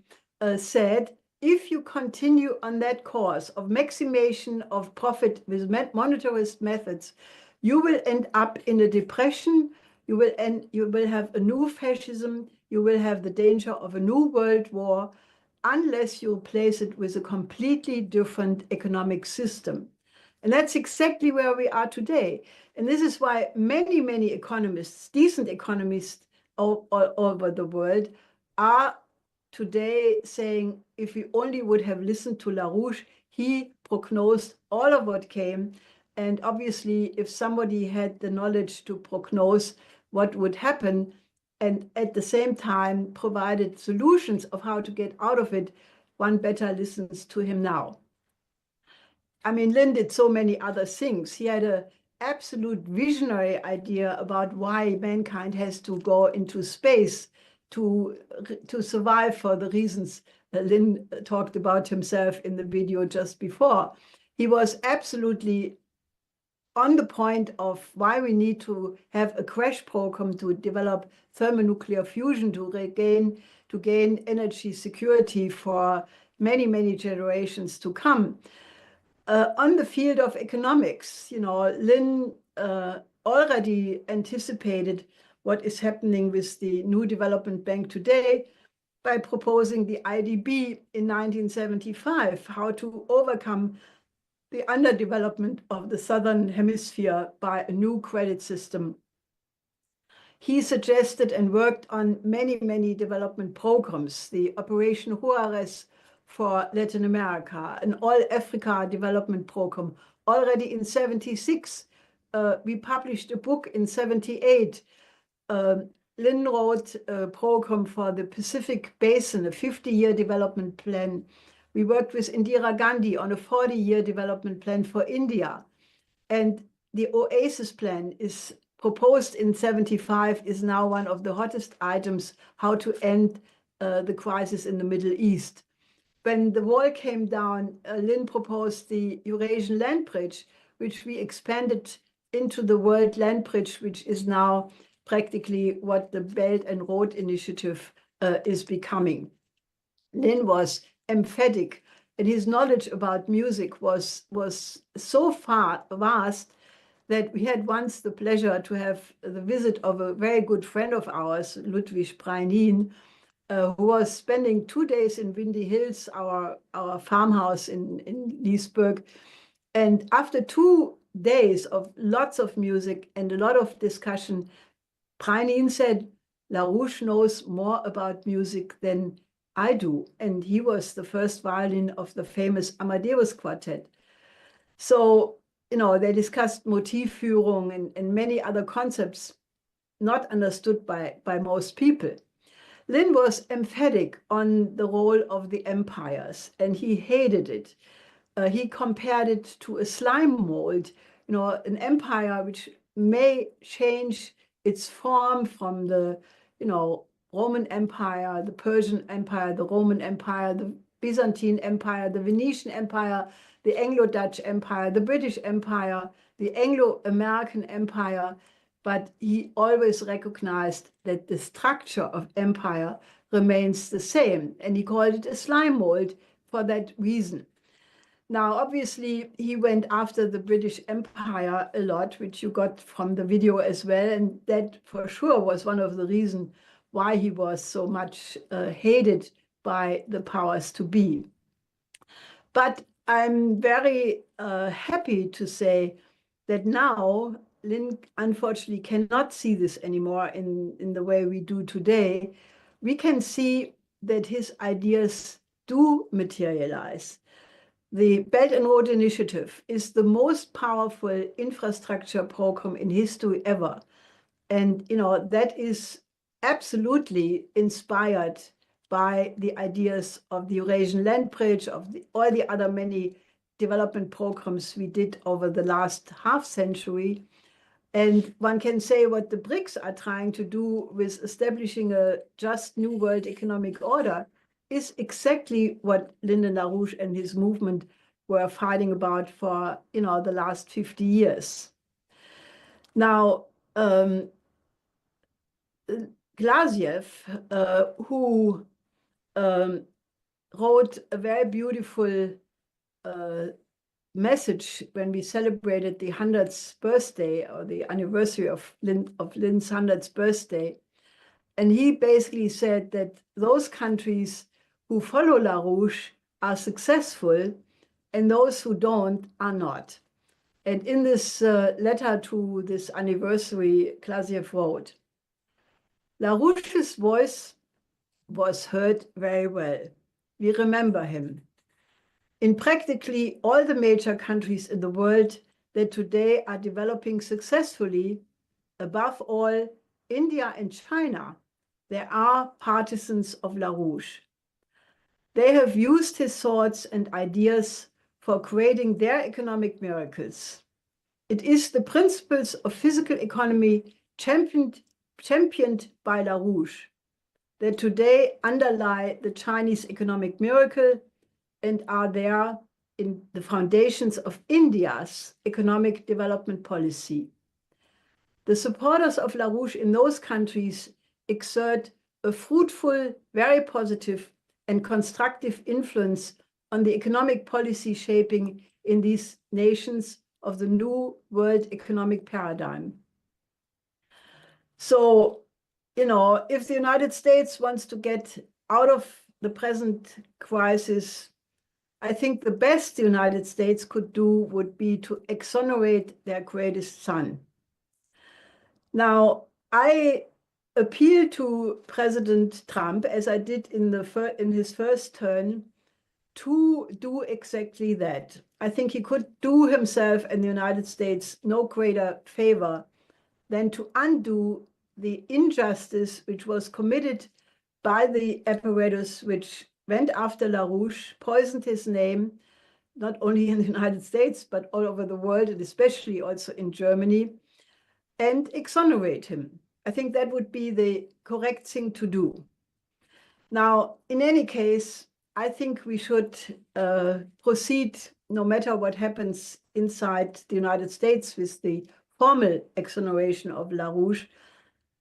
said, if you continue on that course of maximization of profit with monetarist methods, you will end up in a depression. You will have a new fascism. You will have the danger of a new world war, unless you replace it with a completely different economic system. And that's exactly where we are today. And this is why many, many economists, decent economists all over the world, are today saying, if we only would have listened to LaRouche, he prognosed all of what came. And obviously, if somebody had the knowledge to prognose what would happen, and at the same time provided solutions of how to get out of it, one better listens to him now. I mean, Lynn did so many other things. He had an absolute visionary idea about why mankind has to go into space to survive, for the reasons that Lynn talked about himself in the video just before. He was absolutely on the point of why we need to have a crash program to develop thermonuclear fusion to gain energy security for many, many generations to come. On the field of economics, you know, Lynn already anticipated what is happening with the New Development Bank today by proposing the IDB in 1975, how to overcome the underdevelopment of the Southern Hemisphere by a new credit system. He suggested and worked on many, many development programs, the Operation Juarez for Latin America, an All Africa development program already in 1976, we published a book in '78. Lynn wrote a program for the Pacific Basin, a 50-year development plan. We worked with Indira Gandhi on a 40-year development plan for India. And the OASIS plan is proposed in '75, is now one of the hottest items, how to end the crisis in the Middle East. When the wall came down, Lynn proposed the Eurasian Land Bridge, which we expanded into the World Land Bridge, which is now practically what the Belt and Road Initiative is becoming. Lynn was emphatic, and his knowledge about music was so vast that we had once the pleasure to have the visit of a very good friend of ours, Ludwig Breinin, who was spending 2 days in Windy Hills, our farmhouse in Leesburg. And after 2 days of lots of music and a lot of discussion, Breinin said, LaRouche knows more about music than I do. And he was the first violin of the famous Amadeus Quartet. So, they discussed Motivführung and many other concepts not understood by most people. Lynn was emphatic on the role of the empires, and he hated it. He compared it to a slime mold, an empire which may change its form from the, Roman Empire, the Persian Empire, the Roman Empire, the Byzantine Empire, the Venetian Empire, the Anglo-Dutch Empire, the British Empire, the Anglo-American Empire. But he always recognized that the structure of empire remains the same, and he called it a slime mold for that reason. Now, obviously, he went after the British Empire a lot, which you got from the video as well, and that for sure was one of the reasons why he was so much hated by the powers to be. But I'm very happy to say that now Lynn unfortunately cannot see this anymore in the way we do today. We can see that his ideas do materialize. The Belt and Road Initiative is the most powerful infrastructure program in history ever. And, that is absolutely inspired by the ideas of the Eurasian Land Bridge, of all the other many development programs we did over the last half century. And one can say what the BRICS are trying to do with establishing a just new world economic order is exactly what Lyndon LaRouche and his movement were fighting about for, the last 50 years. Now, Glaziev, who wrote a very beautiful message when we celebrated the 100th birthday or the anniversary of Lynn's 100th birthday. And he basically said that those countries who follow LaRouche are successful and those who don't are not. And in this letter to this anniversary, Glaziev wrote, LaRouche's voice was heard very well. We remember him. In practically all the major countries in the world that today are developing successfully, above all India and China, there are partisans of LaRouche. They have used his thoughts and ideas for creating their economic miracles. It is the principles of physical economy championed by LaRouche that today underlie the Chinese economic miracle and are there in the foundations of India's economic development policy. The supporters of LaRouche in those countries exert a fruitful, very positive and constructive influence on the economic policy shaping in these nations of the new world economic paradigm. So, if the United States wants to get out of the present crisis, I think the best the United States could do would be to exonerate their greatest son. Now, I appeal to President Trump, as I did in his first term, to do exactly that. I think he could do himself and the United States no greater favor than to undo the injustice which was committed by the apparatus which went after LaRouche, poisoned his name, not only in the United States, but all over the world, and especially also in Germany, and exonerate him. I think that would be the correct thing to do. Now, in any case, I think we should proceed, no matter what happens inside the United States, with the formal exoneration of LaRouche,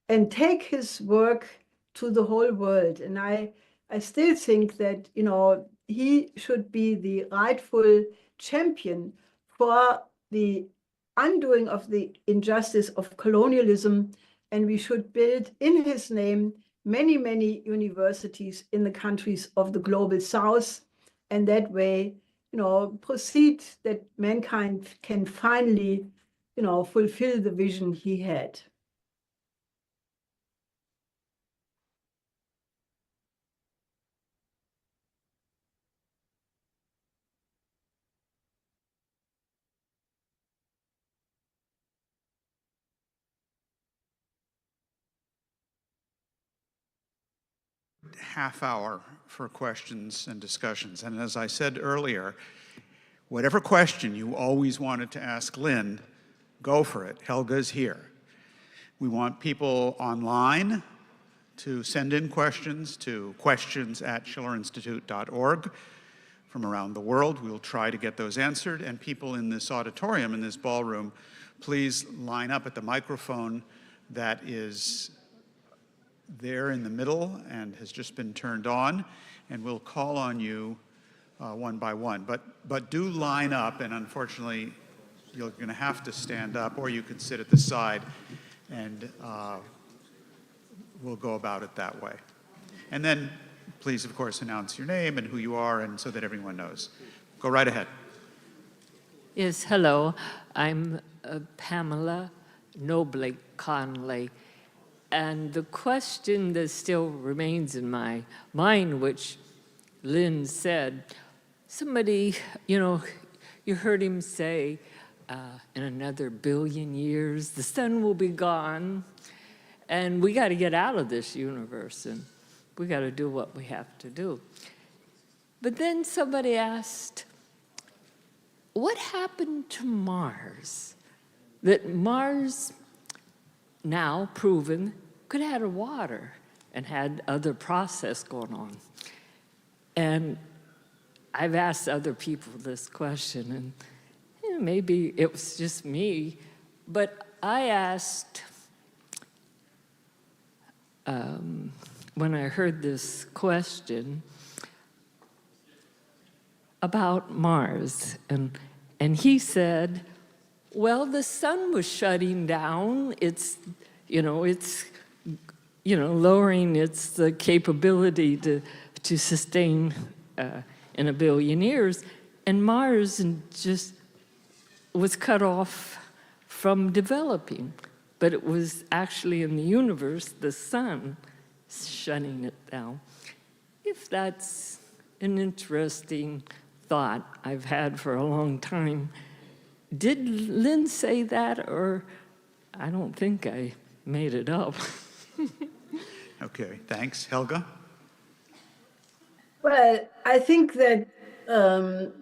and take his work to the whole world. And I still think that, you know, he should be the rightful champion for the undoing of the injustice of colonialism, and we should build in his name many, many universities in the countries of the global south, and that way, you know, proceed that mankind can finally, you know, fulfill the vision he had. Half hour for questions and discussions. And as I said earlier, whatever question you always wanted to ask Lynn, go for it. Helga's here. We want people online to send in questions to questions@schillerinstitute.org from around the world. We'll try to get those answered. And people in this auditorium, in this ballroom, please line up at the microphone that is there in the middle and has just been turned on, and we'll call on you one by one. But do line up, and unfortunately, you're going to have to stand up, or you can sit at the side, and we'll go about it that way. And then, please, of course, announce your name and who you are, and so that everyone knows. Go right ahead. Yes, hello. I'm Pamela Nobley Conley. And the question that still remains in my mind, which Lynn said, somebody, you know, you heard him say, in another billion years, the sun will be gone, and we got to get out of this universe, and we got to do what we have to do. But then somebody asked, what happened to Mars? That Mars, now proven, could have had water and had other process going on. And I've asked other people this question, and maybe it was just me, but I asked, when I heard this question about Mars, and he said, well, the sun was shutting down. It's lowering its capability to sustain in a billion years, and Mars just was cut off from developing. But it was actually in the universe, the sun, shutting it down. If that's an interesting thought I've had for a long time, did Lynn say that, or I don't think I made it up? Okay, thanks. Helga? Well, I think that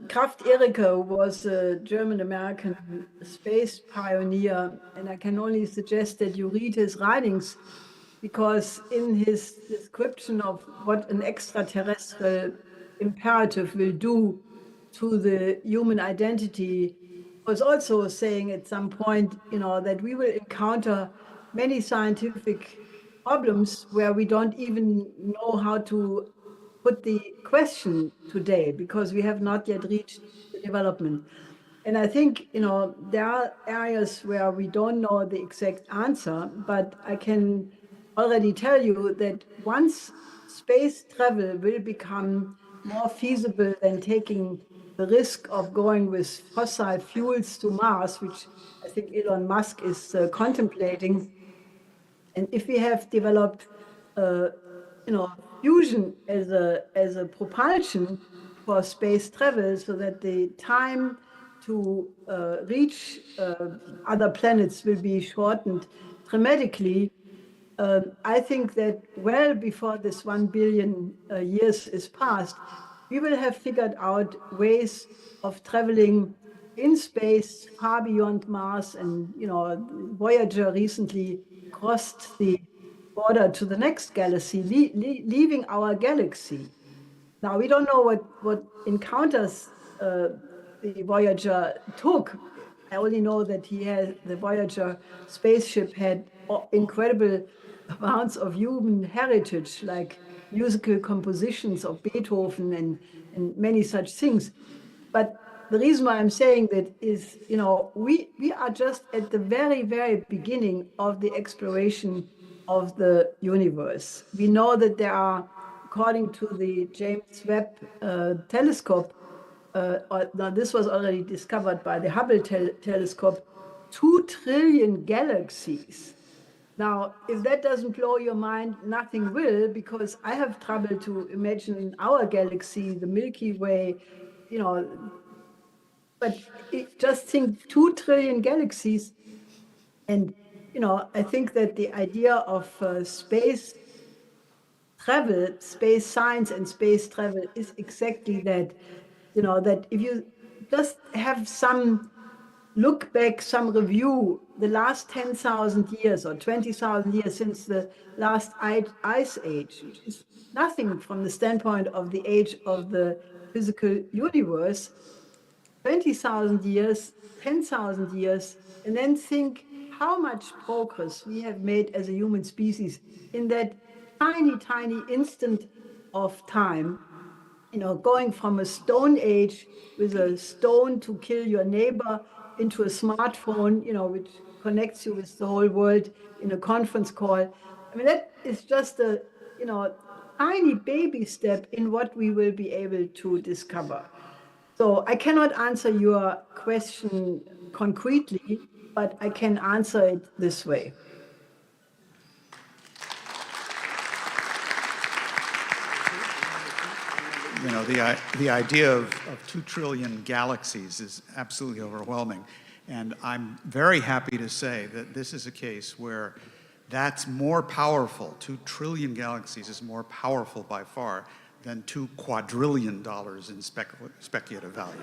Kraft Ericke was a German-American space pioneer, and I can only suggest that you read his writings, because in his description of what an extraterrestrial imperative will do to the human identity, was also saying at some point, that we will encounter many scientific problems where we don't even know how to put the question today, because we have not yet reached the development. And I think, there are areas where we don't know the exact answer, but I can already tell you that once space travel will become more feasible than taking the risk of going with fossil fuels to Mars, which I think Elon Musk is contemplating, and if we have developed, fusion as a propulsion for space travel, so that the time to reach other planets will be shortened dramatically, I think that well before this 1 billion years is past, we will have figured out ways of traveling in space far beyond Mars. And, you know, Voyager recently crossed the border to the next galaxy, leaving our galaxy. Now, we don't know what encounters the Voyager took. I only know that the Voyager spaceship had incredible amounts of human heritage, like musical compositions of Beethoven and many such things. But the reason why I'm saying that is, you know, we are just at the very, very beginning of the exploration of the universe. We know that there are, according to the James Webb telescope, now this was already discovered by the Hubble telescope, 2 trillion galaxies. Now, if that doesn't blow your mind, nothing will, because I have trouble to imagine our galaxy, the Milky Way, you know, but just think 2 trillion galaxies. And, you know, I think that the idea of space travel, space science and space travel is exactly that, you know, that if you just have some look back, some review, the last 10,000 years or 20,000 years since the last ice age, which is nothing from the standpoint of the age of the physical universe, 20,000 years, 10,000 years, and then think how much progress we have made as a human species in that tiny, tiny instant of time, you know, going from a stone age with a stone to kill your neighbor into a smartphone, you know, which connects you with the whole world in a conference call. I mean, that is just a, you know, tiny baby step in what we will be able to discover. So I cannot answer your question concretely, but I can answer it this way. You know, the idea of 2 trillion galaxies is absolutely overwhelming. And I'm very happy to say that this is a case where that's more powerful. 2 trillion galaxies is more powerful by far than $2 quadrillion in speculative value.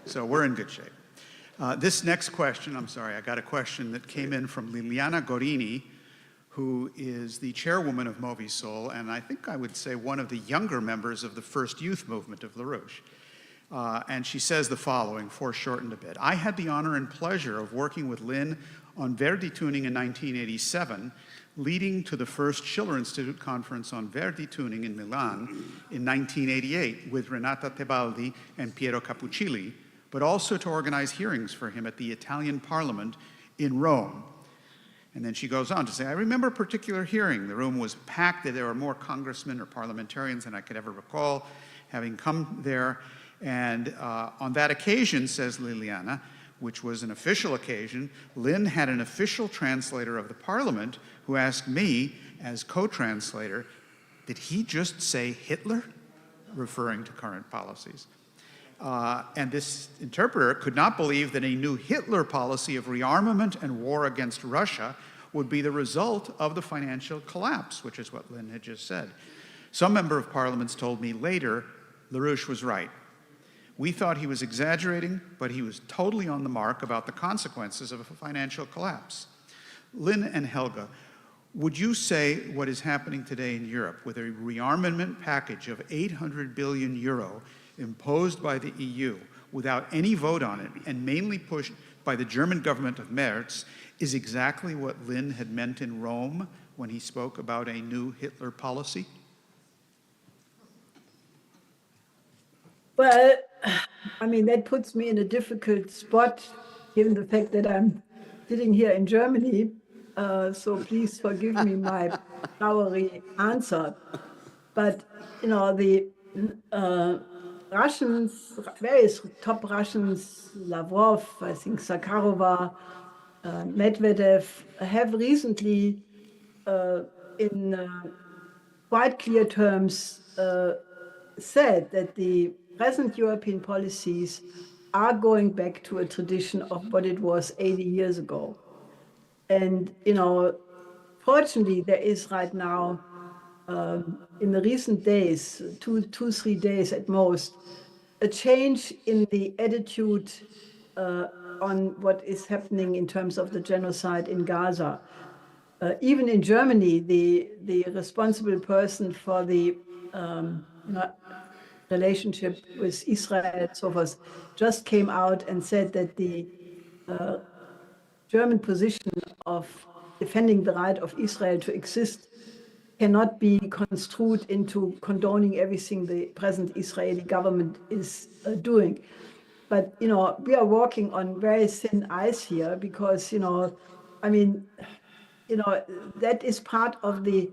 So we're in good shape. This next question, I'm sorry, I got a question that came in from Liliana Gorini, who is the chairwoman of Movisol, and I think I would say one of the younger members of the first youth movement of LaRouche. And she says the following, foreshortened a bit. I had the honor and pleasure of working with Lynn on Verdi tuning in 1987, leading to the first Schiller Institute conference on Verdi tuning in Milan in 1988 with Renata Tebaldi and Piero Cappuccilli, but also to organize hearings for him at the Italian Parliament in Rome. And then she goes on to say, I remember a particular hearing. The room was packed. There were more congressmen or parliamentarians than I could ever recall having come there. And on that occasion, says Liliana, which was an official occasion, Lynn had an official translator of the parliament who asked me, as co-translator, did he just say Hitler? Referring to current policies. And this interpreter could not believe that a new Hitler policy of rearmament and war against Russia would be the result of the financial collapse, which is what Lynn had just said. Some member of parliaments told me later LaRouche was right. We thought he was exaggerating, but he was totally on the mark about the consequences of a financial collapse. Lynn and Helga, would you say what is happening today in Europe with a rearmament package of 800 billion euro imposed by the EU without any vote on it and mainly pushed by the German government of Merz is exactly what Lynn had meant in Rome when he spoke about a new Hitler policy? Well, I mean, that puts me in a difficult spot, given the fact that I'm sitting here in Germany. So please forgive me my flowery answer. But, you know, the Russians, various top Russians, Lavrov, I think Sakharova, Medvedev, have recently, in quite clear terms, said that the present European policies are going back to a tradition of what it was 80 years ago. And, fortunately, there is right now, in the recent days, two, 3 days at most, a change in the attitude on what is happening in terms of the genocide in Gaza. Even in Germany, the responsible person for the relationship with Israel and so forth just came out and said that the German position of defending the right of Israel to exist cannot be construed into condoning everything the present Israeli government is doing. But, we are walking on very thin ice here because, that is part of the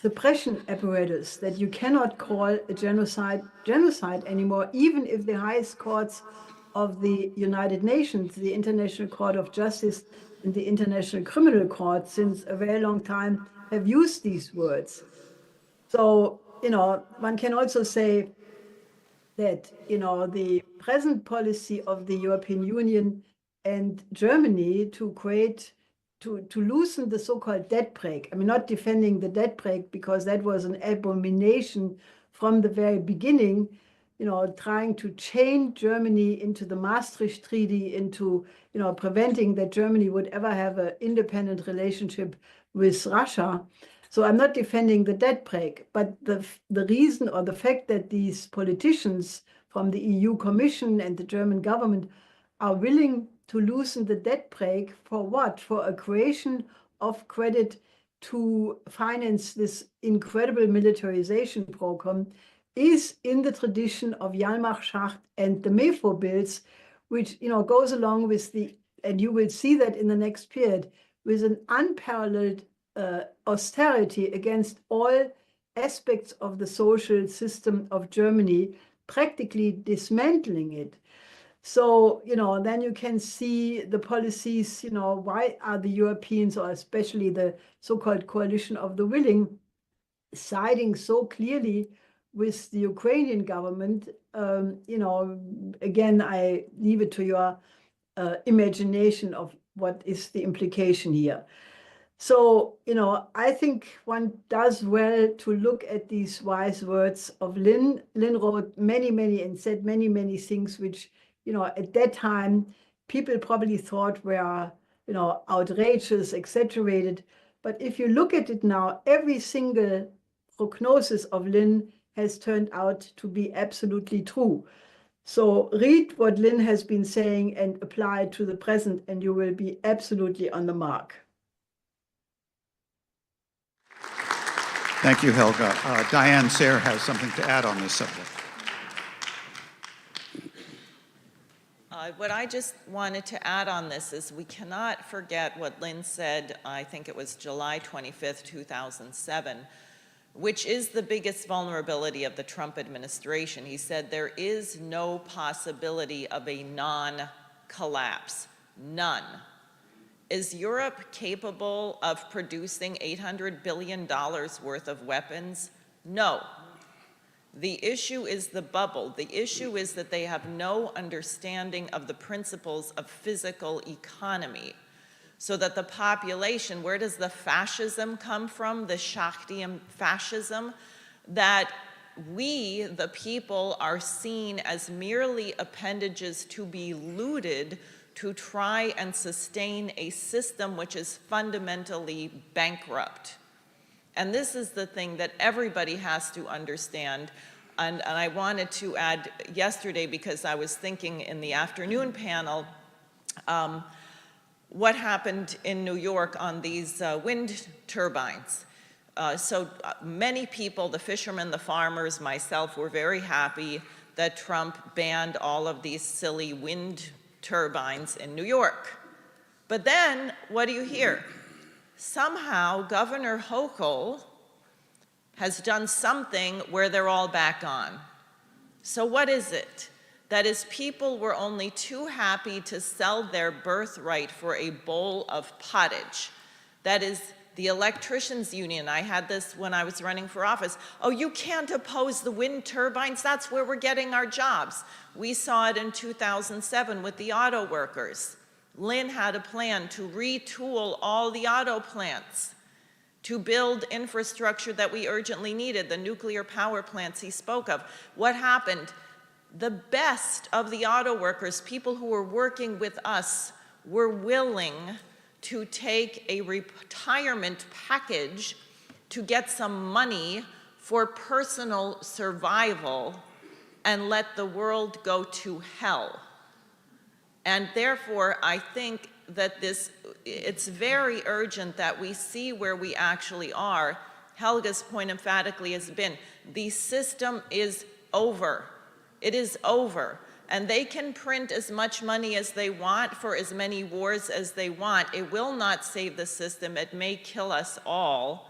suppression apparatus that you cannot call a genocide anymore, even if the highest courts of the United Nations, the International Court of Justice and the International Criminal Court, since a very long time have used these words. So, one can also say that, the present policy of the European Union and Germany to loosen the so-called debt brake. I mean, not defending the debt brake because that was an abomination from the very beginning, trying to chain Germany into the Maastricht Treaty, into, preventing that Germany would ever have an independent relationship with Russia. So I'm not defending the debt brake, but the reason or the fact that these politicians from the EU Commission and the German government are willing to loosen the debt brake for what? For a creation of credit to finance this incredible militarization program is in the tradition of Hjalmar Schacht and the MEFO bills, which goes along with and you will see that in the next period, with an unparalleled austerity against all aspects of the social system of Germany, practically dismantling it. So, then you can see the policies, why are the Europeans, or especially the so-called coalition of the willing, siding so clearly with the Ukrainian government? Again, I leave it to your imagination of what is the implication here. So, I think one does well to look at these wise words of Lynn. Lynn wrote many, and said many things which, at that time, people probably thought were, outrageous, exaggerated. But if you look at it now, every single prognosis of Lynn has turned out to be absolutely true. So read what Lynn has been saying and apply it to the present, and you will be absolutely on the mark. Thank you, Helga. Diane, Sare has something to add on this subject. What I just wanted to add on this is we cannot forget what Lynn said, I think it was July 25th, 2007, which is the biggest vulnerability of the Trump administration. He said there is no possibility of a non-collapse, none. Is Europe capable of producing $800 billion worth of weapons? No. The issue is the bubble. The issue is that they have no understanding of the principles of physical economy. So that the population, where does the fascism come from, the Schachtian fascism? That we, the people, are seen as merely appendages to be looted to try and sustain a system which is fundamentally bankrupt. And this is the thing that everybody has to understand. And I wanted to add yesterday, because I was thinking in the afternoon panel, what happened in New York on these wind turbines. So many people, the fishermen, the farmers, myself, were very happy that Trump banned all of these silly wind turbines in New York. But then, what do you hear? Somehow, Governor Hochul has done something where they're all back on. So what is it? That is, people were only too happy to sell their birthright for a bowl of pottage. That is, The electricians union, I had this when I was running for office. Oh, you can't oppose the wind turbines, that's where we're getting our jobs. We saw it in 2007 with the auto workers. Lynn had a plan to retool all the auto plants, to build infrastructure that we urgently needed, the nuclear power plants he spoke of. What happened? The best of the auto workers, people who were working with us, were willing to take a retirement package to get some money for personal survival and let the world go to hell. And therefore, I think that it's very urgent that we see where we actually are. Helga's point emphatically has been, the system is over. It is over. And they can print as much money as they want for as many wars as they want. It will not save the system. It may kill us all.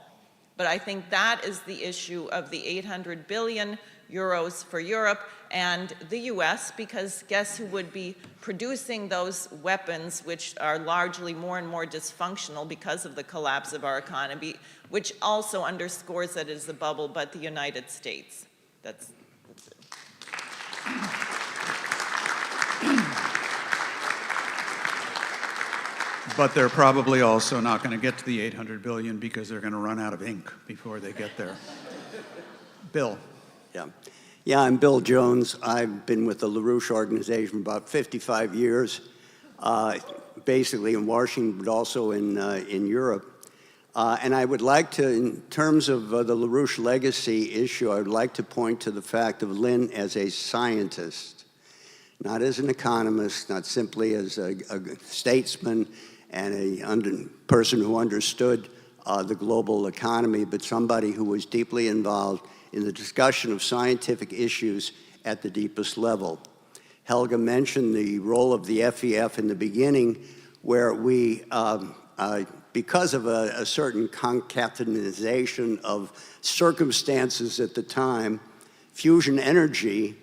But I think that is the issue of the 800 billion euros for Europe and the US, because guess who would be producing those weapons, which are largely more and more dysfunctional because of the collapse of our economy, which also underscores that it is a bubble, but the United States. That's it. But they're probably also not going to get to the 800 billion because they're going to run out of ink before they get there. Bill. Yeah, I'm Bill Jones. I've been with the LaRouche organization for about 55 years, basically in Washington, but also in Europe. And I would like to, in terms of the LaRouche legacy issue, I would like to point to the fact of Lynn as a scientist, not as an economist, not simply as a statesman and a person who understood the global economy, but somebody who was deeply involved in the discussion of scientific issues at the deepest level. Helga mentioned the role of the FEF in the beginning, where we, because of a certain concatenation of circumstances at the time, fusion energy,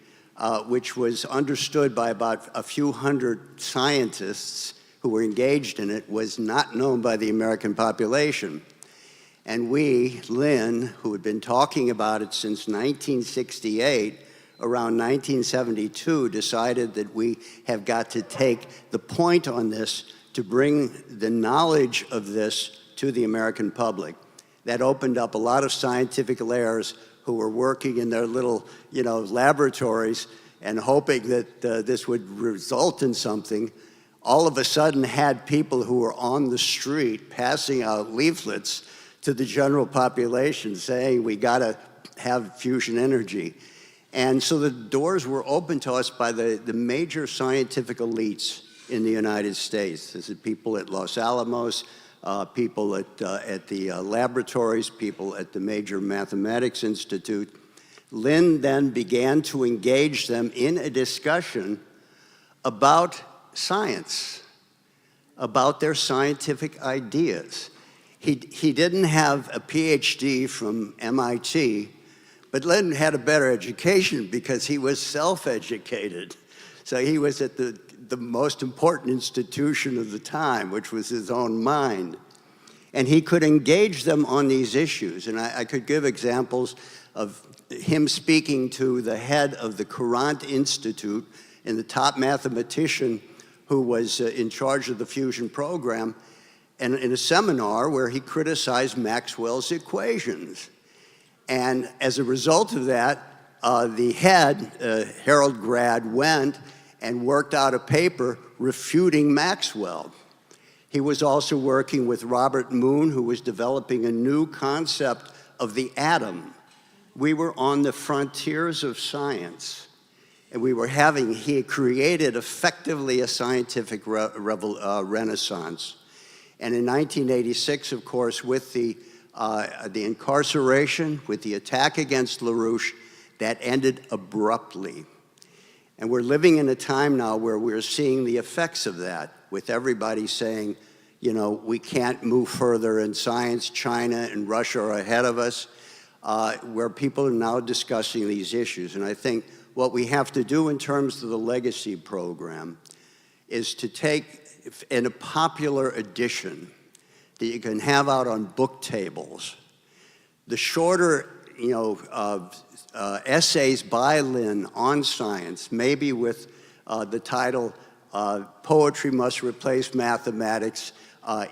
which was understood by about a few hundred scientists who were engaged in it, was not known by the American population. And we, Lynn, who had been talking about it since 1968, around 1972, decided that we have got to take the point on this to bring the knowledge of this to the American public. That opened up a lot of scientific layers who were working in their little, laboratories and hoping that this would result in something. All of a sudden had people who were on the street passing out leaflets to the general population saying we got to have fusion energy. And so the doors were opened to us by the major scientific elites in the United States. This is people at Los Alamos, people at the laboratories, people at the major mathematics institute. Lynn then began to engage them in a discussion about science, about their scientific ideas. He didn't have a PhD from MIT, but Lynn had a better education because he was self-educated. So he was at the most important institution of the time, which was his own mind. And he could engage them on these issues. And I could give examples of him speaking to the head of the Courant Institute and the top mathematician who was in charge of the fusion program, and in a seminar where he criticized Maxwell's equations. And as a result of that, the head, Harold Grad, went and worked out a paper refuting Maxwell. He was also working with Robert Moon, who was developing a new concept of the atom. We were on the frontiers of science, and he had created effectively a scientific renaissance. And in 1986, of course, with the incarceration, with the attack against LaRouche, that ended abruptly. And we're living in a time now where we're seeing the effects of that, with everybody saying, we can't move further in science. China and Russia are ahead of us, where people are now discussing these issues. And I think what we have to do in terms of the legacy program is to take, in a popular edition, that you can have out on book tables. The shorter, essays by Lynn on science, maybe with the title, Poetry Must Replace Mathematics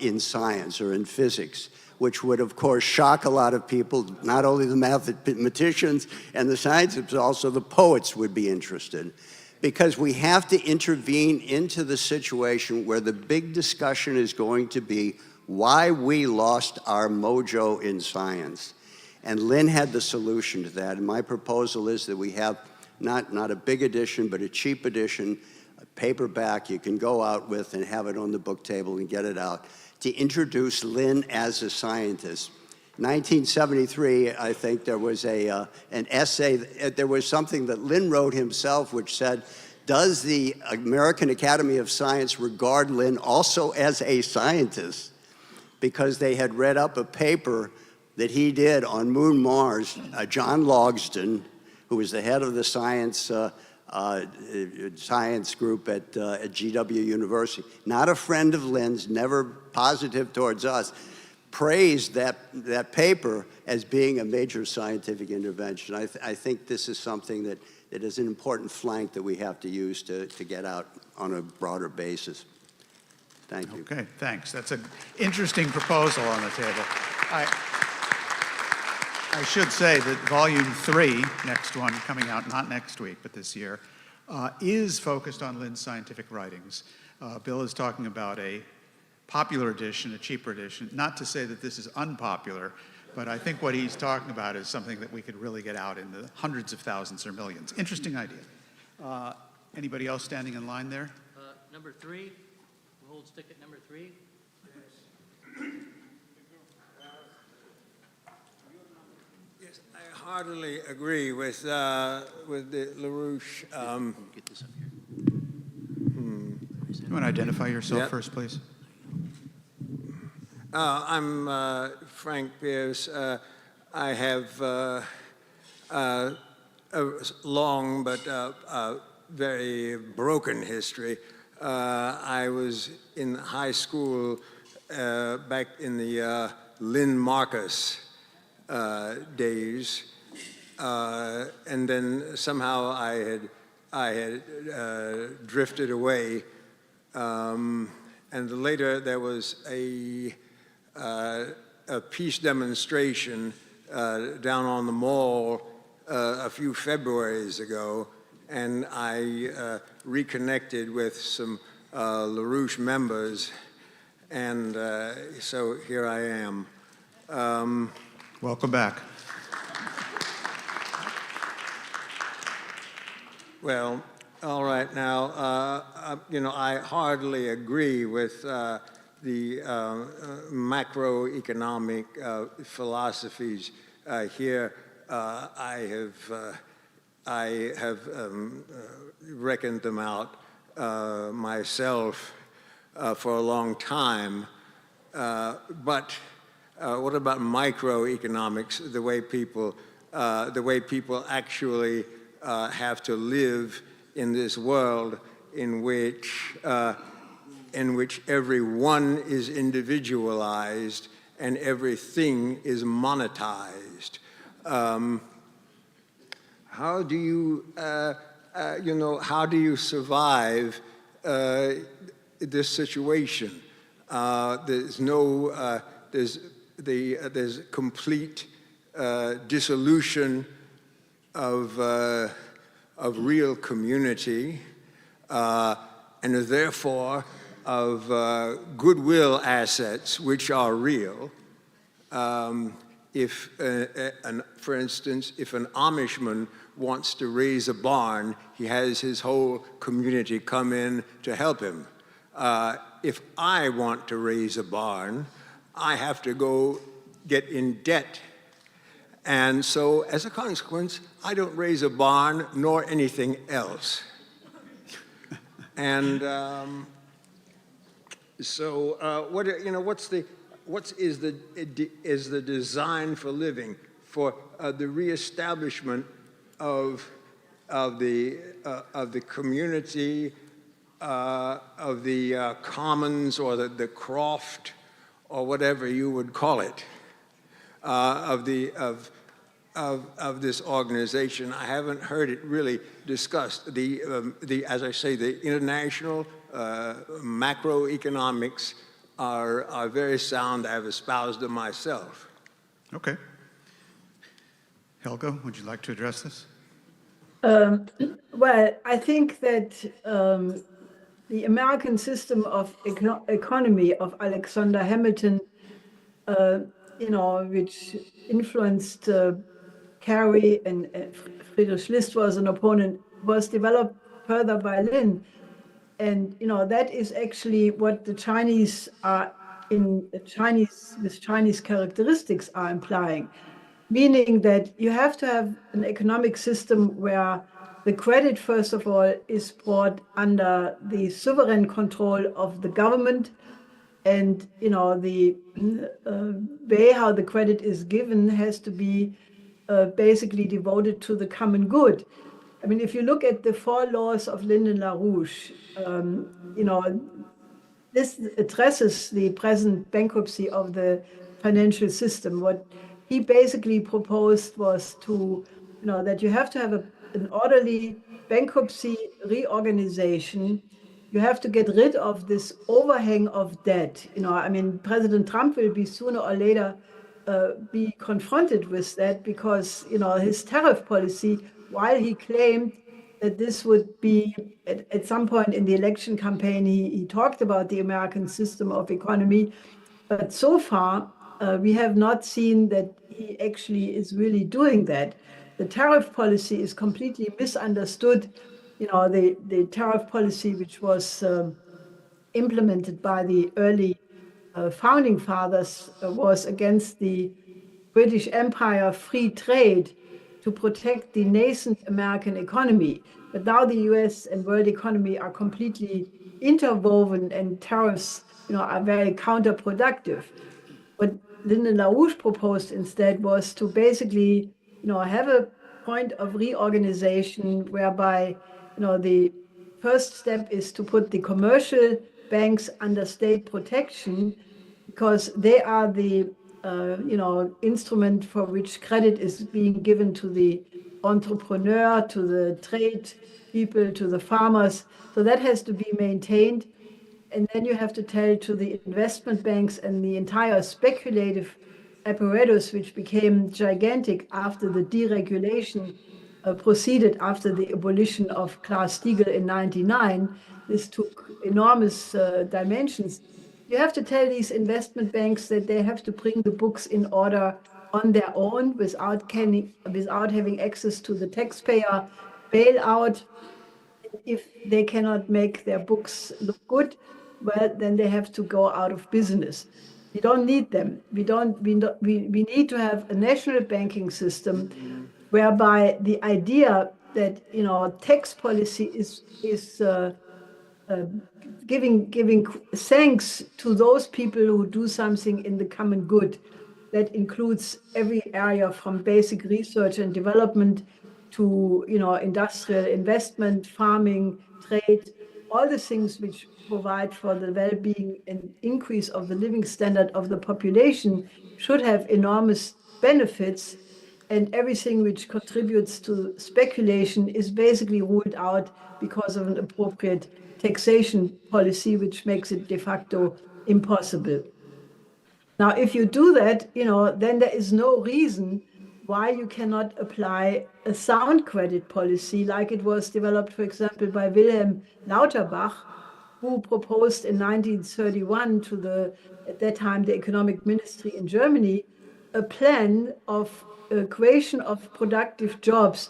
in Science or in Physics, which would, of course, shock a lot of people. Not only the mathematicians and the scientists, but also the poets would be interested. Because we have to intervene into the situation where the big discussion is going to be why we lost our mojo in science. And Lynn had the solution to that. And my proposal is that we have not a big edition, but a cheap edition, a paperback you can go out with and have it on the book table and get it out, to introduce Lynn as a scientist. 1973, I think there was an essay, there was something that Lynn wrote himself which said, does the American Academy of Science regard Lynn also as a scientist? Because they had read up a paper that he did on Moon Mars. John Logsdon, who was the head of the science group at GW University, not a friend of Lynn's, never positive towards us, praised that paper as being a major scientific intervention. I think this is something that is an important flank that we have to use to get out on a broader basis. Thank you. Okay, thanks. That's an interesting proposal on the table. I should say that Volume 3, next one, coming out not next week, but this year, is focused on Lynn's scientific writings. Bill is talking about a popular edition, a cheaper edition. Not to say that this is unpopular, but I think what he's talking about is something that we could really get out in the hundreds of thousands or millions. Interesting idea. Anybody else standing in line there? Number 3. We'll hold stick at number 3. Yes, I heartily agree with the LaRouche. Get this up here. You want to identify yourself first, please? I'm Frank Pierce. I have a long but very broken history. I was in high school back in the Lynn Marcus days, and then somehow I had drifted away, and later there was a peace demonstration down on the mall a few Februarys ago, and I reconnected with some LaRouche members, and so here I am. Welcome back. Well, all right now, I hardly agree with the macroeconomic philosophies here. I have reckoned them out myself for a long time. But what about microeconomics? The way people actually have to live in this world in which everyone is individualized and everything is monetized. How do you, how do you survive this situation? There's complete dissolution of real community, and therefore of goodwill assets which are real. For instance, if an Amishman wants to raise a barn, he has his whole community come in to help him. If I want to raise a barn, I have to go get in debt. And so, as a consequence, I don't raise a barn nor anything else. And what is the design for living, for the reestablishment of the community, of the commons or the croft, or whatever you would call it, of this organization. I haven't heard it really discussed. As I say, the international macroeconomics are very sound. I've espoused them myself. Okay. Helga, would you like to address this? Well, I think that the American system of economy of Alexander Hamilton, which influenced Carey and Friedrich List was an opponent, was developed further by Lin. And, that is actually what the Chinese are with Chinese characteristics are implying, meaning that you have to have an economic system where the credit, first of all, is brought under the sovereign control of the government, and the way how the credit is given has to be basically devoted to the common good. I mean, if you look at the 4 laws of Lyndon LaRouche, this addresses the present bankruptcy of the financial system. What he basically proposed was to, that you have to have an orderly bankruptcy reorganization. You have to get rid of this overhang of debt. I mean, President Trump will be sooner or later be confronted with that because, his tariff policy, while he claimed that this would be, at some point in the election campaign, he talked about the American system of economy, but so far, we have not seen that he actually is really doing that. The tariff policy is completely misunderstood. The tariff policy, which was implemented by the early founding fathers, was against the British Empire free trade to protect the nascent American economy. But now the US and world economy are completely interwoven, and tariffs, are very counterproductive. What Lyndon LaRouche proposed instead was to basically, have a point of reorganization whereby, the first step is to put the commercial banks under state protection because they are the instrument for which credit is being given to the entrepreneur, to the trade people, to the farmers. So that has to be maintained. And then you have to tell to the investment banks and the entire speculative apparatus, which became gigantic after the deregulation proceeded after the abolition of Glass-Steagall in '99. This took enormous dimensions. You have to tell these investment banks that they have to bring the books in order on their own without having access to the taxpayer bailout. If they cannot make their books look good, well, then they have to go out of business. We don't need them. We need to have a national banking system whereby the idea that tax policy is giving thanks to those people who do something in the common good. That includes every area from basic research and development to industrial investment, farming, trade, all the things which provide for the well-being and increase of the living standard of the population should have enormous benefits, and everything which contributes to speculation is basically ruled out because of an appropriate taxation policy, which makes it de facto impossible. Now, if you do that, then there is no reason why you cannot apply a sound credit policy like it was developed, for example, by Wilhelm Lauterbach, who proposed in 1931 to at that time, the economic ministry in Germany, a plan of creation of productive jobs,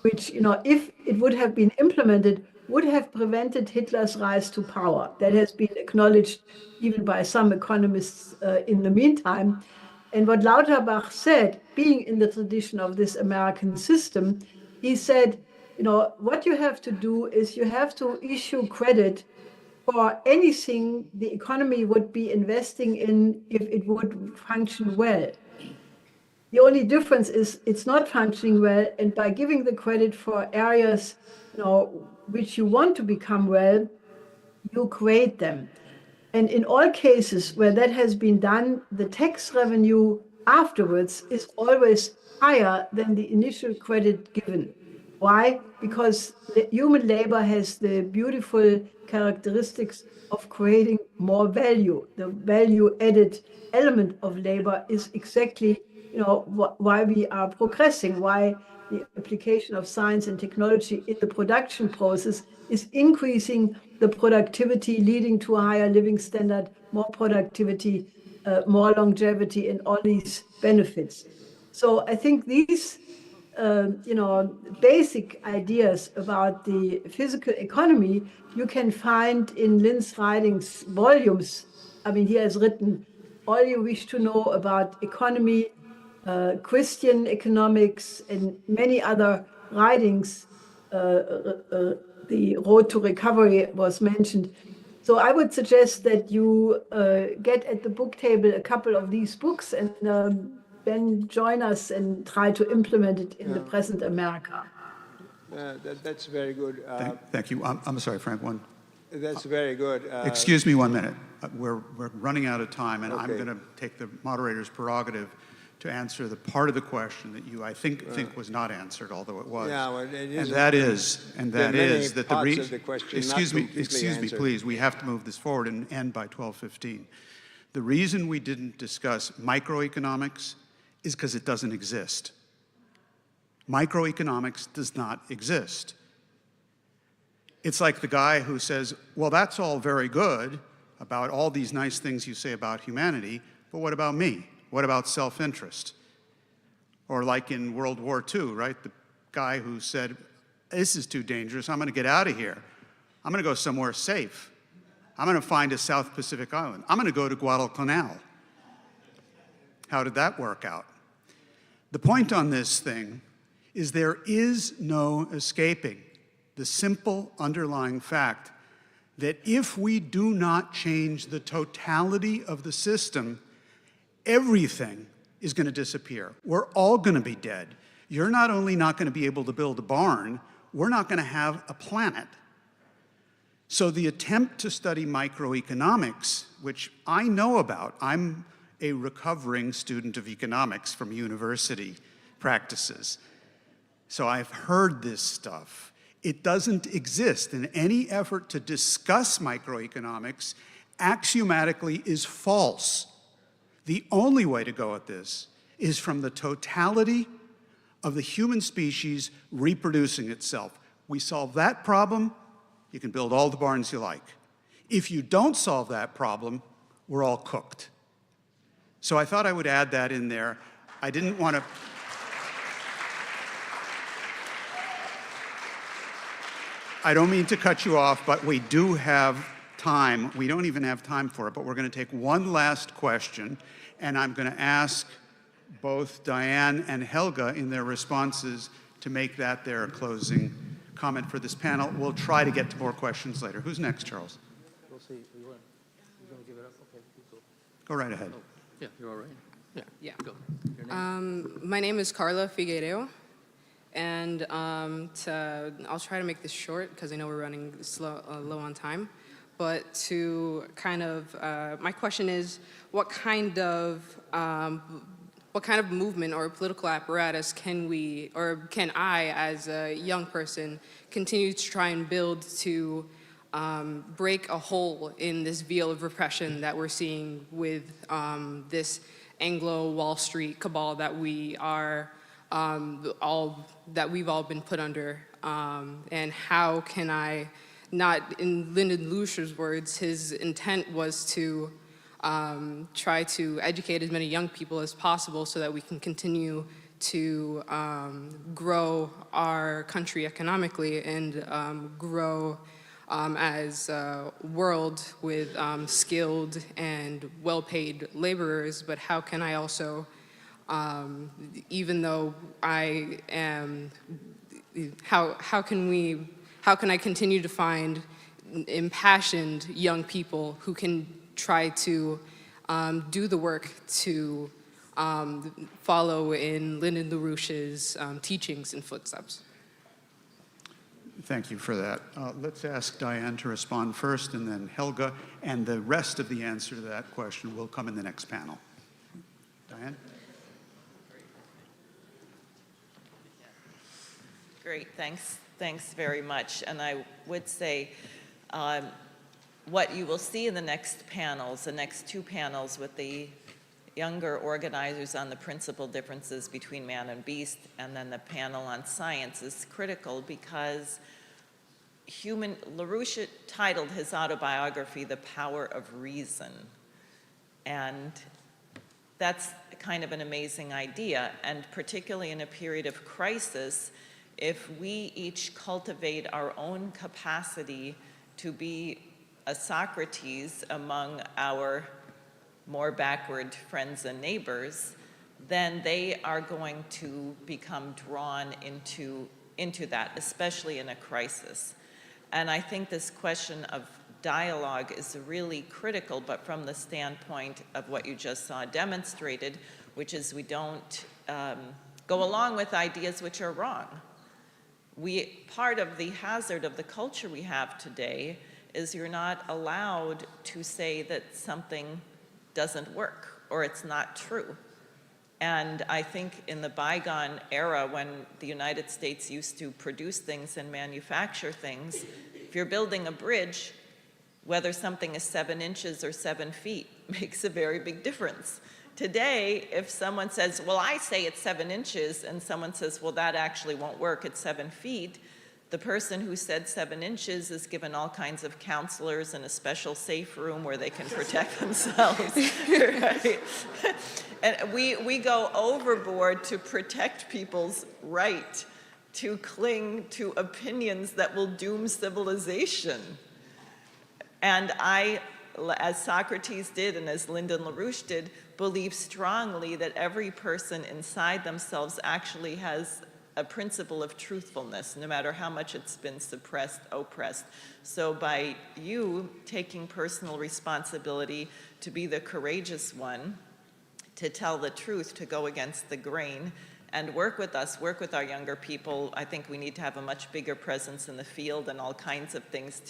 which, if it would have been implemented, would have prevented Hitler's rise to power. That has been acknowledged even by some economists in the meantime. And what Lauterbach said, being in the tradition of this American system, he said, what you have to do is you have to issue credit for anything the economy would be investing in if it would function well. The only difference is it's not functioning well, and by giving the credit for areas, which you want to become well, you create them. And in all cases where that has been done, the tax revenue afterwards is always higher than the initial credit given. Why? Because human labor has the beautiful characteristics of creating more value. The value added element of labor is exactly, why we are progressing, why the application of science and technology in the production process is increasing the productivity, leading to a higher living standard, more productivity, more longevity, and all these benefits. So I think these, basic ideas about the physical economy you can find in Lynn's writings volumes. I mean, he has written all you wish to know about economy, Christian economics, and many other writings. The Road to Recovery was mentioned. So I would suggest that you get at the book table a couple of these books and then join us and try to implement it in the present America. That's very good. Thank you. I'm sorry, Frank, one. That's very good. Excuse me 1 minute. We're running out of time, and I'm going to take the moderator's prerogative to answer the part of the question that you, I think was not answered, although it was. Yeah, well, it is. And that is that the reason. Excuse me, answered. please. We have to move this forward and end by 12:15. The reason we didn't discuss microeconomics is because it doesn't exist. Microeconomics does not exist. It's like the guy who says, well, that's all very good about all these nice things you say about humanity, but what about me? What about self-interest? Or like in World War II, right? The guy who said, this is too dangerous, I'm going to get out of here. I'm going to go somewhere safe. I'm going to find a South Pacific island. I'm going to go to Guadalcanal. How did that work out? The point on this thing is there is no escaping the simple underlying fact that if we do not change the totality of the system, everything is going to disappear. We're all going to be dead. You're not only not going to be able to build a barn, we're not going to have a planet. So the attempt to study microeconomics, which I know about, I'm a recovering student of economics from university practices. So I've heard this stuff. It doesn't exist, and any effort to discuss microeconomics axiomatically is false. The only way to go at this is from the totality of the human species reproducing itself. We solve that problem, you can build all the barns you like. If you don't solve that problem, we're all cooked. So I thought I would add that in there. I didn't want to... I don't mean to cut you off, but we do have time. We don't even have time for it, but we're going to take one last question, and I'm going to ask both Diane and Helga in their responses to make that their closing comment for this panel. We'll try to get to more questions later. Who's next, Charles? We'll see. You want to give it up? Okay, cool. Go right ahead. Oh, yeah, you're all right. Yeah, go. Your name? My name is Carla Figueiredo, and I'll try to make this short because I know we're running low on time. But to kind of, my question is, what kind of movement or political apparatus can we, or can I, as a young person, continue to try and build to break a hole in this veil of repression that we're seeing with this Anglo Wall Street cabal that we are we've all been put under, and how can I, not in Lyndon LaRouche's words, his intent was to try to educate as many young people as possible so that we can continue to grow our country economically and grow as a world with skilled and well-paid laborers. But how can I also, even though I am, how can I continue to find impassioned young people who can try to do the work to follow in Lyndon LaRouche's teachings and footsteps? Thank you for that. Let's ask Diane to respond first, and then Helga, and the rest of the answer to that question will come in the next panel. Diane? Great, thanks very much. And I would say what you will see in the next panels, the next two panels with the younger organizers on the principal differences between man and beast, and then the panel on science is critical because LaRouche titled his autobiography, The Power of Reason. And that's kind of an amazing idea. And particularly in a period of crisis, if we each cultivate our own capacity to be a Socrates among our more backward friends and neighbors, then they are going to become drawn into that, especially in a crisis. And I think this question of dialogue is really critical, but from the standpoint of what you just saw demonstrated, which is we don't go along with ideas which are wrong. Part of the hazard of the culture we have today is you're not allowed to say that something doesn't work or it's not true. And I think in the bygone era when the United States used to produce things and manufacture things, if you're building a bridge, whether something is 7 inches or 7 feet makes a very big difference. Today, if someone says, well, I say it's 7 inches, and someone says, well, that actually won't work, it's 7 feet, the person who said 7 inches is given all kinds of counselors in a special safe room where they can protect themselves, right? And we go overboard to protect people's right to cling to opinions that will doom civilization. And I, as Socrates did and as Lyndon LaRouche did, believe strongly that every person inside themselves actually has a principle of truthfulness, no matter how much it's been suppressed, oppressed. So by you taking personal responsibility to be the courageous one, to tell the truth, to go against the grain, and work with us, work with our younger people. I think we need to have a much bigger presence in the field and all kinds of things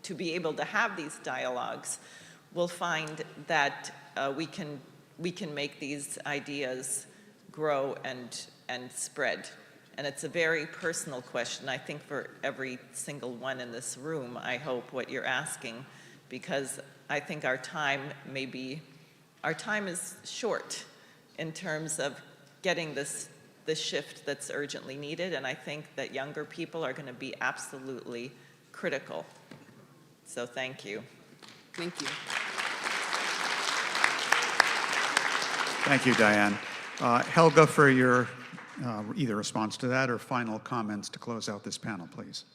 to be able to have these dialogues. We'll find that we can make these ideas grow and spread. And it's a very personal question, I think, for every single one in this room, I hope, what you're asking, because I think our time is short in terms of getting this shift that's urgently needed, and I think that younger people are going to be absolutely critical. So thank you. Thank you. Thank you, Diane. Helga, for your either response to that or final comments to close out this panel, please.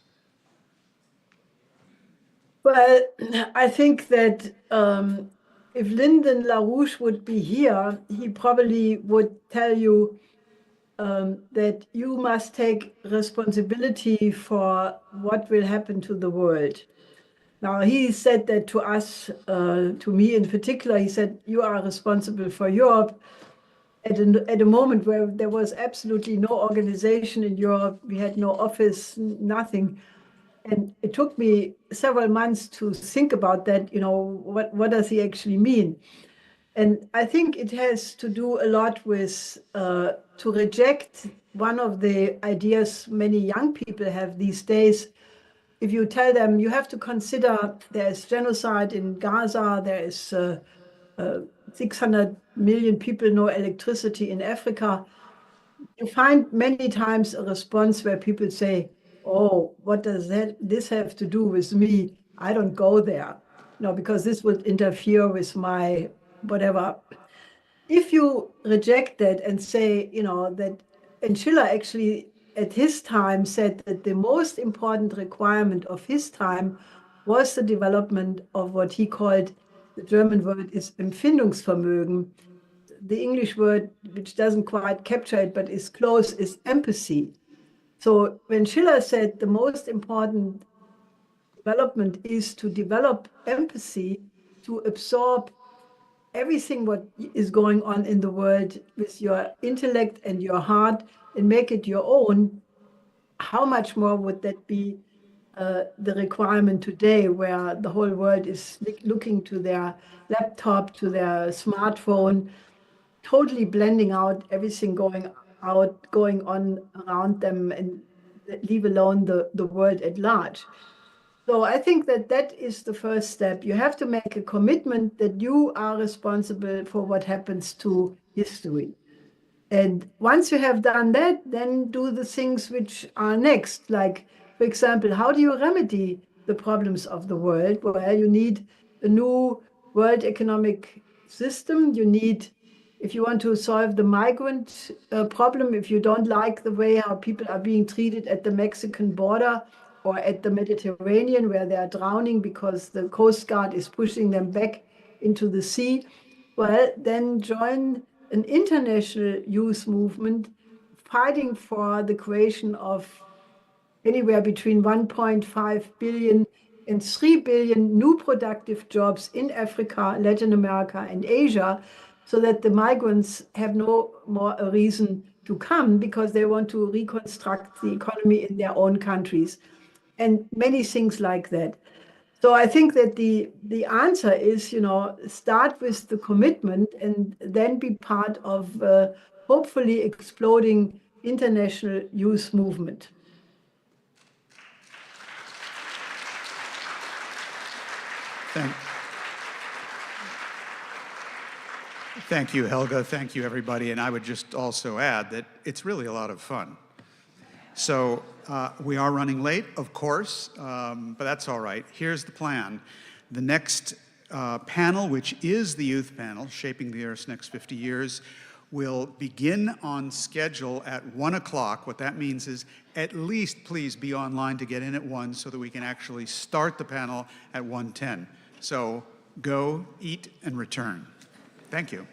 Well, I think that if Lyndon LaRouche would be here, he probably would tell you that you must take responsibility for what will happen to the world. Now, he said that to us, to me in particular, he said, you are responsible for Europe. At a moment where there was absolutely no organization in Europe, we had no office, nothing. And it took me several months to think about that, what does he actually mean? And I think it has to do a lot with to reject one of the ideas many young people have these days. If you tell them you have to consider there's genocide in Gaza, there is 600 million people, no electricity in Africa, you find many times a response where people say, oh, what does this have to do with me? I don't go there, because this would interfere with my whatever. If you reject that and say, and Schiller actually at his time said that the most important requirement of his time was the development of what he called, the German word is Empfindungsvermögen. The English word, which doesn't quite capture it, but is close, is empathy. So when Schiller said the most important development is to develop empathy, to absorb everything what is going on in the world with your intellect and your heart and make it your own, how much more would that be the requirement today, where the whole world is looking to their laptop, to their smartphone, totally blending out everything going on around them, and leave alone the world at large. So I think that that is the first step. You have to make a commitment that you are responsible for what happens to history. And once you have done that, then do the things which are next. Like, for example, how do you remedy the problems of the world? Well, you need a new world economic system. You need, if you want to solve the migrant problem, if you don't like the way how people are being treated at the Mexican border or at the Mediterranean, where they are drowning because the Coast Guard is pushing them back into the sea, well, then join an international youth movement fighting for the creation of anywhere between 1.5 billion and 3 billion new productive jobs in Africa, Latin America, and Asia, so that the migrants have no more a reason to come, because they want to reconstruct the economy in their own countries, and many things like that. So I think that the answer is, start with the commitment and then be part of hopefully exploding international youth movement. Thank you, Helga. Thank you, everybody. And I would just also add that it's really a lot of fun. So we are running late, of course, but that's all right. Here's the plan. The next panel, which is the youth panel, Shaping the Earth's Next 50 Years, will begin on schedule at 1 o'clock. What that means is at least please be online to get in at 1 so that we can actually start the panel at 1:10. So go, eat, and return. Thank you.